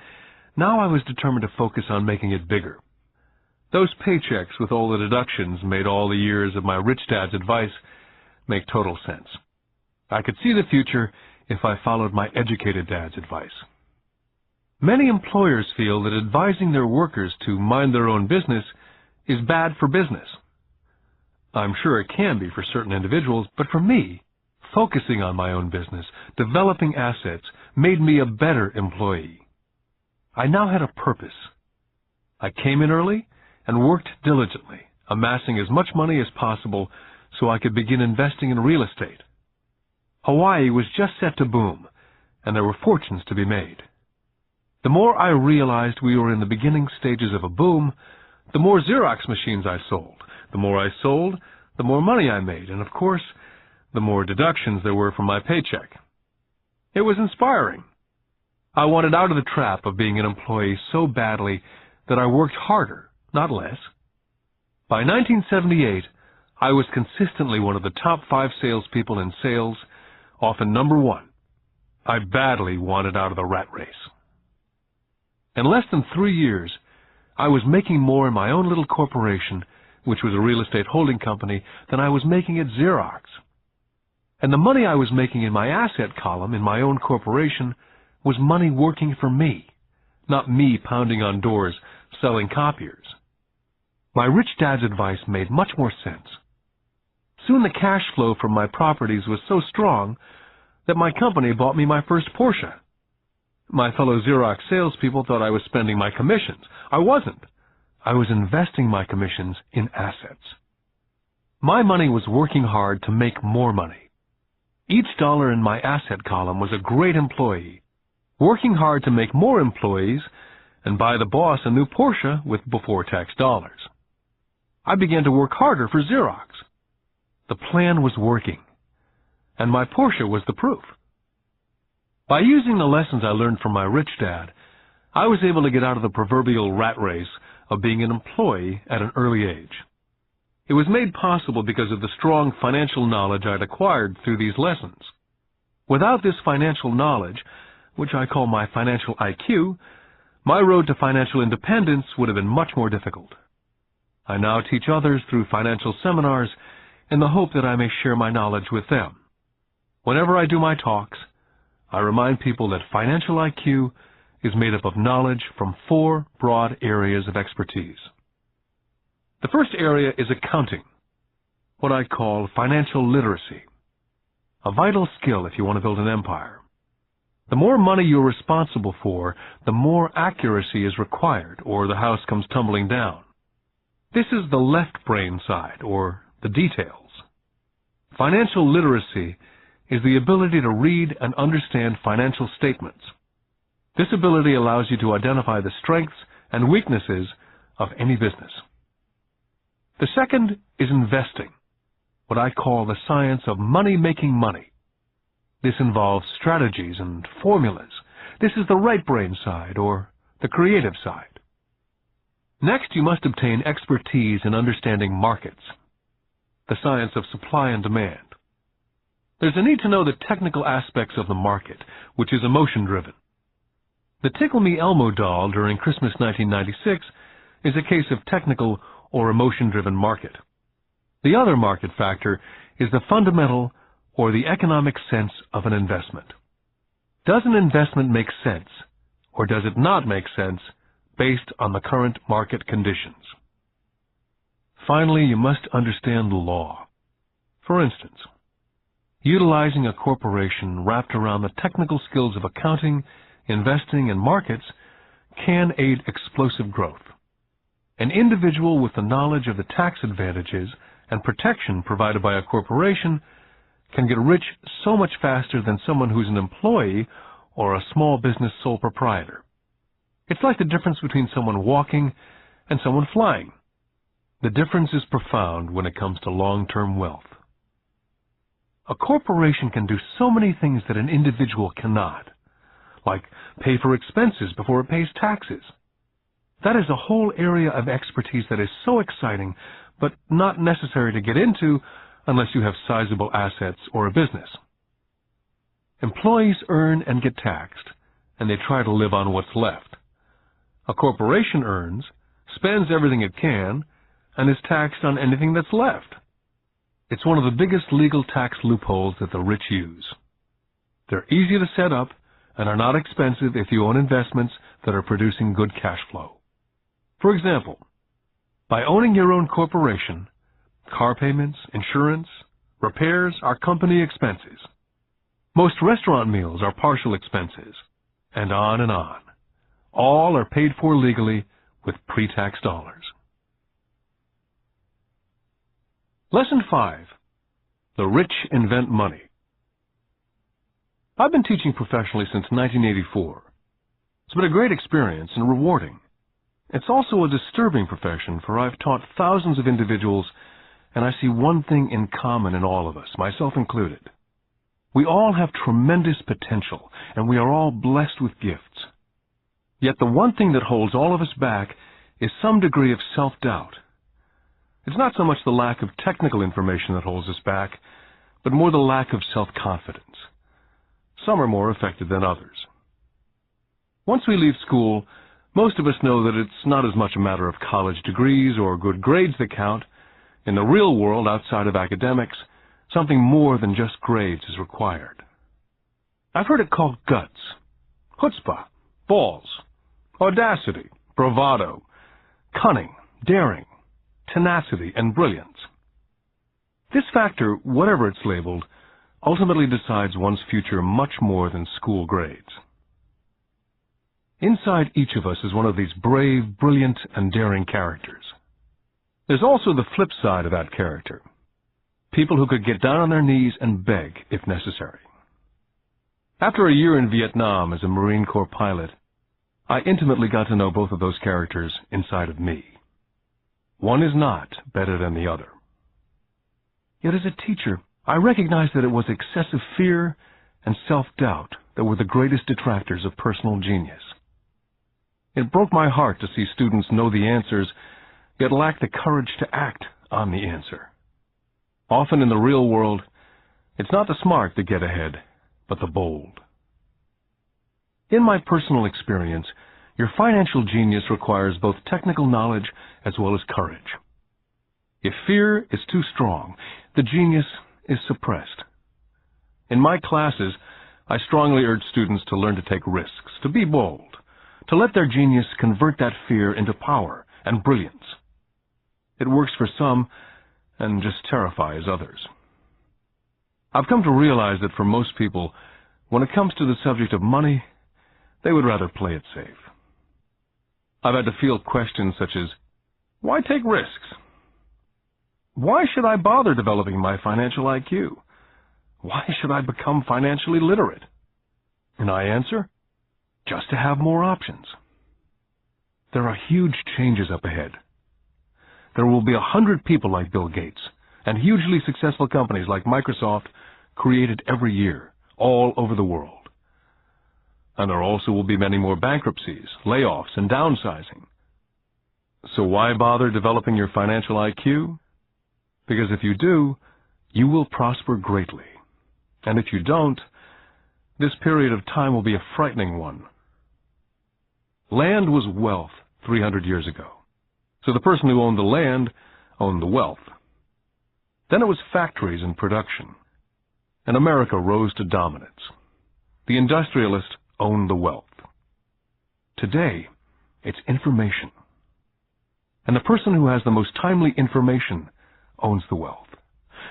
now I was determined to focus on making it bigger. Those paychecks with all the deductions made all the years of my rich dad's advice make total sense. I could see the future if I followed my educated dad's advice. Many employers feel that advising their workers to mind their own business is bad for business. I'm sure it can be for certain individuals, but for me, focusing on my own business, developing assets, made me a better employee. I now had a purpose. I came in early and worked diligently, amassing as much money as possible so I could begin investing in real estate. Hawaii was just set to boom, and there were fortunes to be made. The more I realized we were in the beginning stages of a boom, the more Xerox machines I sold. The more I sold, the more money I made, and of course, the more deductions there were from my paycheck. It was inspiring. I wanted out of the trap of being an employee so badly that I worked harder, not less. By 1978, I was consistently one of the top 5 salespeople in sales, often number 1. I badly wanted out of the rat race. In less than 3 years, I was making more in my own little corporation, which was a real estate holding company, than I was making at Xerox. And the money I was making in my asset column in my own corporation was money working for me, not me pounding on doors selling copiers. My rich dad's advice made much more sense. Soon the cash flow from my properties was so strong that my company bought me my first Porsche. My fellow Xerox salespeople thought I was spending my commissions. I wasn't. I was investing my commissions in assets. My money was working hard to make more money. Each dollar in my asset column was a great employee, working hard to make more employees and buy the boss a new Porsche with before-tax dollars. I began to work harder for Xerox. The plan was working, and my Porsche was the proof. By using the lessons I learned from my rich dad, I was able to get out of the proverbial rat race of being an employee at an early age. It was made possible because of the strong financial knowledge I'd acquired through these lessons. Without this financial knowledge, which I call my financial IQ, my road to financial independence would have been much more difficult. I now teach others through financial seminars in the hope that I may share my knowledge with them. Whenever I do my talks, I remind people that financial IQ is made up of knowledge from 4 broad areas of expertise. The first area is accounting, what I call financial literacy, a vital skill if you want to build an empire. The more money you're responsible for, the more accuracy is required, or the house comes tumbling down. This is the left brain side, or the details. Financial literacy is the ability to read and understand financial statements. This ability allows you to identify the strengths and weaknesses of any business. The second is investing, what I call the science of making money. This involves strategies and formulas. This is the right brain side, or the creative side. Next, you must obtain expertise in understanding markets, the science of supply and demand. There's a need to know the technical aspects of the market, which is emotion-driven. The Tickle Me Elmo doll during Christmas 1996 is a case of technical or emotion-driven market. The other market factor is the fundamental or the economic sense of an investment. Does an investment make sense, or does it not make sense based on the current market conditions? Finally, you must understand the law. For instance, utilizing a corporation wrapped around the technical skills of accounting, investing, and markets can aid explosive growth. An individual with the knowledge of the tax advantages and protection provided by a corporation can get rich so much faster than someone who's an employee or a small business sole proprietor. It's like the difference between someone walking and someone flying. The difference is profound when it comes to long-term wealth. A corporation can do so many things that an individual cannot, like pay for expenses before it pays taxes. That is a whole area of expertise that is so exciting, but not necessary to get into unless you have sizable assets or a business. Employees earn and get taxed, and they try to live on what's left. A corporation earns, spends everything it can, and is taxed on anything that's left. It's one of the biggest legal tax loopholes that the rich use. They're easy to set up and are not expensive if you own investments that are producing good cash flow. For example, by owning your own corporation, car payments, insurance, repairs are company expenses. Most restaurant meals are partial expenses, and on and on. All are paid for legally with pre-tax dollars. Lesson 5. The Rich Invent Money. I've been teaching professionally since 1984. It's been a great experience and rewarding. It's also a disturbing profession, for I've taught thousands of individuals, and I see one thing in common in all of us, myself included. We all have tremendous potential, and we are all blessed with gifts. Yet the one thing that holds all of us back is some degree of self-doubt. It's not so much the lack of technical information that holds us back, but more the lack of self-confidence. Some are more affected than others. Once we leave school, most of us know that it's not as much a matter of college degrees or good grades that count. In the real world, outside of academics, something more than just grades is required. I've heard it called guts, chutzpah, balls, audacity, bravado, cunning, daring, tenacity, and brilliance. This factor, whatever it's labeled, ultimately decides one's future much more than school grades. Inside each of us is one of these brave, brilliant, and daring characters. There's also the flip side of that character. People who could get down on their knees and beg if necessary. After a year in Vietnam as a Marine Corps pilot, I intimately got to know both of those characters inside of me. One is not better than the other. Yet as a teacher, I recognized that it was excessive fear and self-doubt that were the greatest detractors of personal genius. It broke my heart to see students know the answers, yet lack the courage to act on the answer. Often in the real world, it's not the smart that get ahead, but the bold. In my personal experience, your financial genius requires both technical knowledge as well as courage. If fear is too strong, the genius is suppressed. In my classes, I strongly urge students to learn to take risks, to be bold, to let their genius convert that fear into power and brilliance. It works for some and just terrifies others. I've come to realize that for most people, when it comes to the subject of money, they would rather play it safe. I've had to field questions such as, why take risks? Why should I bother developing my financial IQ? Why should I become financially literate? And I answer, just to have more options. There are huge changes up ahead. There will be 100 people like Bill Gates and hugely successful companies like Microsoft created every year, all over the world. And there also will be many more bankruptcies, layoffs, and downsizing. So why bother developing your financial IQ? Because if you do, you will prosper greatly. And if you don't, this period of time will be a frightening one. Land was wealth 300 years ago. So the person who owned the land owned the wealth. Then it was factories and production. And America rose to dominance. The industrialist owned the wealth. Today, it's information. And the person who has the most timely information owns the wealth.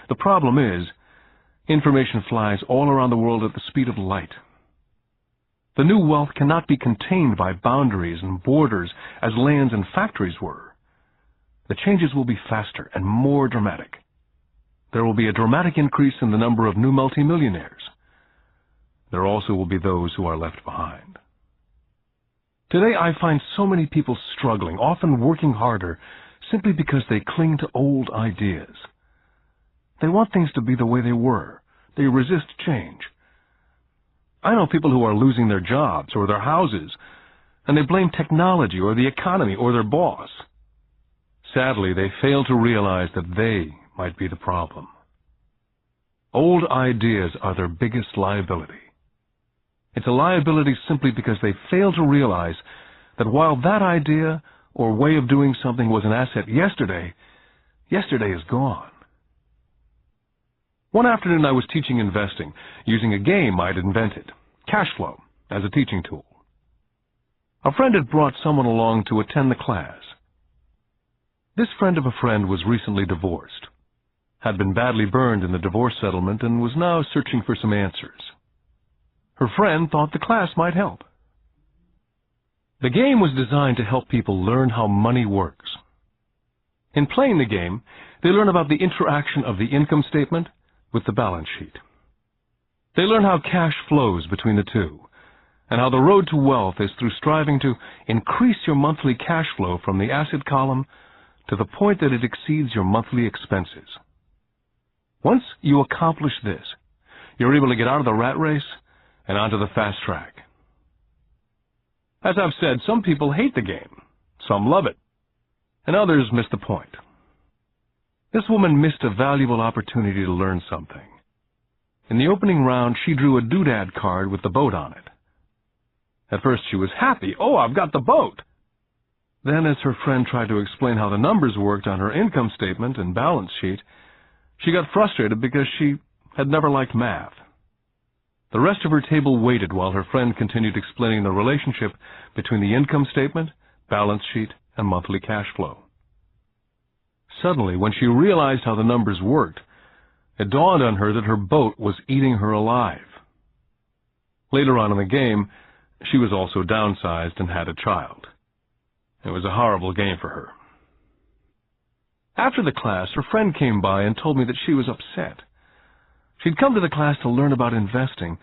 The problem is, information flies all around the world at the speed of light. The new wealth cannot be contained by boundaries and borders as lands and factories were. The changes will be faster and more dramatic. There will be a dramatic increase in the number of new multimillionaires. There also will be those who are left behind. Today I find so many people struggling, often working harder, simply because they cling to old ideas. They want things to be the way they were. They resist change. I know people who are losing their jobs or their houses, and they blame technology or the economy or their boss. Sadly, they fail to realize that they might be the problem. Old ideas are their biggest liability. It's a liability simply because they fail to realize that while that idea or way of doing something was an asset yesterday, yesterday is gone. One afternoon I was teaching investing using a game I'd invented, cash flow, as a teaching tool. A friend had brought someone along to attend the class. This friend of a friend was recently divorced, had been badly burned in the divorce settlement, and was now searching for some answers. Her friend thought the class might help. The game was designed to help people learn how money works. In playing the game, they learn about the interaction of the income statement with the balance sheet. They learn how cash flows between the two, and how the road to wealth is through striving to increase your monthly cash flow from the asset column to the point that it exceeds your monthly expenses. Once you accomplish this, you're able to get out of the rat race and onto the fast track. As I've said, some people hate the game, some love it, and others miss the point. This woman missed a valuable opportunity to learn something. In the opening round, she drew a doodad card with the boat on it. At first she was happy. Oh, I've got the boat! Then, as her friend tried to explain how the numbers worked on her income statement and balance sheet, she got frustrated because she had never liked math. The rest of her table waited while her friend continued explaining the relationship between the income statement, balance sheet, and monthly cash flow. Suddenly, when she realized how the numbers worked, it dawned on her that her boat was eating her alive. Later on in the game, she was also downsized and had a child. It was a horrible game for her. After the class, her friend came by and told me that she was upset. She'd come to the class to learn about investing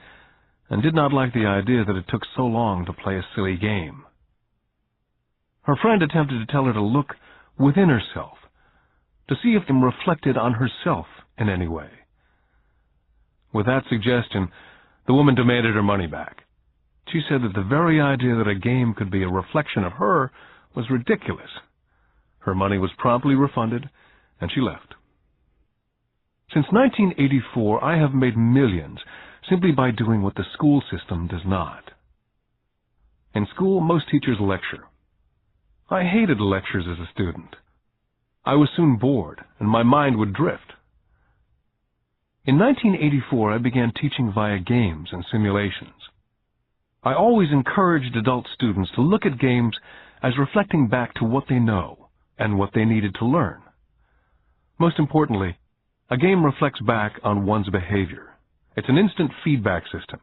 and did not like the idea that it took so long to play a silly game. Her friend attempted to tell her to look within herself to see if them reflected on herself in any way. With that suggestion, the woman demanded her money back. She said that the very idea that a game could be a reflection of her was ridiculous. Her money was promptly refunded, and she left. Since 1984, I have made millions simply by doing what the school system does not. In school, most teachers lecture. I hated lectures as a student. I was soon bored, and my mind would drift. In 1984, I began teaching via games and simulations. I always encouraged adult students to look at games as reflecting back to what they know and what they needed to learn. Most importantly, a game reflects back on one's behavior. It's an instant feedback system.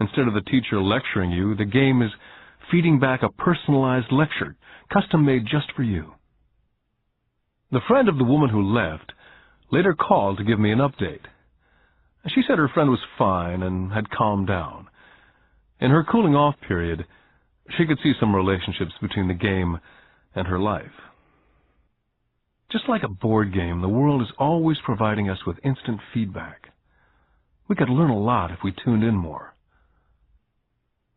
Instead of the teacher lecturing you, the game is feeding back a personalized lecture, custom-made just for you. The friend of the woman who left later called to give me an update. She said her friend was fine and had calmed down. In her cooling-off period, she could see some relationships between the game and her life. Just like a board game, the world is always providing us with instant feedback. We could learn a lot if we tuned in more.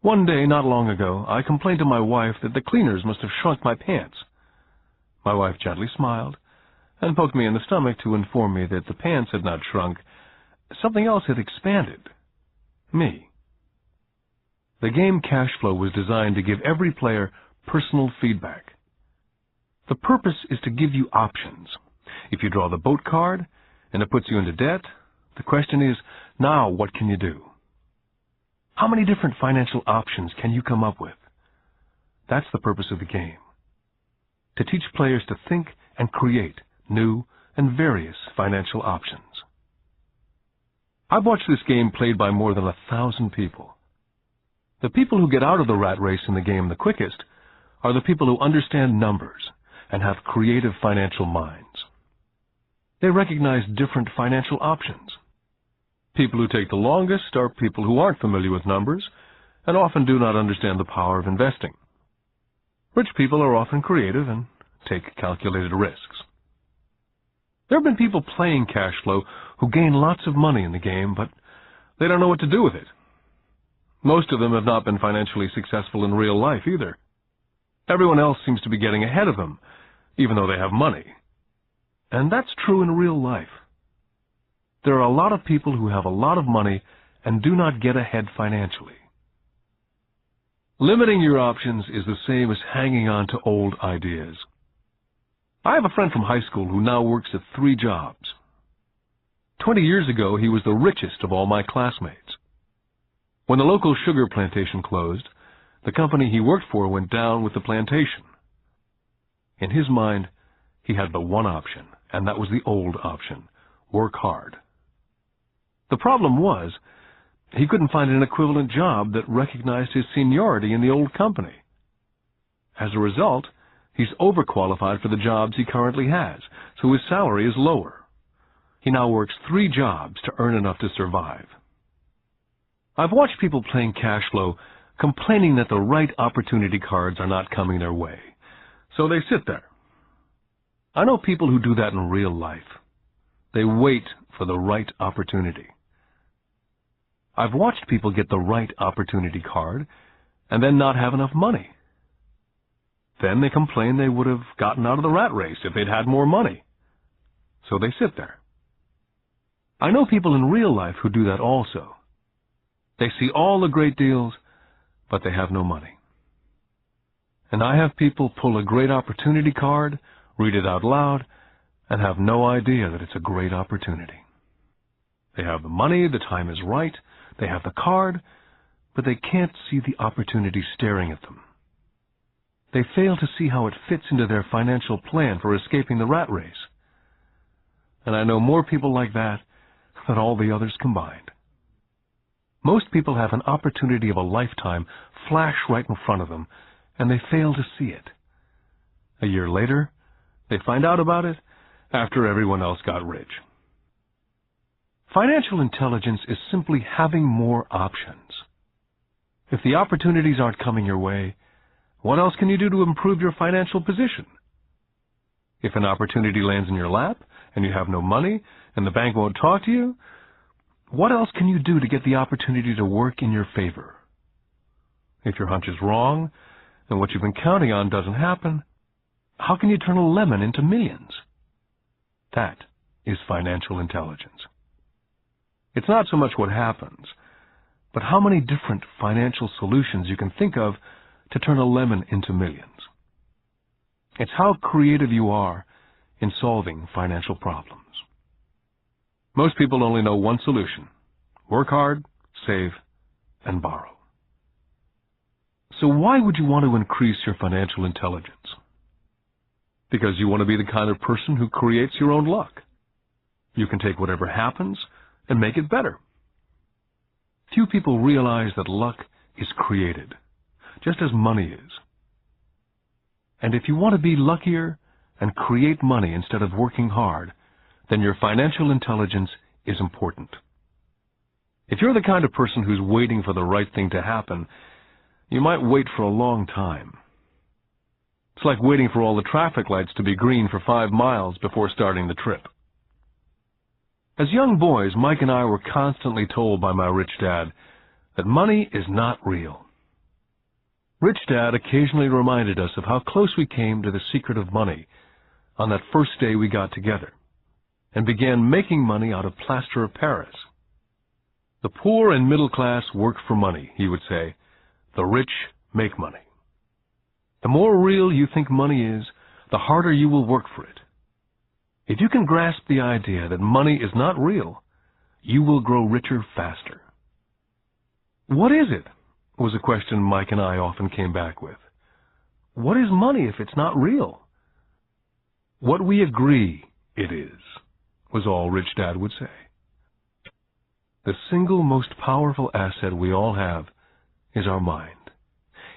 One day, not long ago, I complained to my wife that the cleaners must have shrunk my pants. My wife gently smiled and poked me in the stomach to inform me that the pants had not shrunk. Something else had expanded. Me. The game Cash Flow was designed to give every player personal feedback. The purpose is to give you options. If you draw the boat card and it puts you into debt, the question is, now what can you do? How many different financial options can you come up with? That's the purpose of the game. To teach players to think and create new and various financial options. I've watched this game played by more than 1,000 people. The people who get out of the rat race in the game the quickest are the people who understand numbers and have creative financial minds. They recognize different financial options. People who take the longest are people who aren't familiar with numbers and often do not understand the power of investing. Rich people are often creative and take calculated risks. There have been people playing Cash Flow who gain lots of money in the game, but they don't know what to do with it. Most of them have not been financially successful in real life either. Everyone else seems to be getting ahead of them, even though they have money. And that's true in real life. There are a lot of people who have a lot of money and do not get ahead financially. Limiting your options is the same as hanging on to old ideas. I have a friend from high school who now works at 3 jobs. 20 years ago, he was the richest of all my classmates. When the local sugar plantation closed, the company he worked for went down with the plantation. In his mind, he had the one option, and that was the old option: work hard. The problem was, he couldn't find an equivalent job that recognized his seniority in the old company. As a result, he's overqualified for the jobs he currently has, so his salary is lower. He now works 3 jobs to earn enough to survive. I've watched people playing Cash Flow complaining that the right opportunity cards are not coming their way, so they sit there. I know people who do that in real life. They wait for the right opportunity. I've watched people get the right opportunity card and then not have enough money. Then they complain they would have gotten out of the rat race if they'd had more money. So they sit there. I know people in real life who do that also. They see all the great deals, but they have no money. And I have people pull a great opportunity card, read it out loud, and have no idea that it's a great opportunity. They have the money, the time is right, they have the card, but they can't see the opportunity staring at them. They fail to see how it fits into their financial plan for escaping the rat race. And I know more people like that than all the others combined. Most people have an opportunity of a lifetime flash right in front of them, and they fail to see it. A year later, they find out about it after everyone else got rich. Financial intelligence is simply having more options. If the opportunities aren't coming your way, what else can you do to improve your financial position? If an opportunity lands in your lap and you have no money and the bank won't talk to you, what else can you do to get the opportunity to work in your favor? If your hunch is wrong and what you've been counting on doesn't happen, how can you turn a lemon into millions? That is financial intelligence. It's not so much what happens, but how many different financial solutions you can think of to turn a lemon into millions. It's how creative you are in solving financial problems. Most people only know one solution: work hard, save, and borrow. So why would you want to increase your financial intelligence? Because you want to be the kind of person who creates your own luck. You can take whatever happens and make it better. Few people realize that luck is created, just as money is. And if you want to be luckier and create money instead of working hard, then your financial intelligence is important. If you're the kind of person who's waiting for the right thing to happen, you might wait for a long time. It's like waiting for all the traffic lights to be green for 5 miles before starting the trip. As young boys, Mike and I were constantly told by my rich dad that money is not real. Rich Dad occasionally reminded us of how close we came to the secret of money on that first day we got together and began making money out of plaster of Paris. The poor and middle class work for money, he would say. The rich make money. The more real you think money is, the harder you will work for it. If you can grasp the idea that money is not real, you will grow richer faster. What is it? Was a question Mike and I often came back with. What is money if it's not real? What we agree it is, was all Rich Dad would say. The single most powerful asset we all have is our mind.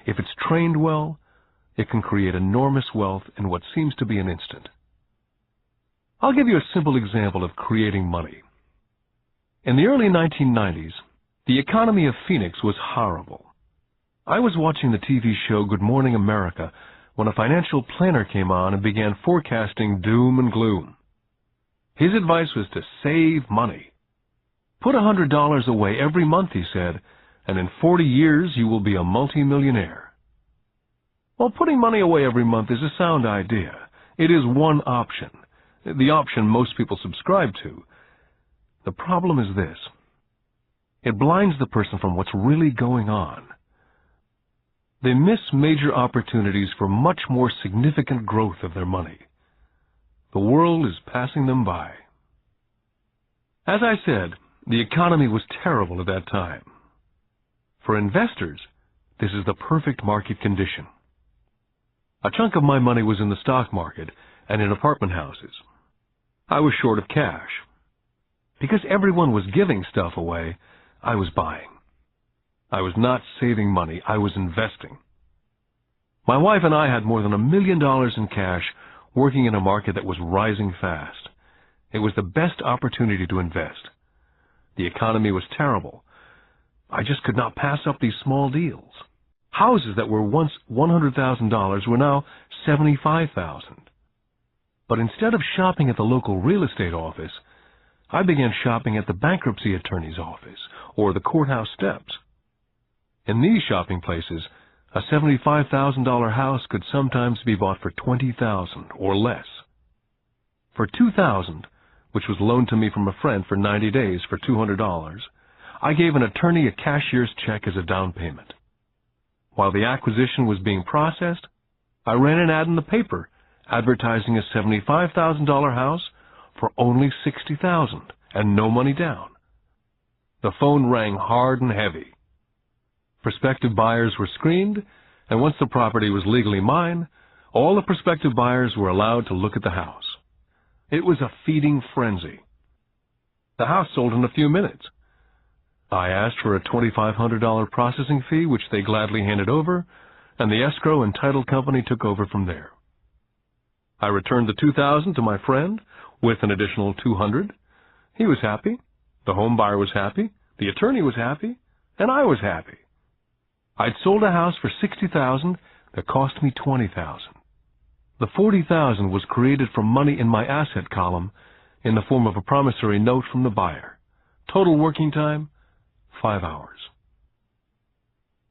If it's trained well, it can create enormous wealth in what seems to be an instant. I'll give you a simple example of creating money. In the early 1990s, the economy of Phoenix was horrible. I was watching the TV show Good Morning America when a financial planner came on and began forecasting doom and gloom. His advice was to save money. Put $100 away every month, he said, and in 40 years you will be a multimillionaire. Well, putting money away every month is a sound idea. It is one option, the option most people subscribe to. The problem is this: it blinds the person from what's really going on. They miss major opportunities for much more significant growth of their money. The world is passing them by. As I said, the economy was terrible at that time. For investors, this is the perfect market condition. A chunk of my money was in the stock market and in apartment houses. I was short of cash. Because everyone was giving stuff away, I was buying. I was not saving money, I was investing. My wife and I had more than $1 million in cash working in a market that was rising fast. It was the best opportunity to invest. The economy was terrible. I just could not pass up these small deals. Houses that were once $100,000 were now $75,000. But instead of shopping at the local real estate office, I began shopping at the bankruptcy attorney's office or the courthouse steps. In these shopping places, a $75,000 house could sometimes be bought for $20,000 or less. For $2,000, which was loaned to me from a friend for 90 days for $200, I gave an attorney a cashier's check as a down payment. While the acquisition was being processed, I ran an ad in the paper advertising a $75,000 house for only $60,000 and no money down. The phone rang hard and heavy. Prospective buyers were screened, and once the property was legally mine, all the prospective buyers were allowed to look at the house. It was a feeding frenzy. The house sold in a few minutes. I asked for a $2,500 processing fee, which they gladly handed over, and the escrow and title company took over from there. I returned the $2,000 to my friend with an additional $200. He was happy, the home buyer was happy, the attorney was happy, and I was happy. I'd sold a house for $60,000 that cost me $20,000. The $40,000 was created from money in my asset column in the form of a promissory note from the buyer. Total working time, 5 hours.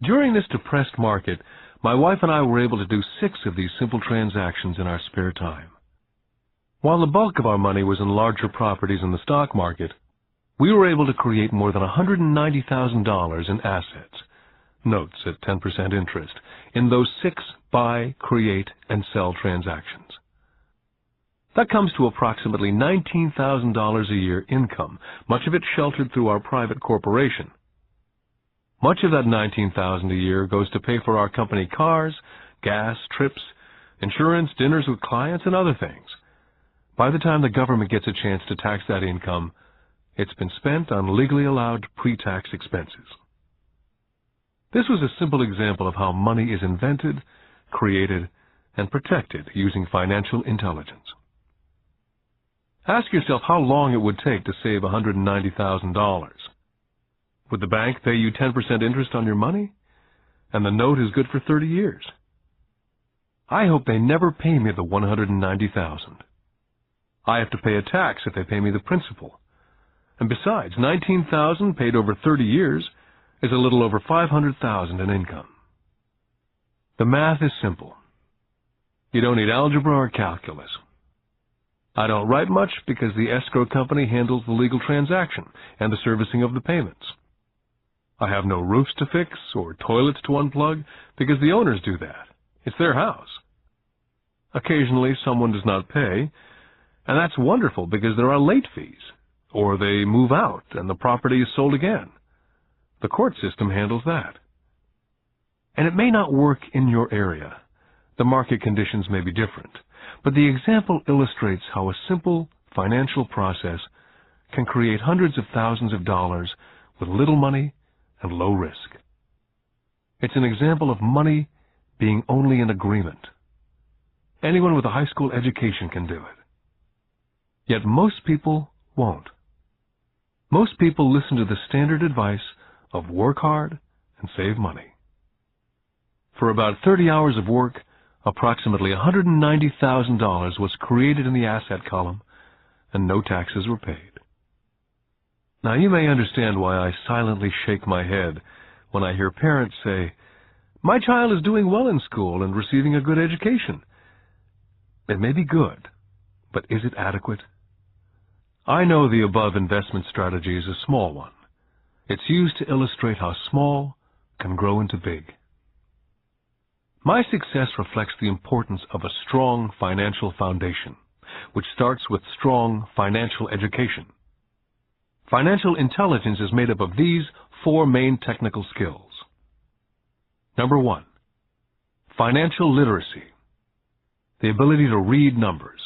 During this depressed market, my wife and I were able to do 6 of these simple transactions in our spare time. While the bulk of our money was in larger properties in the stock market, we were able to create more than $190,000 in assets, notes at 10% interest, in those 6 buy, create, and sell transactions. That comes to approximately $19,000 a year income, much of it sheltered through our private corporation. Much of that $19,000 a year goes to pay for our company cars, gas, trips, insurance, dinners with clients, and other things. By the time the government gets a chance to tax that income, it's been spent on legally allowed pre-tax expenses. This was a simple example of how money is invented, created, and protected using financial intelligence. Ask yourself how long it would take to save $190,000. Would the bank pay you 10% interest on your money? And the note is good for 30 years. I hope they never pay me the $190,000. I have to pay a tax if they pay me the principal. And besides, $19,000 paid over 30 years is a little over $500,000 in income. The math is simple. You don't need algebra or calculus. I don't write much because the escrow company handles the legal transaction and the servicing of the payments. I have no roofs to fix or toilets to unplug because the owners do that. It's their house. Occasionally someone does not pay, and that's wonderful because there are late fees, or they move out and the property is sold again. The court system handles that. And it may not work in your area. The market conditions may be different, but the example illustrates how a simple financial process can create hundreds of thousands of dollars with little money and low risk. It's an example of money being only an agreement. Anyone with a high school education can do it. Yet most people won't. Most people listen to the standard advice of work hard and save money. For about 30 hours of work, approximately $190,000 was created in the asset column, and no taxes were paid. Now you may understand why I silently shake my head when I hear parents say, "My child is doing well in school and receiving a good education." It may be good, but is it adequate? I know the above investment strategy is a small one. It's used to illustrate how small can grow into big. My success reflects the importance of a strong financial foundation, which starts with strong financial education. Financial intelligence is made up of these 4 main technical skills. Number 1, financial literacy, the ability to read numbers.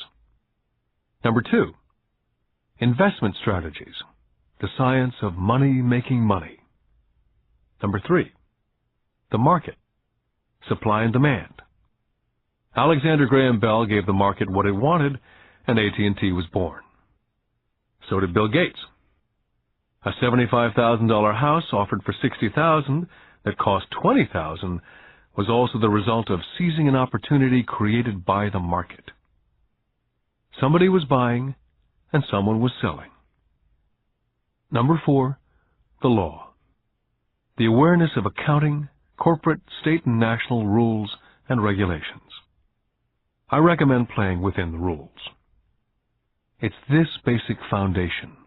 Number 2, investment strategies, the science of making money. Number 3, the market, supply and demand. Alexander Graham Bell gave the market what it wanted, and AT&T was born. So did Bill Gates. A $75,000 house offered for $60,000 that cost $20,000 was also the result of seizing an opportunity created by the market. Somebody was buying and someone was selling. Number 4, the law. The awareness of accounting, corporate, state, and national rules and regulations. I recommend playing within the rules. It's this basic foundation,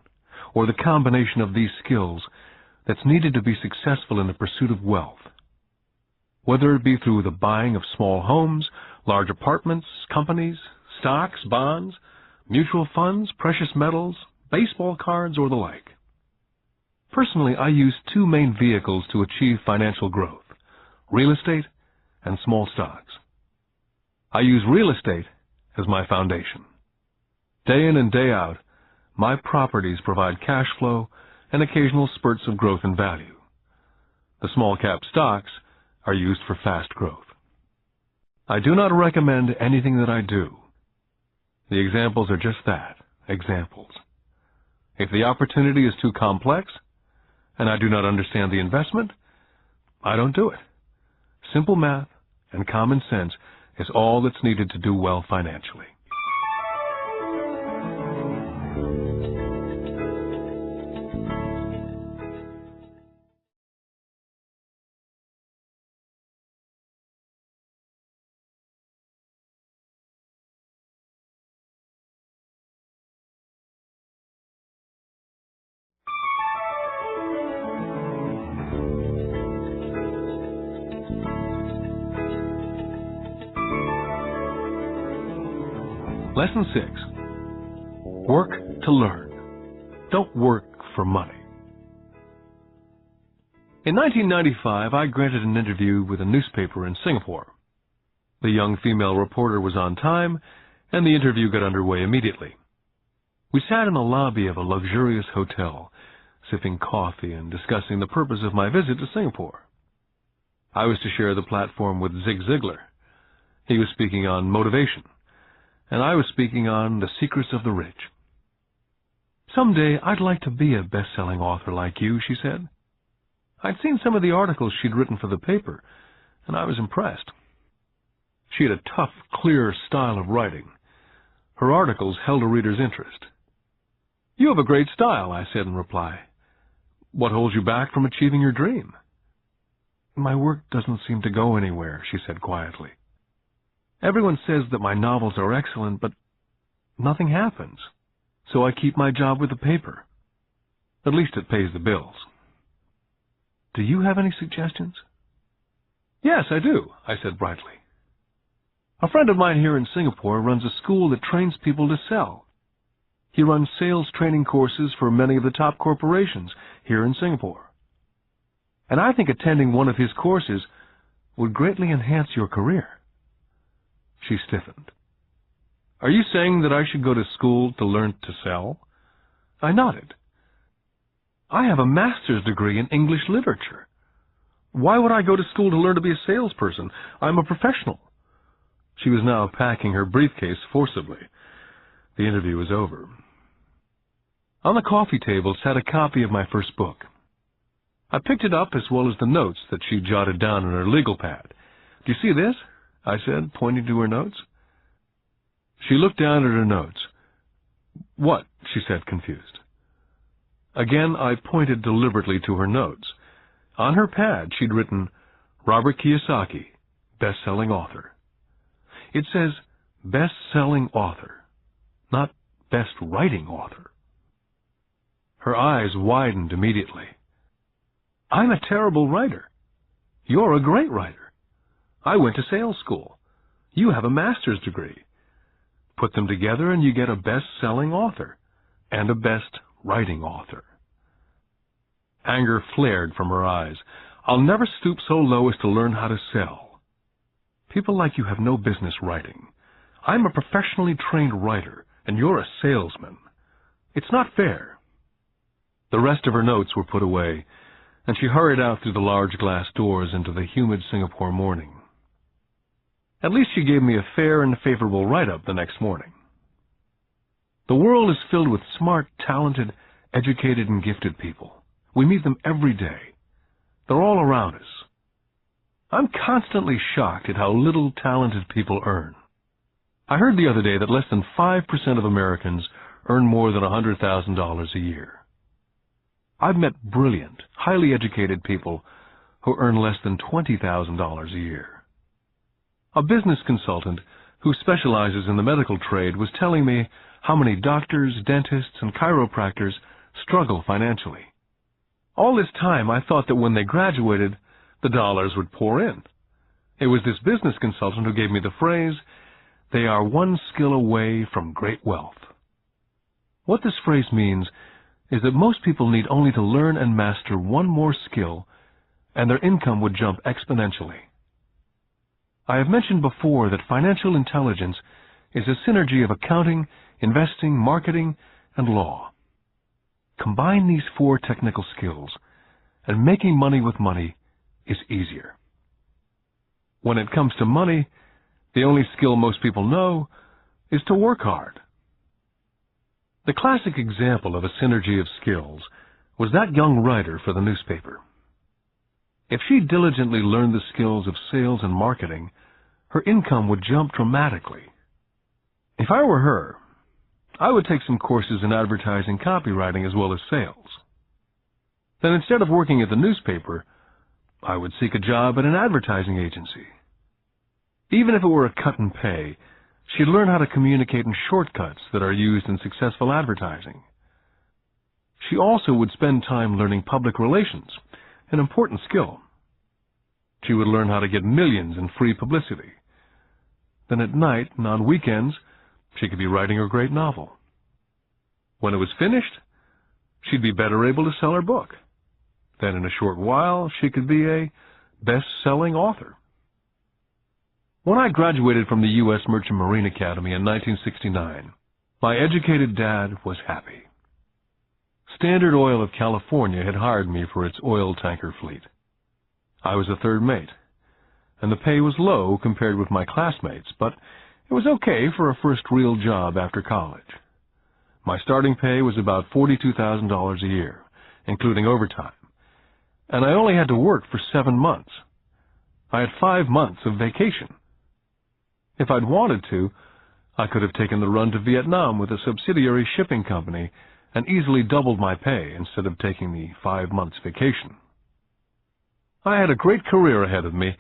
or the combination of these skills, that's needed to be successful in the pursuit of wealth. Whether it be through the buying of small homes, large apartments, companies, stocks, bonds, mutual funds, precious metals, baseball cards, or the like. Personally, I use 2 main vehicles to achieve financial growth: real estate and small stocks. I use real estate as my foundation. Day in and day out, my properties provide cash flow and occasional spurts of growth in value. The small cap stocks are used for fast growth. I do not recommend anything that I do. The examples are just that, examples. If the opportunity is too complex, and I do not understand the investment, I don't do it. Simple math and common sense is all that's needed to do well financially. Lesson 6. Work to learn. Don't work for money. In 1995, I granted an interview with a newspaper in Singapore. The young female reporter was on time, and the interview got underway immediately. We sat in the lobby of a luxurious hotel, sipping coffee and discussing the purpose of my visit to Singapore. I was to share the platform with Zig Ziglar. He was speaking on motivation, and I was speaking on the secrets of the rich. "Someday I'd like to be a best-selling author like you," she said. I'd seen some of the articles she'd written for the paper, and I was impressed. She had a tough, clear style of writing. Her articles held a reader's interest. "You have a great style," I said in reply. "What holds you back from achieving your dream?" "My work doesn't seem to go anywhere," she said quietly. "Everyone says that my novels are excellent, but nothing happens. So I keep my job with the paper. At least it pays the bills." "Do you have any suggestions?" "Yes, I do," I said brightly. "A friend of mine here in Singapore runs a school that trains people to sell. He runs sales training courses for many of the top corporations here in Singapore. And I think attending one of his courses would greatly enhance your career." She stiffened. "Are you saying that I should go to school to learn to sell?" I nodded. "I have a master's degree in English literature. Why would I go to school to learn to be a salesperson? I'm a professional." She was now packing her briefcase forcibly. The interview was over. On the coffee table sat a copy of my first book. I picked it up as well as the notes that she jotted down on her legal pad. "Do you see this?" I said, pointing to her notes. She looked down at her notes. "What?" she said, confused. Again, I pointed deliberately to her notes. On her pad, she'd written, "Robert Kiyosaki, best-selling author." It says, best-selling author, not best-writing author. Her eyes widened immediately. "I'm a terrible writer. You're a great writer. I went to sales school. You have a master's degree. Put them together and you get a best-selling author and a best-writing author." Anger flared from her eyes. "I'll never stoop so low as to learn how to sell. People like you have no business writing. I'm a professionally trained writer, and you're a salesman. It's not fair." The rest of her notes were put away, and she hurried out through the large glass doors into the humid Singapore morning. At least she gave me a fair and favorable write-up the next morning. The world is filled with smart, talented, educated, and gifted people. We meet them every day. They're all around us. I'm constantly shocked at how little talented people earn. I heard the other day that less than 5% of Americans earn more than $100,000 a year. I've met brilliant, highly educated people who earn less than $20,000 a year. A business consultant who specializes in the medical trade was telling me how many doctors, dentists, and chiropractors struggle financially. All this time, I thought that when they graduated, the dollars would pour in. It was this business consultant who gave me the phrase, "They are one skill away from great wealth." What this phrase means is that most people need only to learn and master one more skill, and their income would jump exponentially. I have mentioned before that financial intelligence is a synergy of accounting, investing, marketing, and law. Combine these 4 technical skills, and making money with money is easier. When it comes to money, the only skill most people know is to work hard. The classic example of a synergy of skills was that young writer for the newspaper. If she diligently learned the skills of sales and marketing, her income would jump dramatically. If I were her, I would take some courses in advertising copywriting as well as sales. Then instead of working at the newspaper, I would seek a job at an advertising agency. Even if it were a cut in pay, she'd learn how to communicate in shortcuts that are used in successful advertising. She also would spend time learning public relations, an important skill. She would learn how to get millions in free publicity. Then at night and on weekends, she could be writing her great novel. When it was finished, she'd be better able to sell her book. Then in a short while, she could be a best-selling author. When I graduated from the U.S. Merchant Marine Academy in 1969, my educated dad was happy. Standard Oil of California had hired me for its oil tanker fleet. I was a third mate, and the pay was low compared with my classmates, but it was okay for a first real job after college. My starting pay was about $42,000 a year, including overtime, and I only had to work for 7 months. I had 5 months of vacation. If I'd wanted to, I could have taken the run to Vietnam with a subsidiary shipping company and easily doubled my pay instead of taking the 5 months vacation. I had a great career ahead of me,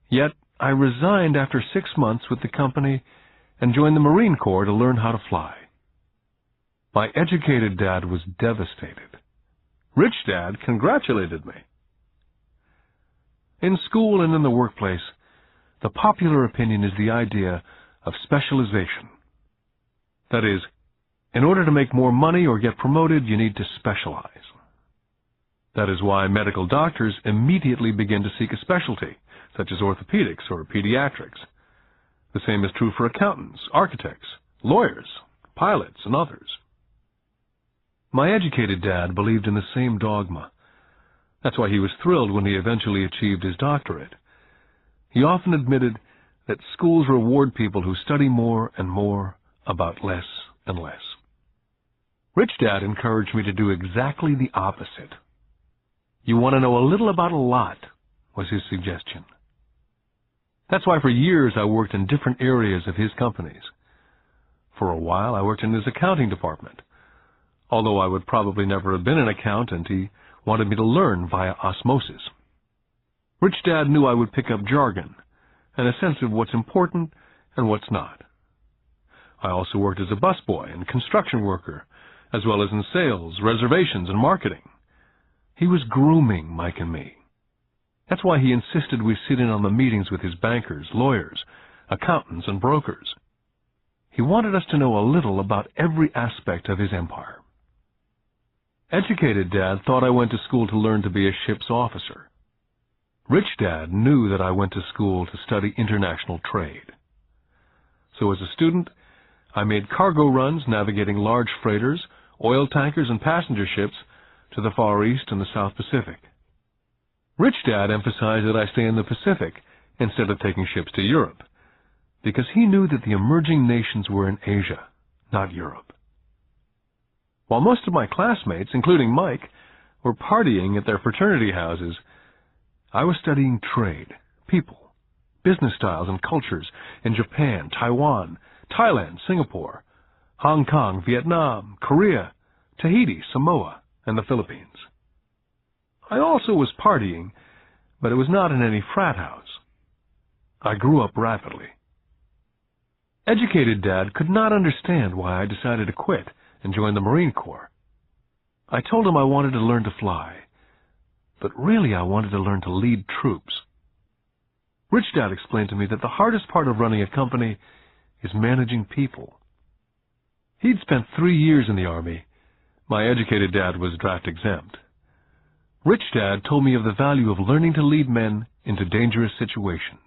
yet I resigned after 6 months with the company and joined the Marine Corps to learn how to fly. My educated dad was devastated. Rich Dad congratulated me. In school and in the workplace, the popular opinion is the idea of specialization. That is, in order to make more money or get promoted, you need to specialize. That is why medical doctors immediately begin to seek a specialty, such as orthopedics or pediatrics. The same is true for accountants, architects, lawyers, pilots, and others. My educated dad believed in the same dogma. That's why he was thrilled when he eventually achieved his doctorate. He often admitted that schools reward people who study more and more about less and less. Rich Dad encouraged me to do exactly the opposite. You want to know a little about a lot, was his suggestion. That's why for years I worked in different areas of his companies. For a while I worked in his accounting department. Although I would probably never have been an accountant, he wanted me to learn via osmosis. Rich Dad knew I would pick up jargon and a sense of what's important and what's not. I also worked as a busboy and construction worker, as well as in sales, reservations, and marketing. He was grooming Mike and me. That's why he insisted we sit in on the meetings with his bankers, lawyers, accountants, and brokers. He wanted us to know a little about every aspect of his empire. Educated Dad thought I went to school to learn to be a ship's officer. Rich Dad knew that I went to school to study international trade. So as a student, I made cargo runs navigating large freighters, oil tankers, and passenger ships to the Far East and the South Pacific. Rich Dad emphasized that I stay in the Pacific instead of taking ships to Europe, because he knew that the emerging nations were in Asia, not Europe. While most of my classmates, including Mike, were partying at their fraternity houses, I was studying trade, people, business styles and cultures in Japan, Taiwan, Thailand, Singapore, Hong Kong, Vietnam, Korea, Tahiti, Samoa, and the Philippines. I also was partying, but it was not in any frat house. I grew up rapidly. Educated Dad could not understand why I decided to quit and join the Marine Corps. I told him I wanted to learn to fly, but really I wanted to learn to lead troops. Rich Dad explained to me that the hardest part of running a company is managing people. He'd spent 3 years in the Army. My educated dad was draft exempt. Rich Dad told me of the value of learning to lead men into dangerous situations.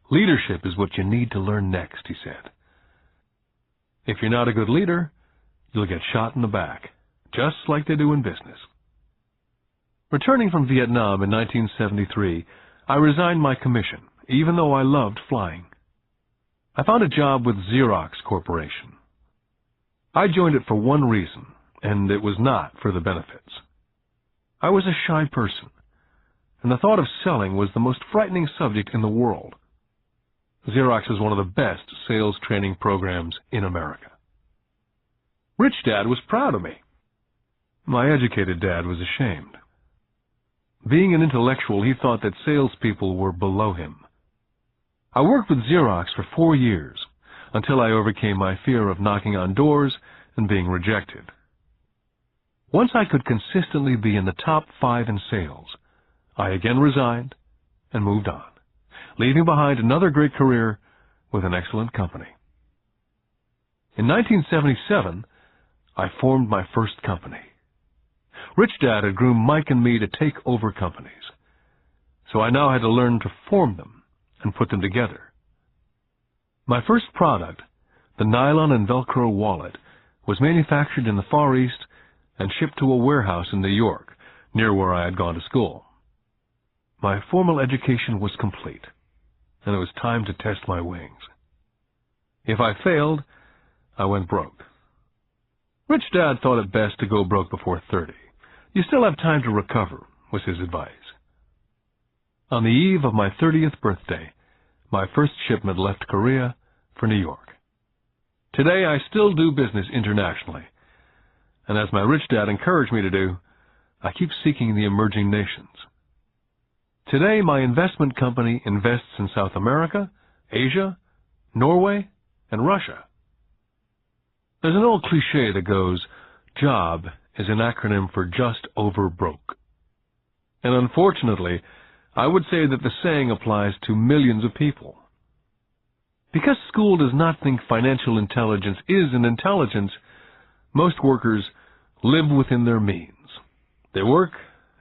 Leadership is what you need to learn next, he said. If you're not a good leader, you'll get shot in the back, just like they do in business. Returning from Vietnam in 1973, I resigned my commission, even though I loved flying. I found a job with Xerox Corporation. I joined it for one reason, and it was not for the benefits. I was a shy person, and the thought of selling was the most frightening subject in the world. Xerox is one of the best sales training programs in America. Rich Dad was proud of me. My educated dad was ashamed. Being an intellectual, he thought that salespeople were below him. I worked with Xerox for 4 years until I overcame my fear of knocking on doors and being rejected. Once I could consistently be in the top 5 in sales, I again resigned and moved on, leaving behind another great career with an excellent company. In 1977, I formed my first company. Rich Dad had groomed Mike and me to take over companies, so I now had to learn to form them and put them together. My first product, the nylon and Velcro wallet, was manufactured in the Far East and shipped to a warehouse in New York, near where I had gone to school. My formal education was complete, and it was time to test my wings. If I failed, I went broke. Rich Dad thought it best to go broke before 30. You still have time to recover, was his advice. On the eve of my 30th birthday, my first shipment left Korea for New York. Today, I still do business internationally, and as my rich dad encouraged me to do, I keep seeking the emerging nations. Today, my investment company invests in South America, Asia, Norway, and Russia. There's an old cliché that goes, JOB is an acronym for just over broke. And unfortunately, I would say that the saying applies to millions of people. Because school does not think financial intelligence is an intelligence, most workers live within their means. They work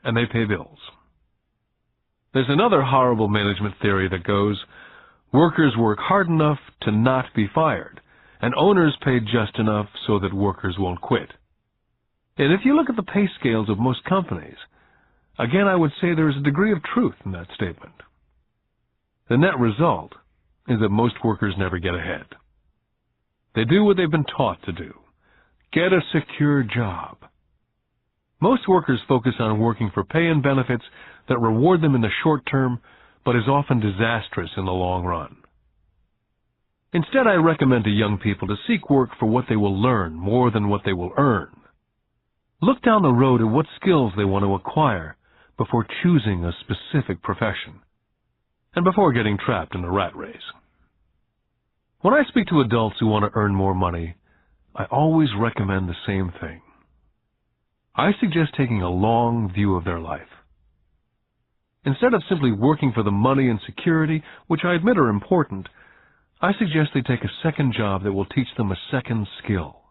and they pay bills. There's another horrible management theory that goes, workers work hard enough to not be fired, and owners pay just enough so that workers won't quit. And if you look at the pay scales of most companies, again, I would say there is a degree of truth in that statement. The net result is that most workers never get ahead. They do what they've been taught to do. Get a secure job. Most workers focus on working for pay and benefits that reward them in the short term, but is often disastrous in the long run. Instead, I recommend to young people to seek work for what they will learn more than what they will earn. Look down the road at what skills they want to acquire before choosing a specific profession, and before getting trapped in a rat race. When I speak to adults who want to earn more money, I always recommend the same thing. I suggest taking a long view of their life. Instead of simply working for the money and security, which I admit are important, I suggest they take a second job that will teach them a second skill.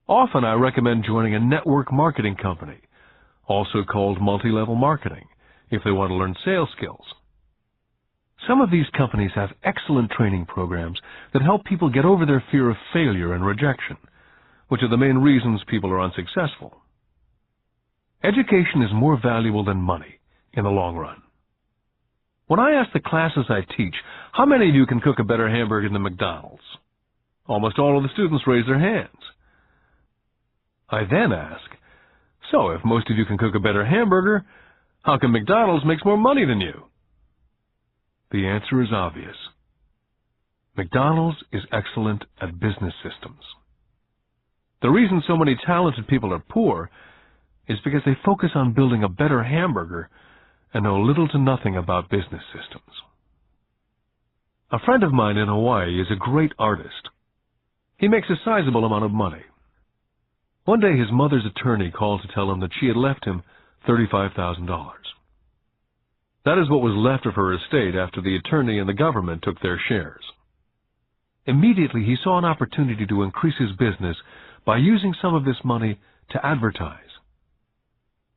Often I recommend joining a network marketing company, also called multi-level marketing, if they want to learn sales skills. Some of these companies have excellent training programs that help people get over their fear of failure and rejection, which are the main reasons people are unsuccessful. Education is more valuable than money in the long run. When I ask the classes I teach, how many of you can cook a better hamburger than McDonald's? Almost all of the students raise their hands. I then ask, so if most of you can cook a better hamburger, how come McDonald's makes more money than you? The answer is obvious. McDonald's is excellent at business systems. The reason so many talented people are poor is because they focus on building a better hamburger and know little to nothing about business systems. A friend of mine in Hawaii is a great artist. He makes a sizable amount of money. One day his mother's attorney called to tell him that she had left him $35,000. That is what was left of her estate after the attorney and the government took their shares. Immediately he saw an opportunity to increase his business by using some of this money to advertise.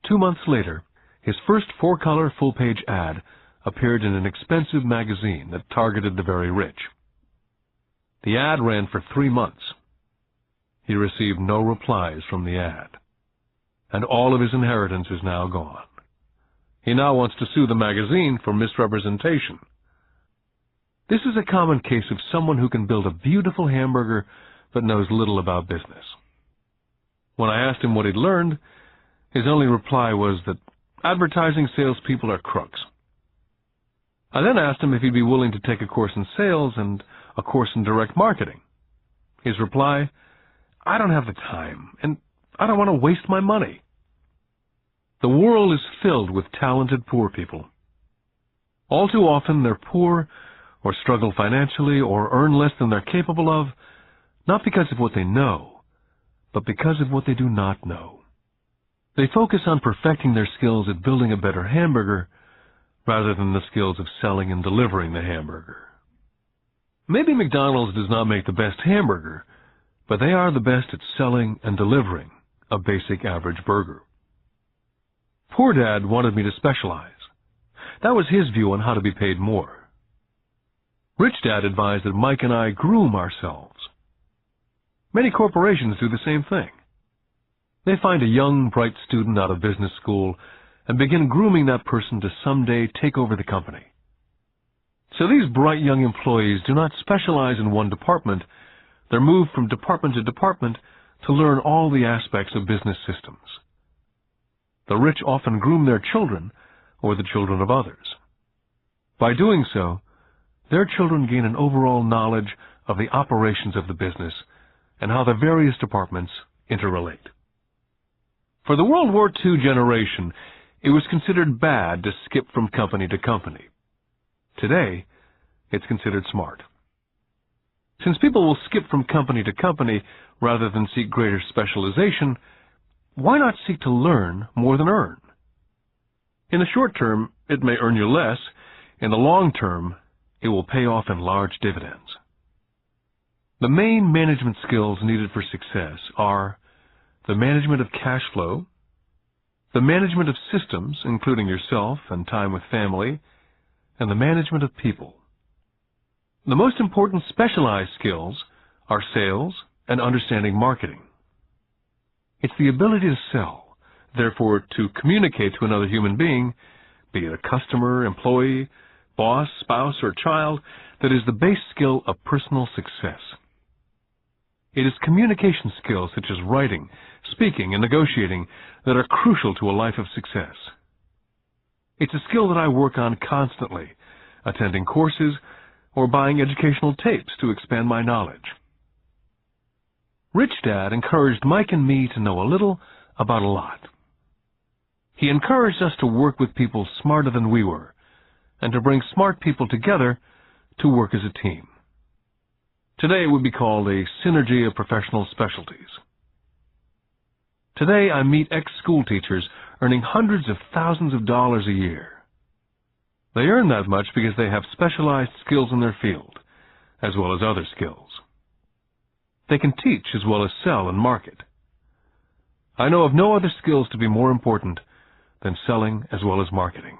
2 months later, his first 4-color full-page ad appeared in an expensive magazine that targeted the very rich. The ad ran for 3 months. He received no replies from the ad, and all of his inheritance is now gone. He now wants to sue the magazine for misrepresentation. This is a common case of someone who can build a beautiful hamburger but knows little about business. When I asked him what he'd learned, his only reply was that advertising salespeople are crooks. I then asked him if he'd be willing to take a course in sales and a course in direct marketing. His reply, "I don't have the time, and I don't want to waste my money." The world is filled with talented poor people. All too often they're poor or struggle financially or earn less than they're capable of, not because of what they know, but because of what they do not know. They focus on perfecting their skills at building a better hamburger rather than the skills of selling and delivering the hamburger. Maybe McDonald's does not make the best hamburger, but they are the best at selling and delivering a basic average burger. Poor Dad wanted me to specialize. That was his view on how to be paid more. Rich Dad advised that Mike and I groom ourselves. Many corporations do the same thing. They find a young, bright student out of business school and begin grooming that person to someday take over the company. So these bright young employees do not specialize in one department. They're moved from department to department to learn all the aspects of business systems. The rich often groom their children or the children of others. By doing so, their children gain an overall knowledge of the operations of the business and how the various departments interrelate. For the World War II generation, it was considered bad to skip from company to company. Today, it's considered smart. Since people will skip from company to company rather than seek greater specialization, why not seek to learn more than earn? In the short term, it may earn you less. In the long term, it will pay off in large dividends. The main management skills needed for success are the management of cash flow, the management of systems, including yourself and time with family, and the management of people. The most important specialized skills are sales and understanding marketing. It's the ability to sell, therefore to communicate to another human being, be it a customer, employee, boss, spouse, or child, that is the base skill of personal success. It is communication skills such as writing, speaking, and negotiating that are crucial to a life of success. It's a skill that I work on constantly, attending courses or buying educational tapes to expand my knowledge. Rich Dad encouraged Mike and me to know a little about a lot. He encouraged us to work with people smarter than we were, and to bring smart people together to work as a team. Today it would be called a synergy of professional specialties. Today I meet ex-school teachers earning hundreds of thousands of dollars a year. They earn that much because they have specialized skills in their field, as well as other skills. They can teach as well as sell and market. I know of no other skills to be more important than selling as well as marketing.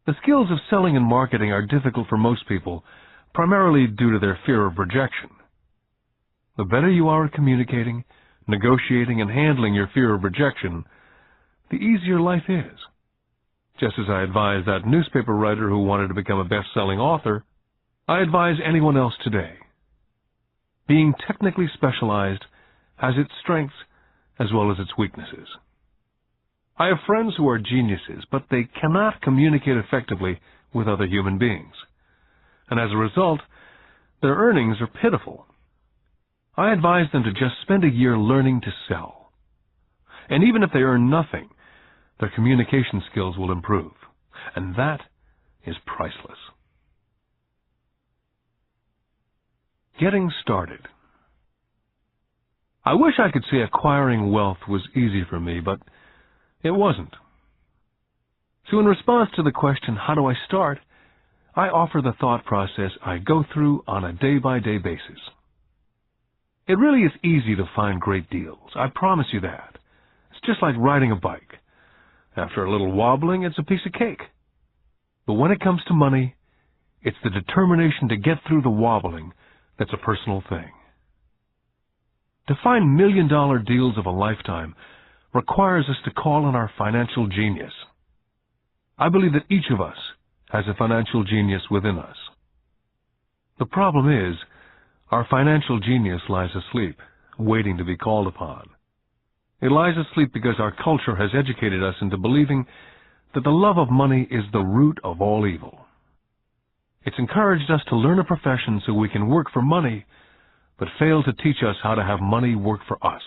The skills of selling and marketing are difficult for most people, primarily due to their fear of rejection. The better you are at communicating, negotiating, and handling your fear of rejection, the easier life is. Just as I advise that newspaper writer who wanted to become a best-selling author, I advise anyone else today. Being technically specialized has its strengths as well as its weaknesses. I have friends who are geniuses, but they cannot communicate effectively with other human beings. And as a result, their earnings are pitiful. I advise them to just spend a year learning to sell. And even if they earn nothing, their communication skills will improve. And that is priceless. Getting started. I wish I could say acquiring wealth was easy for me, but it wasn't. So in response to the question, how do I start, I offer the thought process I go through on a day-by-day basis. It really is easy to find great deals. I promise you that. It's just like riding a bike. After a little wobbling, it's a piece of cake. But when it comes to money, it's the determination to get through the wobbling that's a personal thing. To find million-dollar deals of a lifetime requires us to call on our financial genius. I believe that each of us has a financial genius within us. The problem is, our financial genius lies asleep, waiting to be called upon. It lies asleep because our culture has educated us into believing that the love of money is the root of all evil, It's encouraged us to learn a profession so we can work for money, but failed to teach us how to have money work for us.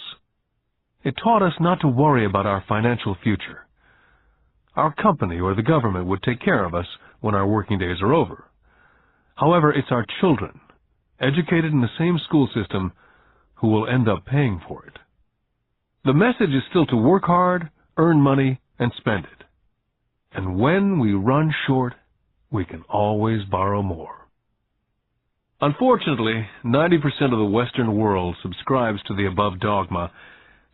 It taught us not to worry about our financial future. Our company or the government would take care of us when our working days are over. However, it's our children, educated in the same school system, who will end up paying for it. The message is still to work hard, earn money, and spend it. And when we run short, we can always borrow more. Unfortunately, 90% of the Western world subscribes to the above dogma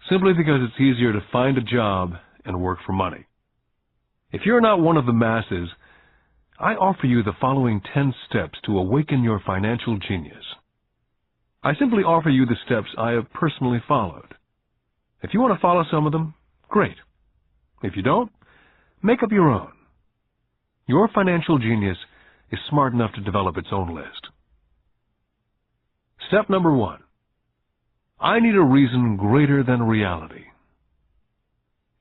simply because it's easier to find a job and work for money. If you're not one of the masses, I offer you the following 10 steps to awaken your financial genius. I simply offer you the steps I have personally followed. If you want to follow some of them, great. If you don't, make up your own. Your financial genius is smart enough to develop its own list. Step number 1. I need a reason greater than reality.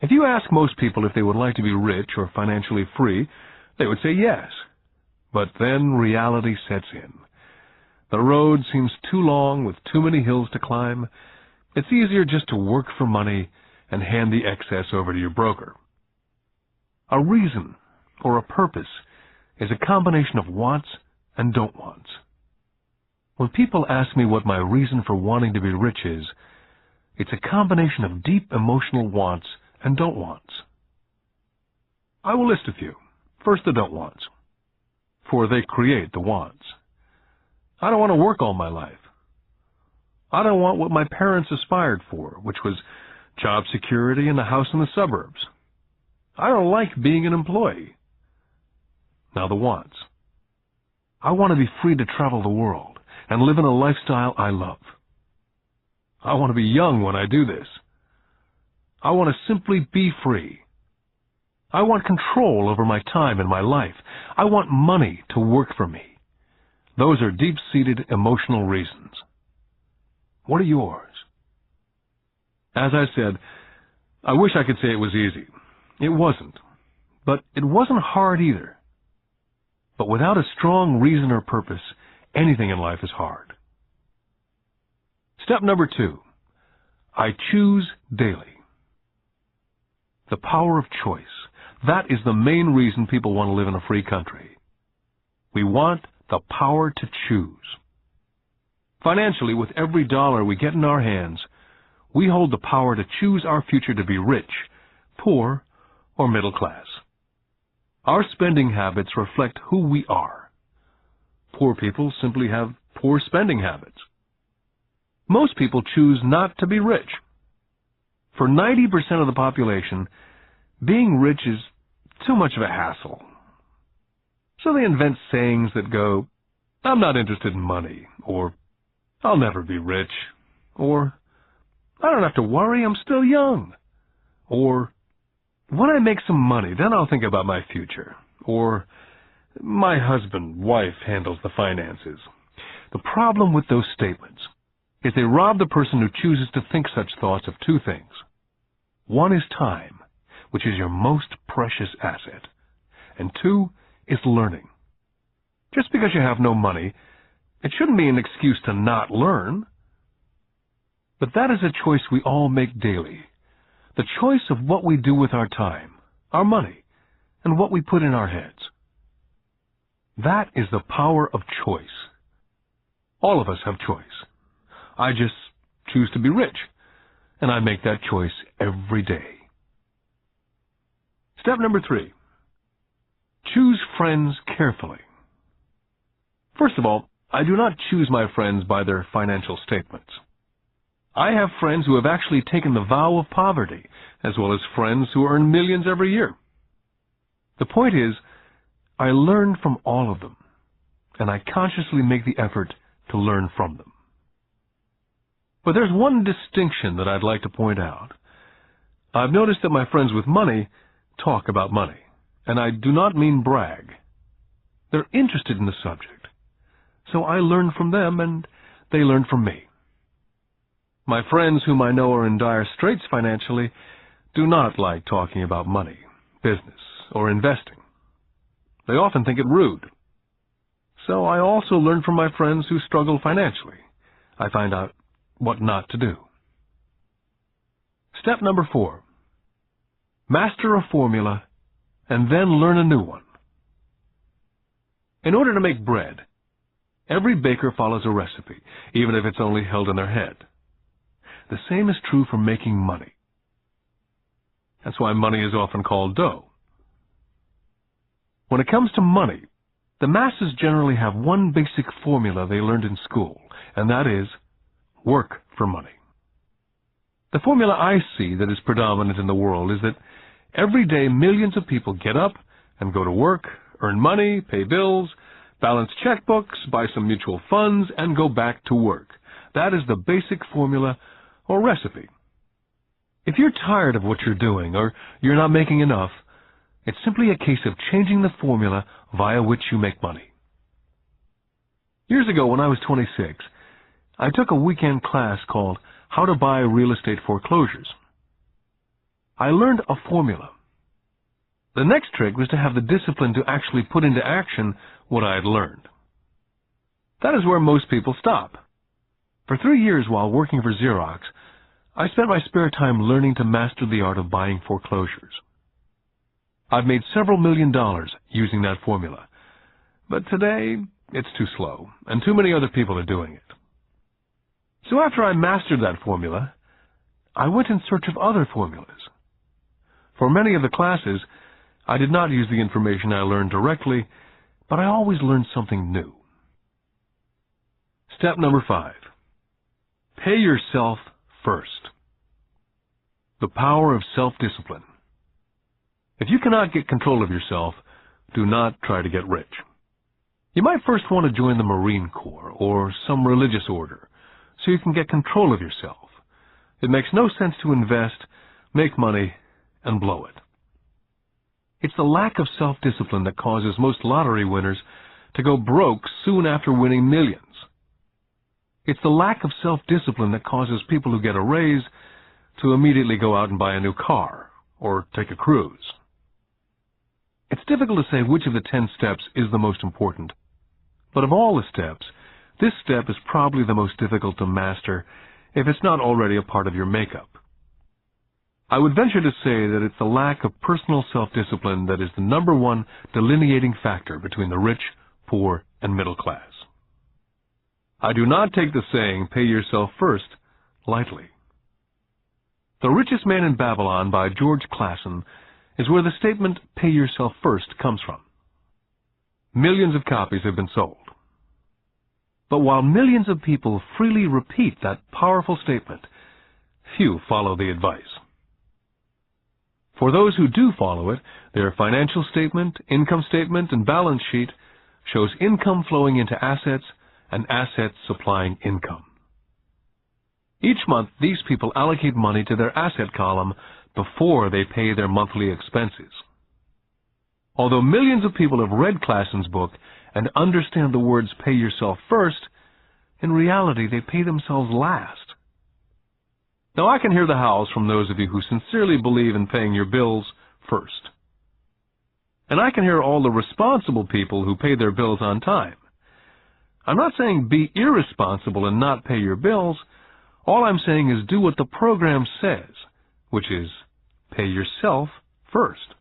If you ask most people if they would like to be rich or financially free, they would say yes. But then reality sets in. The road seems too long with too many hills to climb. It's easier just to work for money and hand the excess over to your broker. A reason or a purpose is a combination of wants and don't wants. When people ask me what my reason for wanting to be rich is, it's a combination of deep emotional wants and don't wants. I will list a few. First, the don't wants, for they create the wants. I don't want to work all my life. I don't want what my parents aspired for, which was job security and a house in the suburbs. I don't like being an employee. Now the wants. I want to be free to travel the world and live in a lifestyle I love. I want to be young when I do this. I want to simply be free. I want control over my time and my life. I want money to work for me. Those are deep-seated emotional reasons. What are yours? As I said, I wish I could say it was easy. It wasn't. But it wasn't hard either. But without a strong reason or purpose, anything in life is hard. Step number 2. I choose daily. The power of choice. That is the main reason people want to live in a free country. We want the power to choose. Financially, with every dollar we get in our hands, we hold the power to choose our future to be rich, poor, or middle class. Our spending habits reflect who we are. Poor people simply have poor spending habits. Most people choose not to be rich. For 90% of the population, being rich is too much of a hassle. So they invent sayings that go, "I'm not interested in money," or "I'll never be rich," or "I don't have to worry, I'm still young," or "When I make some money, then I'll think about my future," or "My wife handles the finances." The problem with those statements is they rob the person who chooses to think such thoughts of two things. One is time, which is your most precious asset, and 2 is learning. Just because you have no money, it shouldn't be an excuse to not learn. But that is a choice we all make daily. The choice of what we do with our time, our money, and what we put in our heads. That is the power of choice. All of us have choice. I just choose to be rich, and I make that choice every day. Step number 3. Choose friends carefully. First of all, I do not choose my friends by their financial statements. I have friends who have actually taken the vow of poverty, as well as friends who earn millions every year. The point is, I learn from all of them, and I consciously make the effort to learn from them. But there's one distinction that I'd like to point out. I've noticed that my friends with money talk about money, and I do not mean brag. They're interested in the subject, so I learn from them and they learn from me. My friends whom I know are in dire straits financially do not like talking about money, business, or investing. They often think it rude. So I also learn from my friends who struggle financially. I find out what not to do. Step number 4. Master a formula and then learn a new one. In order to make bread, every baker follows a recipe, even if it's only held in their head. The same is true for making money. That's why money is often called dough. When it comes to money, the masses generally have one basic formula they learned in school, and that is work for money. The formula I see that is predominant in the world is that every day millions of people get up and go to work, earn money, pay bills, balance checkbooks, buy some mutual funds, and go back to work. That is the basic formula or recipe. If you're tired of what you're doing or you're not making enough, it's simply a case of changing the formula via which you make money. Years ago, when I was 26, I took a weekend class called How to Buy Real Estate Foreclosures. I learned a formula. The next trick was to have the discipline to actually put into action what I had learned. That is where most people stop. For 3 years while working for Xerox, I spent my spare time learning to master the art of buying foreclosures. I've made several $1 million using that formula, but today it's too slow, and too many other people are doing it. So after I mastered that formula, I went in search of other formulas. For many of the classes, I did not use the information I learned directly, but I always learned something new. Step number 5. Pay yourself first. The power of self-discipline. If you cannot get control of yourself, do not try to get rich. You might first want to join the Marine Corps or some religious order, so you can get control of yourself. It makes no sense to invest, make money, and blow it. It's the lack of self-discipline that causes most lottery winners to go broke soon after winning millions. It's the lack of self-discipline that causes people who get a raise to immediately go out and buy a new car or take a cruise. It's difficult to say which of the 10 steps is the most important, but of all the steps, this step is probably the most difficult to master if it's not already a part of your makeup. I would venture to say that it's the lack of personal self-discipline that is the #1 delineating factor between the rich, poor, and middle class. I do not take the saying, pay yourself first, lightly. The Richest Man in Babylon by George Clason is where the statement, pay yourself first, comes from. Millions of copies have been sold. But while millions of people freely repeat that powerful statement, few follow the advice. For those who do follow it, their financial statement, income statement, and balance sheet shows income flowing into assets and assets supplying income. Each month, these people allocate money to their asset column before they pay their monthly expenses. Although millions of people have read Clason's book and understand the words pay yourself first, in reality they pay themselves last. Now I can hear the howls from those of you who sincerely believe in paying your bills first. And I can hear all the responsible people who pay their bills on time. I'm not saying be irresponsible and not pay your bills. All I'm saying is do what the program says, which is pay yourself first.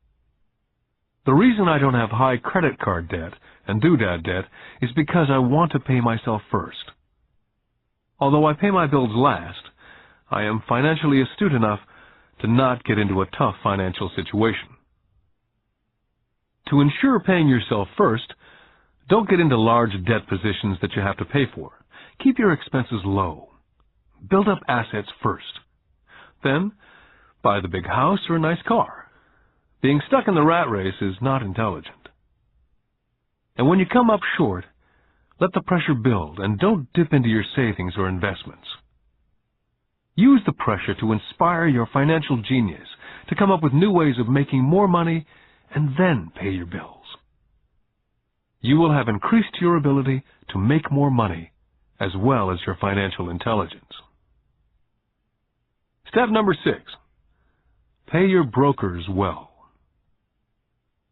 The reason I don't have high credit card debt and doodad debt is because I want to pay myself first. Although I pay my bills last, I am financially astute enough to not get into a tough financial situation. To ensure paying yourself first, don't get into large debt positions that you have to pay for. Keep your expenses low. Build up assets first. Then, buy the big house or a nice car. Being stuck in the rat race is not intelligent. And when you come up short, let the pressure build and don't dip into your savings or investments. Use the pressure to inspire your financial genius to come up with new ways of making more money and then pay your bills. You will have increased your ability to make more money as well as your financial intelligence. Step number 6. Pay your brokers well.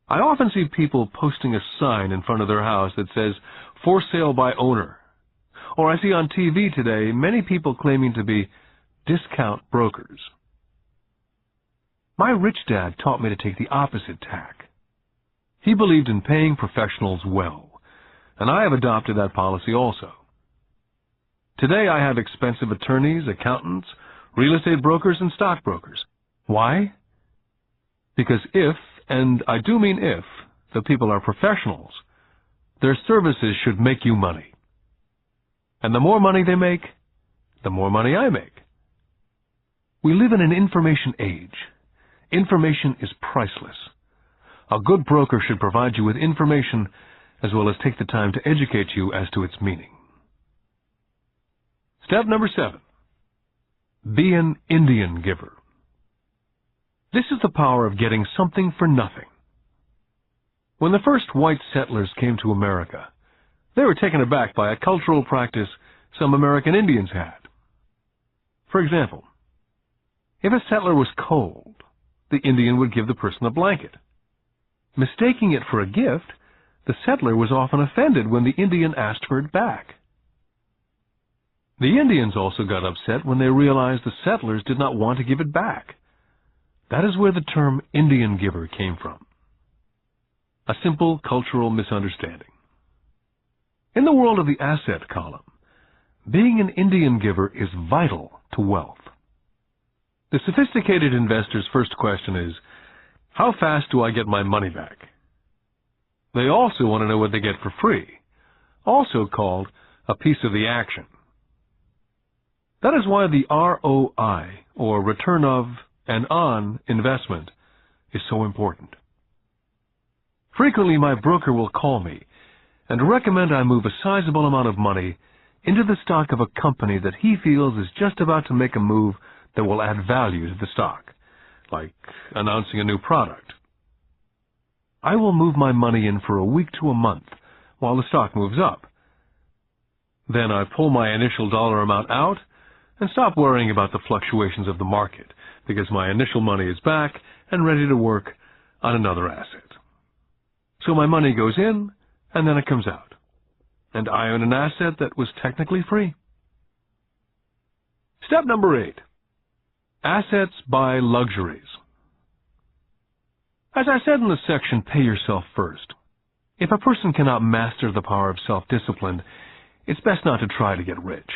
I often see people posting a sign in front of their house that says, for sale by owner. Or I see on TV today many people claiming to be discount brokers. My rich dad taught me to take the opposite tack. He believed in paying professionals well, and I have adopted that policy also. Today I have expensive attorneys, accountants, real estate brokers, and stockbrokers. Why? Because if, and I do mean if, the people are professionals, their services should make you money. And the more money they make, the more money I make. We live in an information age. Information is priceless. A good broker should provide you with information as well as take the time to educate you as to its meaning. Step number 7. Be an Indian giver. This is the power of getting something for nothing. When the first white settlers came to America, they were taken aback by a cultural practice some American Indians had. For example, if a settler was cold, the Indian would give the person a blanket. Mistaking it for a gift, the settler was often offended when the Indian asked for it back. The Indians also got upset when they realized the settlers did not want to give it back. That is where the term Indian giver came from. A simple cultural misunderstanding. In the world of the asset column, being an Indian giver is vital to wealth. The sophisticated investor's first question is, how fast do I get my money back? They also want to know what they get for free, also called a piece of the action. That is why the ROI, or return of and on investment, is so important. Frequently, my broker will call me and recommend I move a sizable amount of money into the stock of a company that he feels is just about to make a move that will add value to the stock, like announcing a new product. I will move my money in for a week to a month while the stock moves up. Then I pull my initial dollar amount out and stop worrying about the fluctuations of the market because my initial money is back and ready to work on another asset. So my money goes in and then it comes out, and I own an asset that was technically free. Step number 8. Assets buy luxuries. As I said in the section, pay yourself first. If a person cannot master the power of self-discipline, it's best not to try to get rich.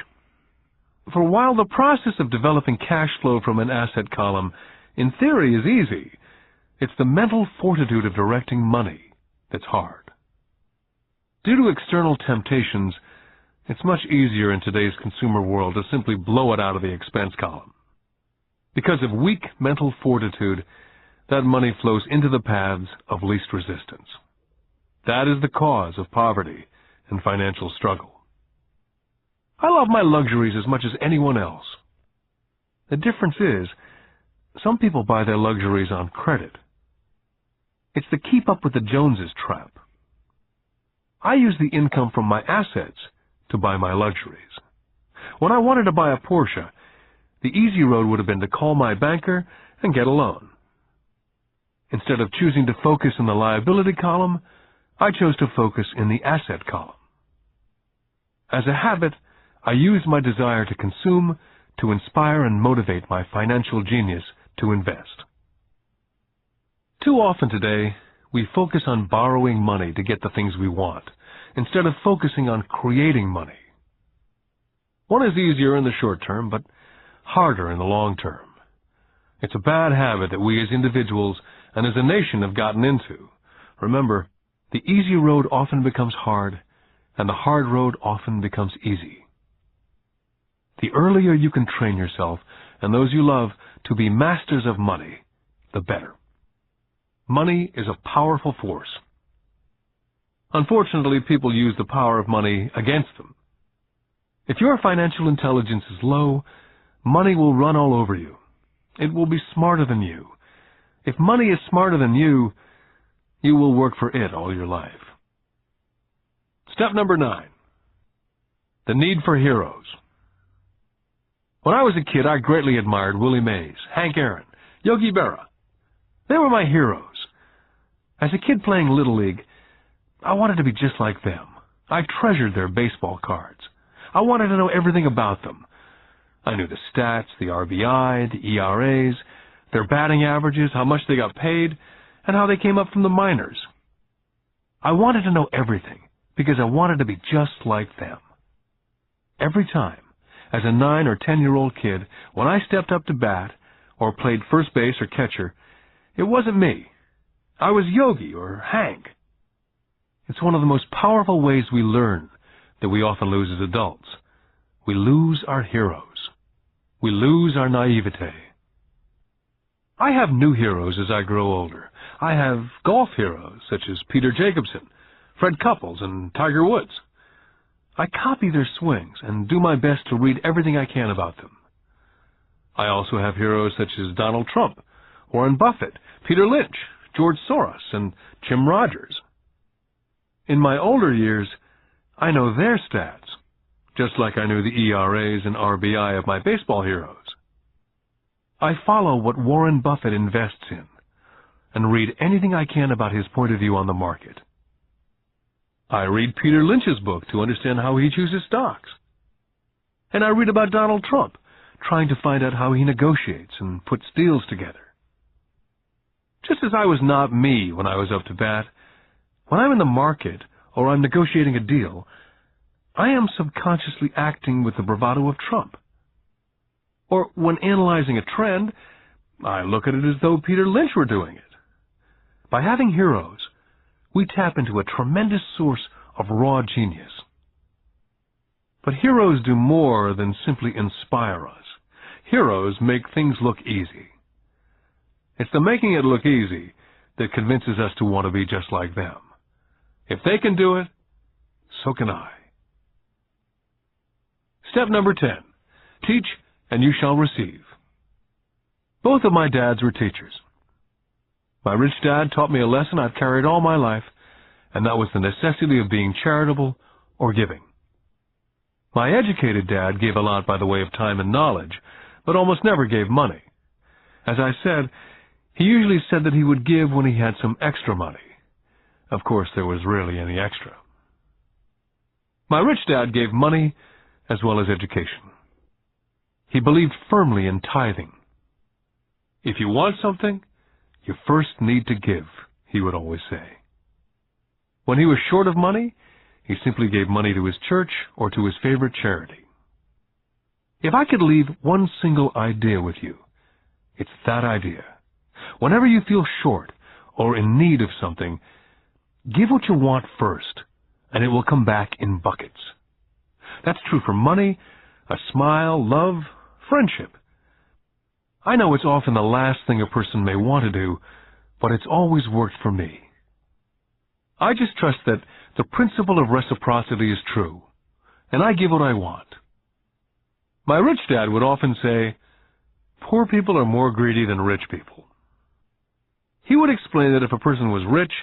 For while the process of developing cash flow from an asset column in theory is easy, it's the mental fortitude of directing money that's hard. Due to external temptations, it's much easier in today's consumer world to simply blow it out of the expense column. Because of weak mental fortitude, that money flows into the paths of least resistance. That is the cause of poverty and financial struggle. I love my luxuries as much as anyone else. The difference is, some people buy their luxuries on credit. It's the keep up with the Joneses trap. I use the income from my assets to buy my luxuries. When I wanted to buy a Porsche, the easy road would have been to call my banker and get a loan. Instead of choosing to focus in the liability column, I chose to focus in the asset column. As a habit, I use my desire to consume to inspire and motivate my financial genius to invest. Too often today, we focus on borrowing money to get the things we want, instead of focusing on creating money. One is easier in the short term, but harder in the long term. It's a bad habit that we as individuals and as a nation have gotten into. Remember, the easy road often becomes hard, and the hard road often becomes easy. The earlier you can train yourself and those you love to be masters of money, the better. Money is a powerful force. Unfortunately, people use the power of money against them. If your financial intelligence is low, money will run all over you. It will be smarter than you. If money is smarter than you, you will work for it all your life. Step number 9. The need for heroes. When I was a kid, I greatly admired Willie Mays, Hank Aaron, Yogi Berra. They were my heroes. As a kid playing Little League, I wanted to be just like them. I treasured their baseball cards. I wanted to know everything about them. I knew the stats, the RBI, the ERAs, their batting averages, how much they got paid, and how they came up from the minors. I wanted to know everything because I wanted to be just like them. Every time, as a 9 or 10-year-old kid, when I stepped up to bat or played first base or catcher, it wasn't me. I was Yogi or Hank. It's one of the most powerful ways we learn that we often lose as adults. We lose our heroes. We lose our naivete. I have new heroes as I grow older. I have golf heroes such as Peter Jacobsen, Fred Couples, and Tiger Woods. I copy their swings and do my best to read everything I can about them. I also have heroes such as Donald Trump, Warren Buffett, Peter Lynch, George Soros, and Jim Rogers. In my older years, I know their stats, just like I knew the ERAs and RBI of my baseball heroes. I follow what Warren Buffett invests in and read anything I can about his point of view on the market. I read Peter Lynch's book to understand how he chooses stocks. And I read about Donald Trump, trying to find out how he negotiates and puts deals together. Just as I was not me when I was up to bat, when I'm in the market or I'm negotiating a deal, I am subconsciously acting with the bravado of Trump. Or when analyzing a trend, I look at it as though Peter Lynch were doing it. By having heroes, we tap into a tremendous source of raw genius. But heroes do more than simply inspire us. Heroes make things look easy. It's the making it look easy that convinces us to want to be just like them. If they can do it, so can I. Step number 10. Teach and you shall receive. Both of my dads were teachers. My rich dad taught me a lesson I've carried all my life, and that was the necessity of being charitable or giving. My educated dad gave a lot by the way of time and knowledge, but almost never gave money. As I said, he usually said that he would give when he had some extra money. Of course, there was rarely any extra. My rich dad gave money as well as education. He believed firmly in tithing. If you want something, you first need to give, he would always say. When he was short of money, he simply gave money to his church or to his favorite charity. If I could leave one single idea with you, it's that idea. Whenever you feel short or in need of something, give what you want first, and it will come back in buckets. That's true for money, a smile, love, friendship. I know it's often the last thing a person may want to do, but it's always worked for me. I just trust that the principle of reciprocity is true, and I give what I want. My rich dad would often say, poor people are more greedy than rich people. He would explain that if a person was rich,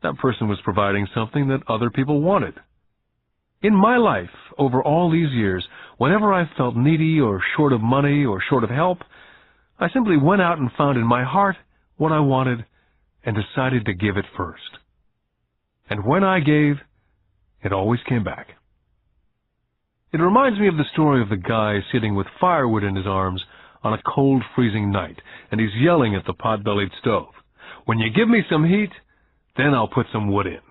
that person was providing something that other people wanted. In my life, over all these years, whenever I felt needy or short of money or short of help, I simply went out and found in my heart what I wanted and decided to give it first. And when I gave, it always came back. It reminds me of the story of the guy sitting with firewood in his arms on a cold, freezing night, and he's yelling at the pot-bellied stove, "When you give me some heat, then I'll put some wood in."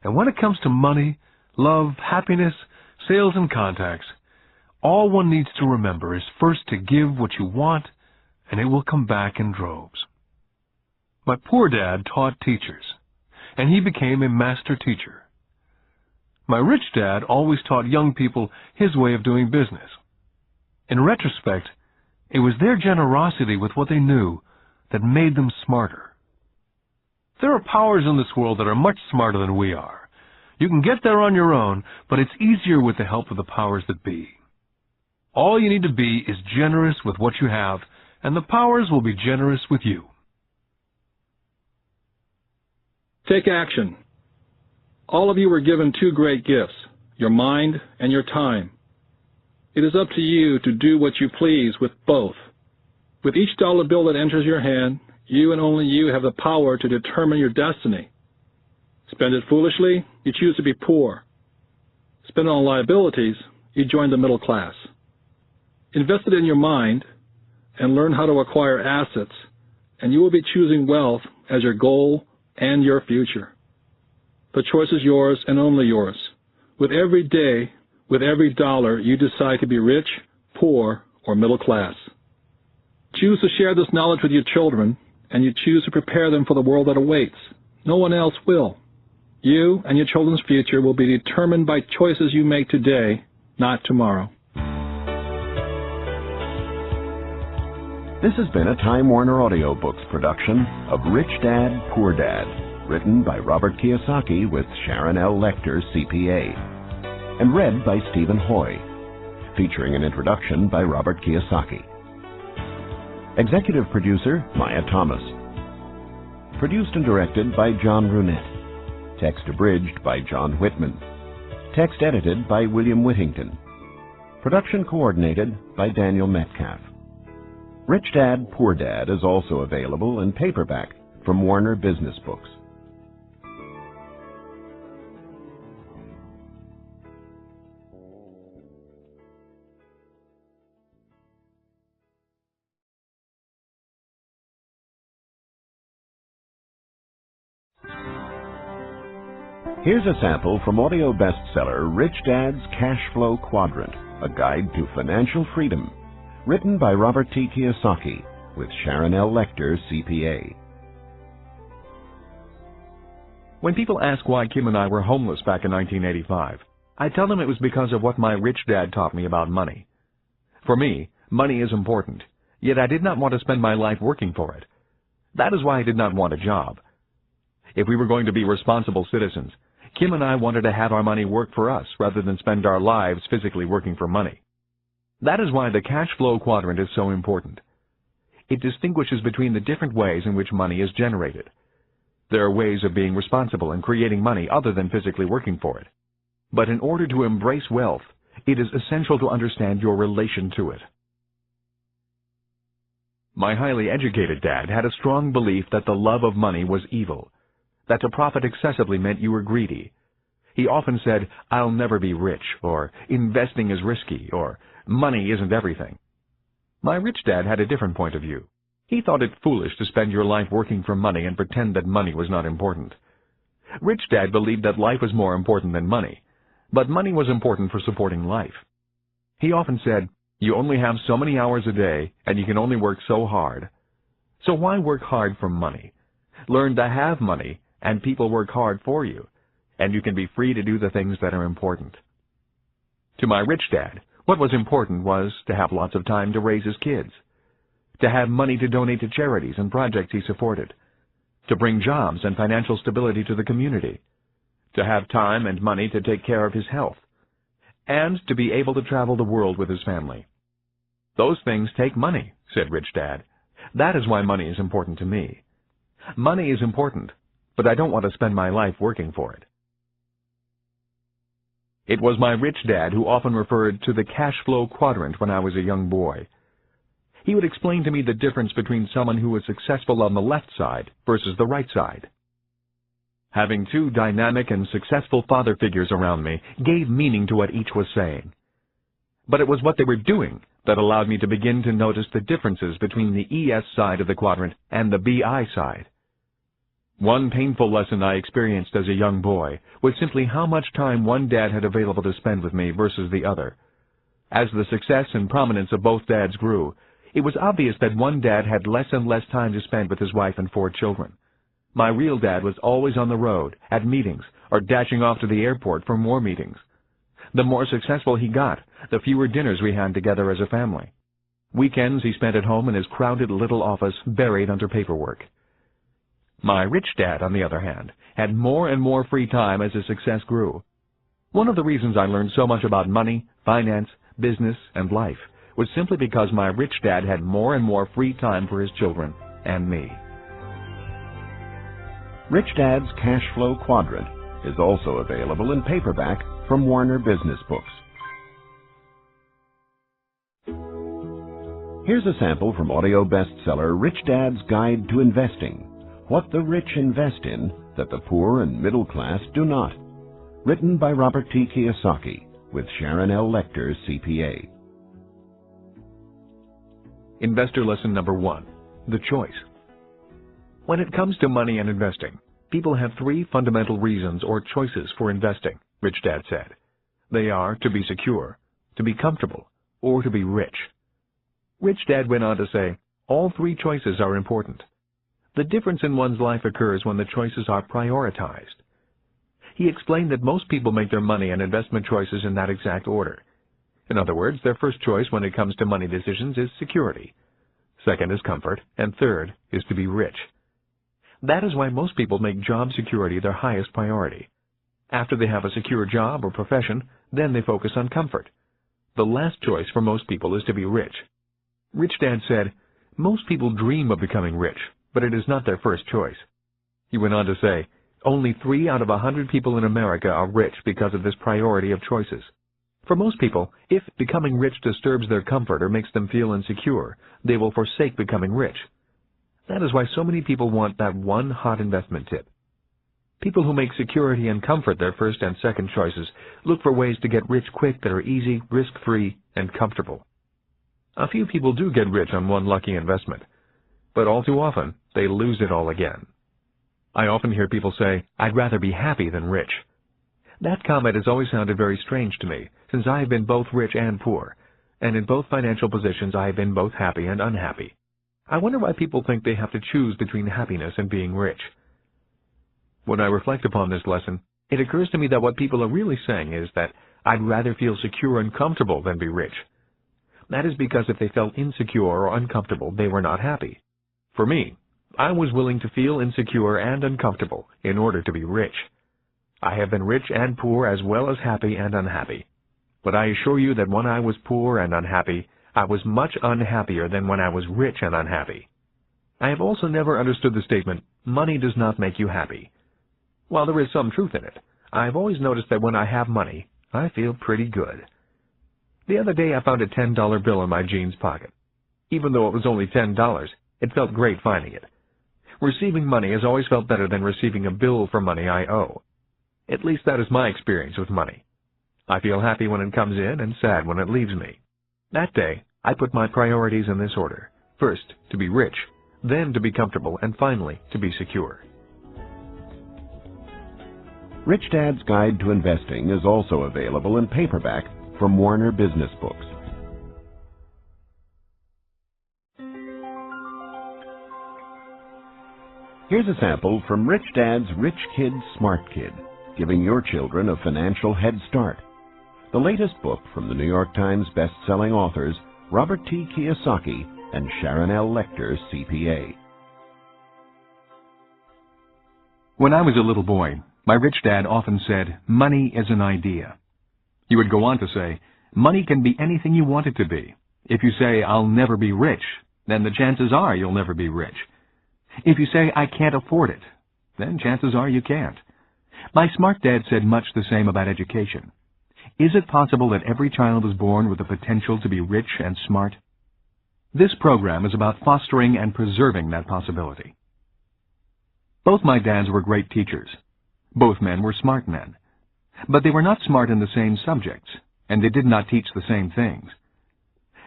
And when it comes to money, love, happiness, sales, and contacts, all one needs to remember is first to give what you want, and it will come back in droves. My poor dad taught teachers, and he became a master teacher. My rich dad always taught young people his way of doing business. In retrospect, it was their generosity with what they knew that made them smarter. There are powers in this world that are much smarter than we are. You can get there on your own, but it's easier with the help of the powers that be. All you need to be is generous with what you have, and the powers will be generous with you. Take action. All of you were given two great gifts, your mind and your time. It is up to you to do what you please with both. With each dollar bill that enters your hand, you and only you have the power to determine your destiny. Spend it foolishly, you choose to be poor. Spend on liabilities, you join the middle class. Invest it in your mind and learn how to acquire assets, and you will be choosing wealth as your goal and your future. The choice is yours and only yours. With every day, with every dollar, you decide to be rich, poor, or middle class. Choose to share this knowledge with your children, and you choose to prepare them for the world that awaits. No one else will. You and your children's future will be determined by choices you make today, not tomorrow. This has been a Time Warner Audiobooks production of Rich Dad, Poor Dad, written by Robert Kiyosaki with Sharon L. Lecter, CPA, and read by Stephen Hoy, featuring an introduction by Robert Kiyosaki. Executive producer, Maya Thomas. Produced and directed by John Brunette. Text abridged by John Whitman. Text edited by William Whittington. Production coordinated by Daniel Metcalf. Rich Dad, Poor Dad is also available in paperback from Warner Business Books. Here's a sample from audio bestseller Rich Dad's Cash Flow Quadrant, a guide to financial freedom, written by Robert T. Kiyosaki with Sharon L. Lecter, CPA. When people ask why Kim and I were homeless back in 1985, I tell them it was because of what my rich dad taught me about money. For me, money is important, yet I did not want to spend my life working for it. That is why I did not want a job. If we were going to be responsible citizens, Kim and I wanted to have our money work for us rather than spend our lives physically working for money. That is why the cash flow quadrant is so important. It distinguishes between the different ways in which money is generated. There are ways of being responsible and creating money other than physically working for it. But in order to embrace wealth, it is essential to understand your relation to it. My highly educated dad had a strong belief that the love of money was evil, that to profit excessively meant you were greedy. He often said, "I'll never be rich," or "investing is risky," or "money isn't everything." My rich dad had a different point of view. He thought it foolish to spend your life working for money and pretend that money was not important. Rich Dad believed that life was more important than money, but money was important for supporting life. He often said, "You only have so many hours a day, and you can only work so hard. So why work hard for money? Learn to have money, and people work hard for you, and you can be free to do the things that are important." To my rich dad, what was important was to have lots of time to raise his kids, to have money to donate to charities and projects he supported, to bring jobs and financial stability to the community, to have time and money to take care of his health, and to be able to travel the world with his family. "Those things take money," said Rich Dad. "That is why money is important to me. Money is important, but I don't want to spend my life working for it." It was my rich dad who often referred to the cash flow quadrant when I was a young boy. He would explain to me the difference between someone who was successful on the left side versus the right side. Having two dynamic and successful father figures around me gave meaning to what each was saying. But it was what they were doing that allowed me to begin to notice the differences between the ES side of the quadrant and the BI side. One painful lesson I experienced as a young boy was simply how much time one dad had available to spend with me versus the other. As the success and prominence of both dads grew, it was obvious that one dad had less and less time to spend with his wife and 4 children. My real dad was always on the road, at meetings, or dashing off to the airport for more meetings. The more successful he got, the fewer dinners we had together as a family. Weekends he spent at home in his crowded little office, buried under paperwork. My rich dad, on the other hand, had more and more free time as his success grew. One of the reasons I learned so much about money, finance, business, and life was simply because my rich dad had more and more free time for his children and me. Rich Dad's Cash Flow Quadrant is also available in paperback from Warner Business Books. Here's a sample from audio bestseller Rich Dad's Guide to Investing, What the Rich Invest in That the Poor and Middle Class Do Not, written by Robert T. Kiyosaki, with Sharon L. Lecter, CPA. Investor lesson number 1, the choice. When it comes to money and investing, people have 3 fundamental reasons or choices for investing, Rich Dad said. They are to be secure, to be comfortable, or to be rich. Rich Dad went on to say, all 3 choices are important. The difference in one's life occurs when the choices are prioritized. He explained that most people make their money and investment choices in that exact order. In other words, their first choice when it comes to money decisions is security. Second is comfort, and third is to be rich. That is why most people make job security their highest priority. After they have a secure job or profession, then they focus on comfort. The last choice for most people is to be rich. Rich Dad said, most people dream of becoming rich, but it is not their first choice. He went on to say, only 3 out of 100 people in America are rich because of this priority of choices. For most people, if becoming rich disturbs their comfort or makes them feel insecure, they will forsake becoming rich. That is why so many people want that one hot investment tip. People who make security and comfort their first and second choices look for ways to get rich quick that are easy, risk-free, and comfortable. A few people do get rich on one lucky investment, but all too often they lose it all again. I often hear people say, I'd rather be happy than rich. That comment has always sounded very strange to me, since I have been both rich and poor, and in both financial positions I have been both happy and unhappy. I wonder why people think they have to choose between happiness and being rich. When I reflect upon this lesson, it occurs to me that what people are really saying is that I'd rather feel secure and comfortable than be rich. That is because if they felt insecure or uncomfortable, they were not happy. For me, I was willing to feel insecure and uncomfortable in order to be rich. I have been rich and poor as well as happy and unhappy. But I assure you that when I was poor and unhappy, I was much unhappier than when I was rich and unhappy. I have also never understood the statement, money does not make you happy. While there is some truth in it, I have always noticed that when I have money, I feel pretty good. The other day I found a $10 bill in my jeans pocket. Even though it was only $10, it felt great finding it. Receiving money has always felt better than receiving a bill for money I owe. At least that is my experience with money. I feel happy when it comes in and sad when it leaves me. That day, I put my priorities in this order. First, to be rich, then to be comfortable, and finally, to be secure. Rich Dad's Guide to Investing is also available in paperback from Warner Business Books. Here's a sample from Rich Dad's Rich Kid, Smart Kid, giving your children a financial head start. The latest book from the New York Times best-selling authors Robert T. Kiyosaki and Sharon L. Lecter, CPA. When I was a little boy, my rich dad often said, money is an idea. He would go on to say, money can be anything you want it to be. If you say, I'll never be rich, then the chances are you'll never be rich. If you say, I can't afford it, then chances are you can't. My smart dad said much the same about education. Is it possible that every child is born with the potential to be rich and smart? This program is about fostering and preserving that possibility. Both my dads were great teachers. Both men were smart men. But they were not smart in the same subjects, and they did not teach the same things.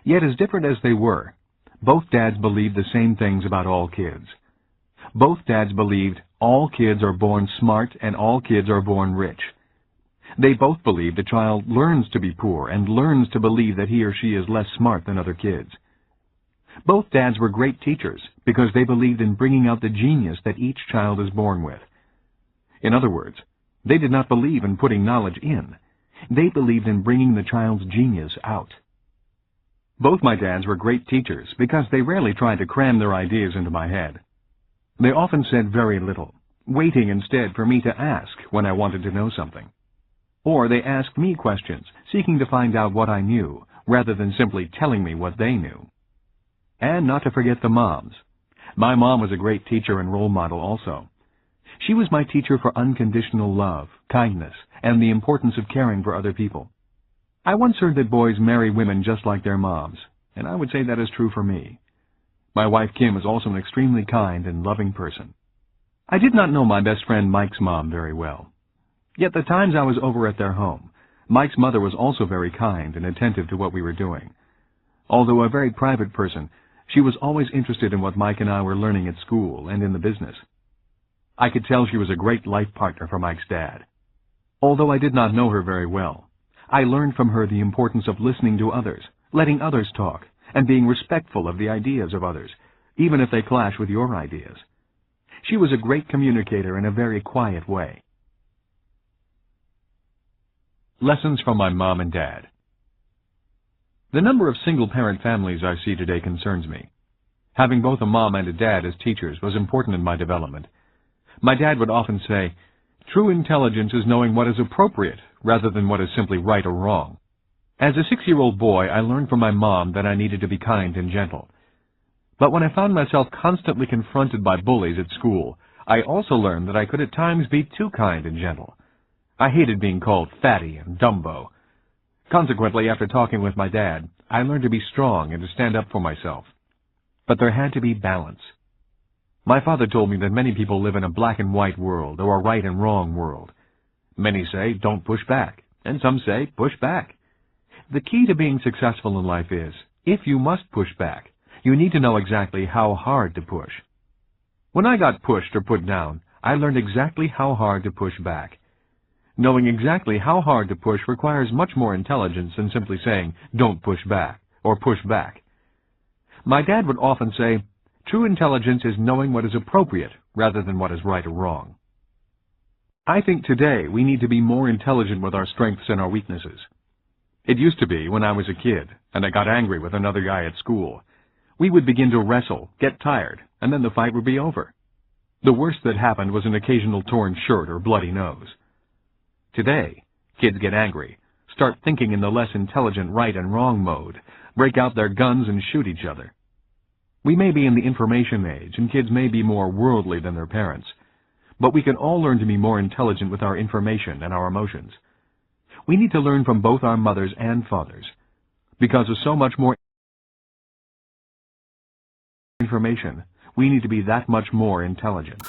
Yet as different as they were, both dads believed the same things about all kids. Both dads believed all kids are born smart and all kids are born rich. They both believed a child learns to be poor and learns to believe that he or she is less smart than other kids. Both dads were great teachers because they believed in bringing out the genius that each child is born with. In other words, they did not believe in putting knowledge in. They believed in bringing the child's genius out. Both my dads were great teachers because they rarely tried to cram their ideas into my head. They often said very little, waiting instead for me to ask when I wanted to know something. Or they asked me questions, seeking to find out what I knew, rather than simply telling me what they knew. And not to forget the moms. My mom was a great teacher and role model also. She was my teacher for unconditional love, kindness, and the importance of caring for other people. I once heard that boys marry women just like their moms, and I would say that is true for me. My wife Kim is also an extremely kind and loving person. I did not know my best friend Mike's mom very well. Yet the times I was over at their home, Mike's mother was also very kind and attentive to what we were doing. Although a very private person, she was always interested in what Mike and I were learning at school and in the business. I could tell she was a great life partner for Mike's dad. Although I did not know her very well, I learned from her the importance of listening to others, letting others talk, and being respectful of the ideas of others, even if they clash with your ideas. She was a great communicator in a very quiet way. Lessons from my mom and dad. The number of single-parent families I see today concerns me. Having both a mom and a dad as teachers was important in my development. My dad would often say, "True intelligence is knowing what is appropriate rather than what is simply right or wrong." As a 6-year-old boy, I learned from my mom that I needed to be kind and gentle. But when I found myself constantly confronted by bullies at school, I also learned that I could at times be too kind and gentle. I hated being called fatty and Dumbo. Consequently, after talking with my dad, I learned to be strong and to stand up for myself. But there had to be balance. My father told me that many people live in a black and white world or a right and wrong world. Many say, don't push back, and some say, push back. The key to being successful in life is, if you must push back, you need to know exactly how hard to push. When I got pushed or put down, I learned exactly how hard to push back. Knowing exactly how hard to push requires much more intelligence than simply saying, don't push back, or push back. My dad would often say, true intelligence is knowing what is appropriate rather than what is right or wrong. I think today we need to be more intelligent with our strengths and our weaknesses. It used to be when I was a kid and I got angry with another guy at school. We would begin to wrestle, get tired, and then the fight would be over. The worst that happened was an occasional torn shirt or bloody nose. Today, kids get angry, start thinking in the less intelligent right and wrong mode, break out their guns and shoot each other. We may be in the information age, and kids may be more worldly than their parents, but we can all learn to be more intelligent with our information and our emotions. We need to learn from both our mothers and fathers. Because of so much more information, we need to be that much more intelligent.